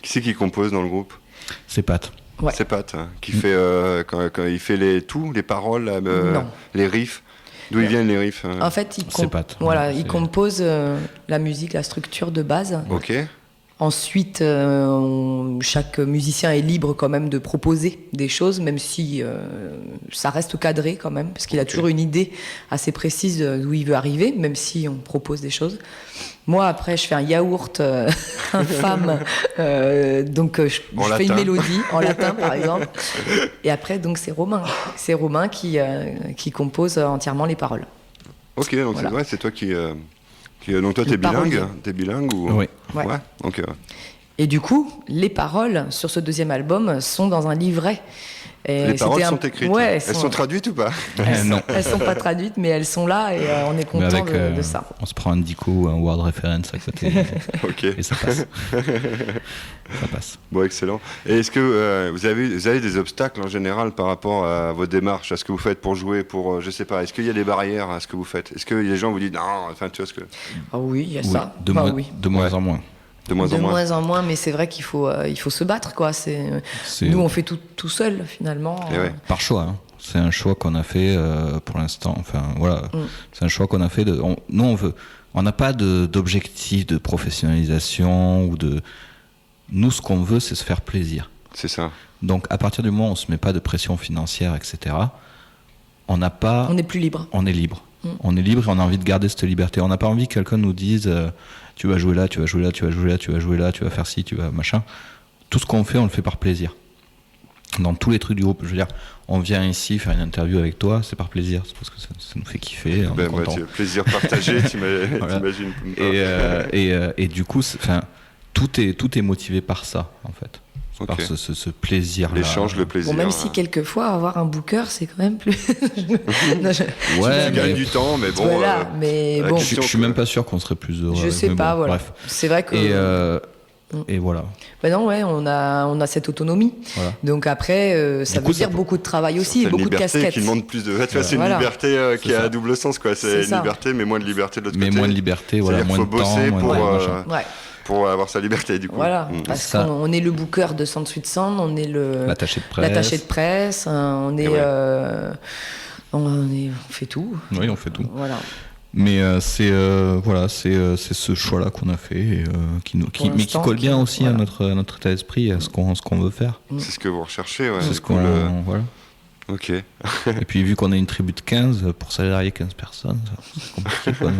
Qui c'est qui compose dans le groupe? C'est Pat. Ouais. C'est Pat, hein, qui fait quand il fait les paroles, Non. les riffs. D'où ils viennent les riffs? En fait, C'est Pat. voilà, Ouais, il c'est- compose la musique, la structure de base. Ok. Ensuite, chaque musicien est libre quand même de proposer des choses, même si ça reste cadré quand même, parce qu'il a toujours une idée assez précise d'où il veut arriver, même si on propose des choses. Moi, après, je fais un yaourt infâme, donc je En fais une latin. mélodie en latin, par exemple. Et après, donc c'est Romain. C'est Romain qui compose entièrement les paroles. Ok, donc Voilà. c'est toi qui donc toi Le t'es bilingue, parolier. ou? Oui. Ouais. Ok. Et du coup, les paroles sur ce deuxième album sont dans un livret Et Les paroles c'était sont écrites. Ouais, elles sont traduites ou pas? Non. Elles sont pas traduites, mais elles sont là et on est Mais content avec, de ça. on se prend un dico ou un word reference à côté Ok. et ça passe. Ça passe. Bon, excellent. Et est-ce que vous avez des obstacles en général par rapport à vos démarches, à ce que vous faites pour jouer, pour je sais pas, est-ce qu'il y a des barrières à ce que vous faites? Est-ce que les gens vous disent non, enfin tu vois ce que Ah oui, il y a Oui, ça. de, Bah moins, oui. de moins en moins. de moins De en moins? moins en moins, mais c'est vrai qu'il faut se battre, quoi. Nous, on fait tout seul, finalement. Et ouais. Par choix. Hein. C'est un choix qu'on a fait pour l'instant. Enfin, voilà. C'est un choix qu'on a fait. Nous, on n'a pas d'objectif de professionnalisation ou de. Nous, ce qu'on veut, c'est se faire plaisir. C'est ça. Donc, à partir du moment où on se met pas de pression financière, etc., on n'a pas. On est plus libre. On est libre. On est libre et on a envie de garder cette liberté. On n'a pas envie que quelqu'un nous dise tu vas jouer là, tu vas jouer là, tu vas jouer là, tu vas jouer là, tu vas faire ci, tu vas machin. Tout ce qu'on fait, on le fait par plaisir. Dans tous les trucs du groupe, je veux dire, on vient ici faire une interview avec toi, c'est par plaisir, c'est parce que ça nous fait kiffer, on est content. Plaisir partagé, Voilà. t'imagines. Et du coup, tout est motivé par ça, en fait. Ok. Par ce plaisir-là. L'échange, le plaisir. Bon, même si quelquefois, avoir un booker, c'est quand même plus. Non, Ouais, Tu gagnes du temps, mais bon. voilà, mais la bon. question- Je suis même pas sûr qu'on serait plus heureux. Je sais mais pas, bon, voilà. Bref. C'est vrai que. Et voilà. Ben non, ouais, on a cette autonomie. Voilà. Donc après, ça Du veut coup, dire ça- beaucoup de travail aussi, C'est une beaucoup de liberté casquettes. qui demande plus de. Tu vois, c'est une Voilà. liberté qui C'est a ça. à double sens, quoi. C'est C'est une ça. liberté, mais moins de liberté de l'autre Mais côté. moins de liberté, voilà, C'est-à-dire moins qu'il de faut temps, bosser moins de machin. Ouais. pour avoir sa liberté, du coup. Voilà, Mm. parce Ça. qu'on est le booker de Sound Sweet Sound, on est L'attaché de presse. l'attaché de presse, on est, ouais. on fait tout. Oui, on fait tout. Voilà. Mais c'est voilà, c'est ce choix-là qu'on a fait, et, mais qui l'instant, colle bien aussi voilà. à notre état d'esprit, à ce qu'on veut faire. C'est ce que vous recherchez, ouais. C'est ce cool, qu'on voilà. Ok. Et puis vu qu'on est une tribu de 15, pour salarier 15 personnes, c'est compliqué, quoi.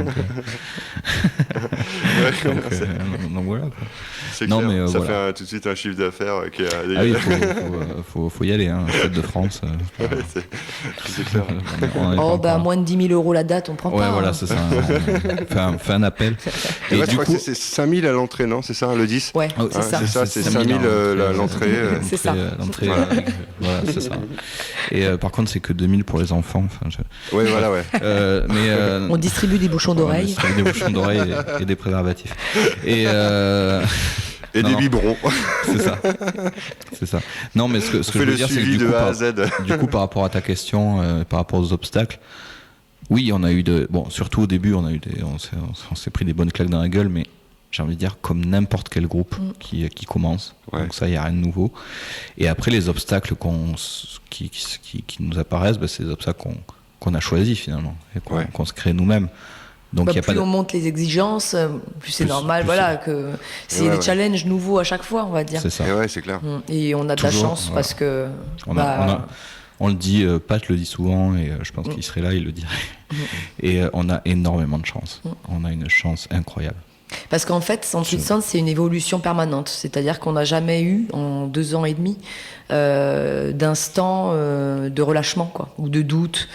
Donc, donc voilà, quoi. C'est Non, clair. mais, ça voilà. fait tout de suite un chiffre d'affaires qui a. Ah oui, faut y aller, hein. Fête de France. Ouais, c'est clair. on en est pas Oh, bah, encore. moins de 10 000 euros la date, on prend Ouais, pas. voilà, hein. c'est ça. Fais un appel. Et Et ouais, je du crois coup, que c'est 5000 à l'entrée, non? C'est ça, le 10? Ouais, Ah, c'est Hein, ça. c'est ça, c'est 5000 l'entrée. C'est ça. L'entrée, Voilà. voilà, c'est ça. Et par contre, c'est que 2000 pour les enfants. Enfin, Ouais, voilà, ouais. mais On distribue des bouchons d'oreilles. on distribue des bouchons d'oreilles et des préservatifs. Et Et non, des non. biberons. c'est ça. C'est ça. Non, mais ce que On je fait veux le dire, c'est que suivi du de coup, A à Z. du coup, par rapport à ta question, par rapport aux obstacles, oui, on a eu bon, surtout au début, on s'est pris des bonnes claques dans la gueule, mais j'ai envie de dire comme n'importe quel groupe qui commence. Ouais. Donc ça, il n'y a rien de nouveau. Et après, les obstacles qui nous apparaissent, bah, c'est des obstacles qu'on a choisis finalement et qu'on se crée nous-mêmes. Donc Bah, il y a plus pas de... on monte les exigences, plus c'est Plus- normal, plus voilà, que c'est ouais, des ouais. challenges nouveaux à chaque fois, on va dire. C'est ça. Et ouais, c'est clair. Et on a de la Toujours, chance voilà. parce que. On le dit, Pat le dit souvent, et je pense qu'il serait là, il le dirait. Et on a énormément de chance. On a une chance incroyable. Parce qu'en fait, Sound Sweet Sound, c'est une évolution permanente. C'est-à-dire qu'on n'a jamais eu, en 2 ans et demi, d'instant de relâchement, quoi, ou de doute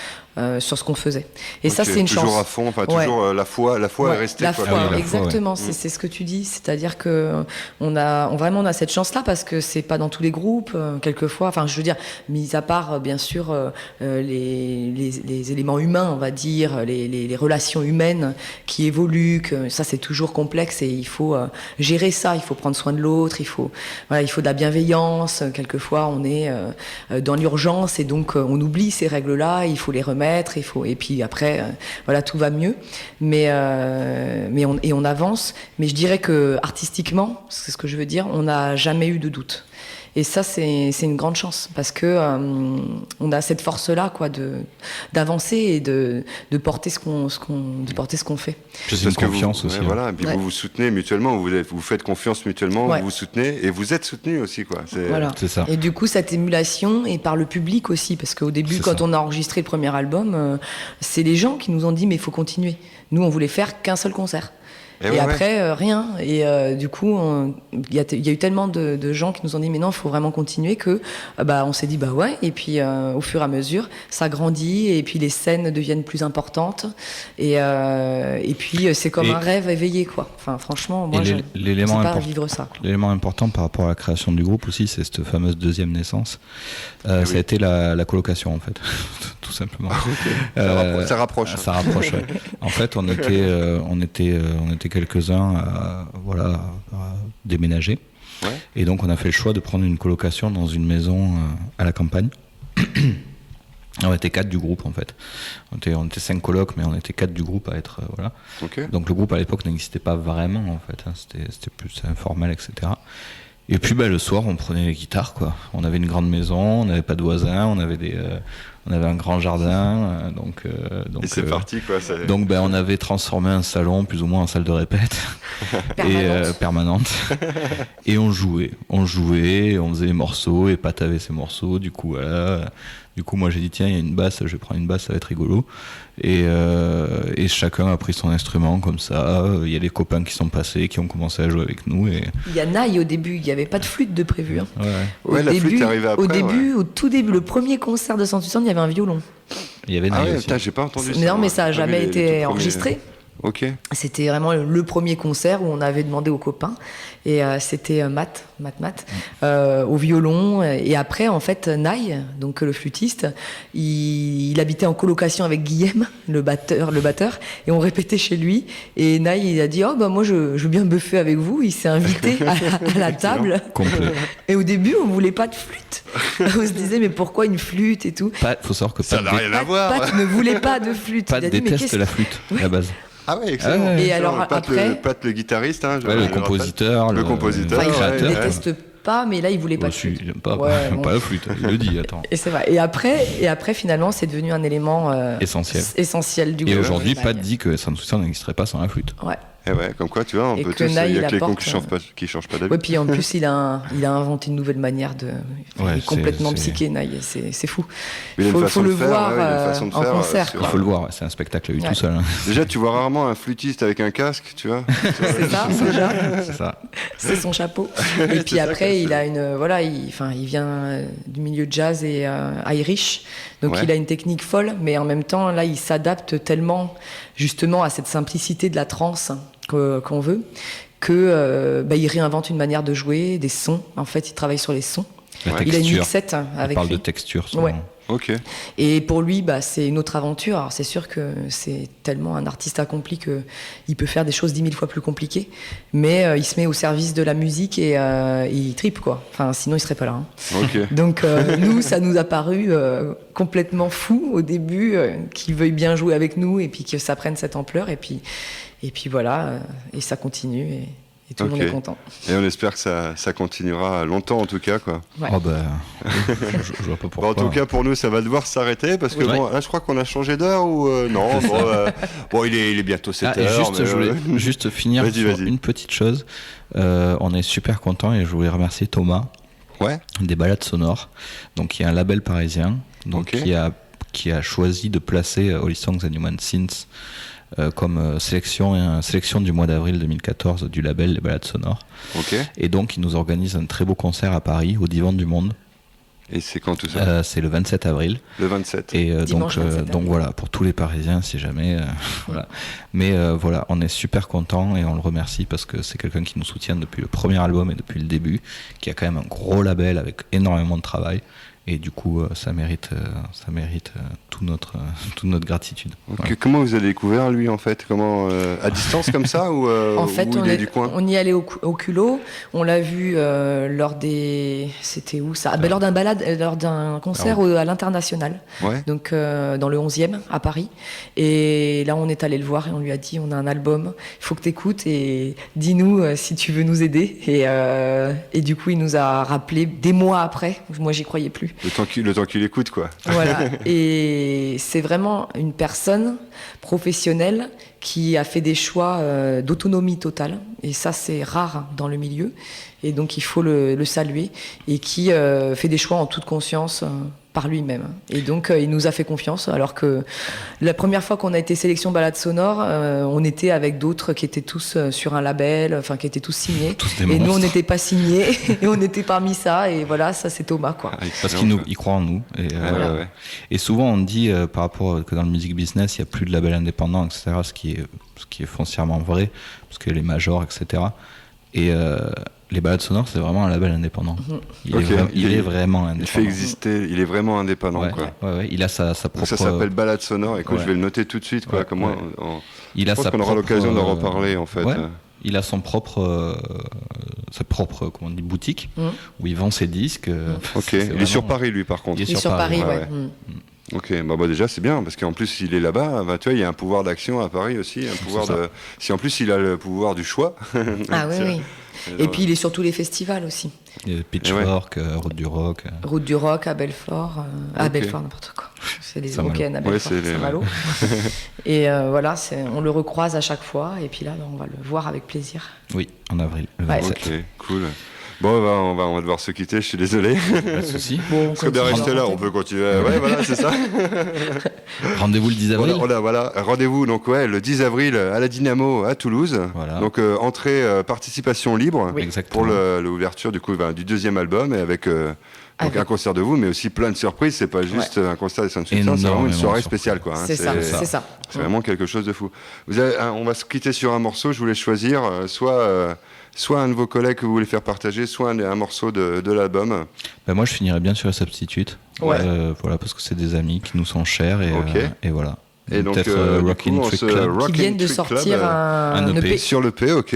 sur ce qu'on faisait. Et ça, Ok, c'est une toujours chance. à fond, enfin, Ouais. toujours la foi Ouais, est restée. la quoi. foi, Ah oui, la foi, exactement, ouais. c'est ce que tu dis. C'est-à-dire que on a cette chance-là parce que c'est pas dans tous les groupes, quelquefois. Enfin, je veux dire, mis à part bien sûr les éléments humains, on va dire, les relations humaines qui évoluent. Que ça, c'est toujours complexe et il faut gérer ça. Il faut prendre soin de l'autre. Il faut de la bienveillance. Quelquefois, on est dans l'urgence et donc on oublie ces règles-là. Il faut les remettre. Et puis après, voilà, tout va mieux. Mais on avance. Mais je dirais que artistiquement, c'est ce que je veux dire, on n'a jamais eu de doute. Et ça, c'est une grande chance parce que on a cette force-là, quoi, d'avancer et de porter ce qu'on fait. C'est une Parce que confiance vous, aussi. ouais, hein. voilà, et puis Ouais. vous vous soutenez mutuellement, vous faites confiance mutuellement, Ouais. vous vous soutenez et vous êtes soutenu aussi, quoi. Voilà. C'est ça. Et du coup, cette émulation est par le public aussi, parce qu'au début, C'est quand ça. on a enregistré le premier album, c'est les gens qui nous ont dit mais il faut continuer. Nous, on voulait faire qu'un seul concert. Et Et, ouais, après, rien. Et du coup, il y a eu tellement de gens qui nous ont dit mais non, il faut vraiment continuer que on s'est dit bah ouais. Et puis au fur et à mesure, ça grandit et puis les scènes deviennent plus importantes. Et puis c'est comme un rêve éveillé quoi. Enfin franchement, moi je sais pas vivre ça. L'élément important par rapport à la création du groupe aussi, c'est cette fameuse deuxième naissance. Ça a été la colocation en fait, tout simplement. Ça rapproche. Ça rapproche. Ouais. En fait, on était quelques-uns à déménager. Ouais. Et donc on a fait le choix de prendre une colocation dans une maison à la campagne. On était 4 du groupe en fait. On était 5 colocs, mais on était 4 du groupe à être voilà. Ok. Donc le groupe à l'époque n'existait pas vraiment en fait. Hein. C'était plus informel, etc. Et puis le soir, on prenait les guitares quoi. On avait une grande maison, on n'avait pas de voisins, on avait un grand jardin, donc et c'est parti quoi. Donc on avait transformé un salon plus ou moins en salle de répète permanente. Et on jouait, on faisait des morceaux et Pat avait ses morceaux. Du coup moi j'ai dit tiens il y a une basse, je vais prendre une basse, ça va être rigolo. Et chacun a pris son instrument comme ça. Il y a les copains qui sont passés, qui ont commencé à jouer avec nous. Et il y a Naï au début, il n'y avait pas de flûte de prévu. Hein. Ouais, la flûte est arrivée après. Au tout début, le premier concert de Santussand, il y avait un violon. Il y avait Naï aussi. Putain, j'ai pas entendu ça. Non, mais ça n'a jamais été enregistré. Ok. C'était vraiment le premier concert où on avait demandé aux copains. Et c'était Matt, au violon. Et après, en fait, Naï, donc le flûtiste, il habitait en colocation avec Guillaume, le batteur. Et on répétait chez lui. Et Naï, il a dit moi, je veux bien buffer avec vous. Il s'est invité à la table. Complet. Et au début, on voulait pas de flûte. On se disait, mais pourquoi une flûte et tout. Faut savoir que ça n'a rien à voir. Pat ne voulait pas de flûte. Pat déteste la flûte, à la base. Ah ouais, excellent. Et alors après, Pat le guitariste, hein, le compositeur, le compositeur. Il déteste pas, mais là il voulait pas de flûte. Il n'aime pas la flûte, il le dit. Attends. Et c'est vrai. Et après finalement c'est devenu un élément essentiel du groupe. Et aujourd'hui, Pat dit que Santussand n'existerait pas sans la flûte. Ouais. Et ouais, comme quoi, tu vois, on peut tous. Il y a que les cons qui changent pas d'avis. Ouais, puis en plus, il a inventé une nouvelle manière de. Il est complètement psyché, Naï. C'est fou. Il faut le voir en concert. Il faut le voir, c'est un spectacle lui tout seul. Hein. Déjà, tu vois rarement un flûtiste avec un casque, tu vois. C'est ça, déjà. C'est ça. C'est son chapeau. Et puis après, il a une. Voilà, il vient du milieu jazz et Irish. Donc il a une technique folle, mais en même temps, là, il s'adapte tellement justement à cette simplicité de la trance qu'on veut, il réinvente une manière de jouer, des sons. En fait, il travaille sur les sons. Il a une mixette avec. Il parle lui. de texture. Souvent. Ouais. Ok. Et pour lui, c'est une autre aventure. Alors c'est sûr que c'est tellement un artiste accompli que il peut faire des choses 10 000 fois plus compliquées, mais il se met au service de la musique et il tripe quoi. Enfin, sinon il serait pas là. Hein. Ok. Donc nous, ça nous a paru complètement fou au début qu'il veuille bien jouer avec nous et puis que ça prenne cette ampleur et puis voilà et ça continue et tout le monde est content. Et on espère que ça continuera longtemps en tout cas quoi. Ouais. Oh je vois pas pourquoi. En tout cas pour nous ça va devoir s'arrêter parce que là je crois qu'on a changé d'heure ou non il est bientôt 7 heures. Je voulais juste finir sur une petite chose. On est super content et je voulais remercier Thomas des Balades Sonores. Donc il y a un label parisien qui a choisi de placer Holy Songs and Human Synths comme sélection du mois d'avril 2014 du label Les Balades Sonores. Et donc il nous organise un très beau concert à Paris au Divan du Monde. Et c'est quand tout ça C'est le 27 avril. Le 27. Et Dimanche 27 donc voilà, pour tous les Parisiens si jamais. Voilà. Mais voilà, on est super contents et on le remercie parce que c'est quelqu'un qui nous soutient depuis le premier album et depuis le début, qui a quand même un gros label avec énormément de travail. Et du coup, ça mérite toute notre gratitude. Voilà. Comment vous avez découvert lui en fait ? Comment à distance comme ça ou en fait, il est du coin ? On y allait au culot. On l'a vu lors des. C'était où ça ? Lors d'un concert à l'International. Ouais. Donc dans le 11e à Paris. Et là, on est allé le voir et on lui a dit on a un album, il faut que tu écoutes et dis-nous si tu veux nous aider. Et du coup, il nous a rappelé des mois après. Moi, j'y croyais plus. Le temps qu'il écoute, quoi. Voilà. Et c'est vraiment une personne professionnelle qui a fait des choix d'autonomie totale. Et ça, c'est rare dans le milieu. Et donc, il faut le saluer. Et qui fait des choix en toute conscience par lui-même. Et donc, il nous a fait confiance, alors que la première fois qu'on a été sélection balade sonore, on était avec d'autres qui étaient tous sur un label, enfin qui étaient tous signés. Et nous, on n'était pas signés, et on était parmi ça, et voilà, ça c'est Thomas, quoi. Parce qu'il croit en nous. Et, et souvent, on dit par rapport que dans le music business, il n'y a plus de label indépendant, etc., ce qui est foncièrement vrai, parce que les majors, etc. Et les balades sonores, c'est vraiment un label indépendant. Il est vraiment indépendant. Il fait exister, il est vraiment indépendant. Ouais, il a sa propre... Donc ça s'appelle balade sonore, et je vais le noter tout de suite. Quoi, il a je pense qu'on aura l'occasion d'en reparler, en fait. Il a sa propre comment on dit, boutique, où il vend ses disques. Il est sur Paris, lui, par contre. Il est sur Paris, ouais. Ok, déjà c'est bien, parce qu'en plus il est là-bas, tu vois, il y a un pouvoir d'action à Paris aussi, un pouvoir de... Si en plus il a le pouvoir du choix. Ah oui. Et puis il est sur tous les festivals aussi. Pitchfork, Route du Rock. Route du Rock à Belfort. À Belfort, n'importe quoi. C'est les week-ends à Belfort, Saint-Malo. Et voilà, on le recroise à chaque fois, et puis là, on va le voir avec plaisir. Oui, en avril. Le 27. Ok, cool. Bon, on va devoir se quitter, je suis désolé. Pas de soucis. Bon, parce que de rester là, on peut continuer. Ouais, voilà, c'est ça. Rendez-vous le 10 avril. Voilà. Rendez-vous donc le 10 avril à la Dynamo à Toulouse. Voilà. Donc entrée participation libre pour l'ouverture du deuxième album, et avec un concert de vous, mais aussi plein de surprises. C'est pas juste un concert des Sound Substance, c'est vraiment une soirée spéciale, quoi. C'est ça. C'est vraiment quelque chose de fou. On va se quitter sur un morceau. Je voulais choisir soit un de vos collègues que vous voulez faire partager, soit un morceau de l'album. Moi, je finirais bien sur la Substitute. Voilà, parce que c'est des amis qui nous sont chers, et voilà. Et donc, Rockin' Trick Club qui viennent de sortir un EP. Sur l'EP, ok.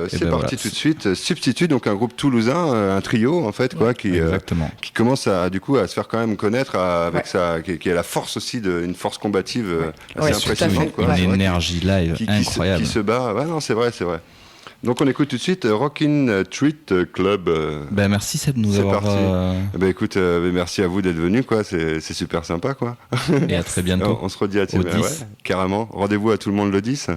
C'est parti tout de suite. Substitute, donc un groupe toulousain, un trio en fait, qui commence à se faire quand même connaître avec qui a la force aussi une force combative assez impressionnante. Une énergie live incroyable. Qui se bat. Non, c'est vrai. Donc on écoute tout de suite Rockin' Trick Club. Merci Seb de nous avoir... écoute, merci à vous d'être venus, quoi. C'est super sympa, quoi. Et à très bientôt. On se redit à 10. Carrément. Rendez-vous à tout le monde le 10.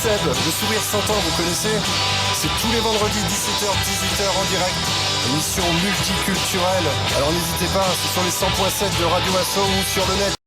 Seb, le sourire s'entend, vous connaissez? C'est tous les vendredis 17h-18h en direct. Émission multiculturelle. Alors n'hésitez pas, c'est sur les 100.7 de Radio Asso ou sur le net.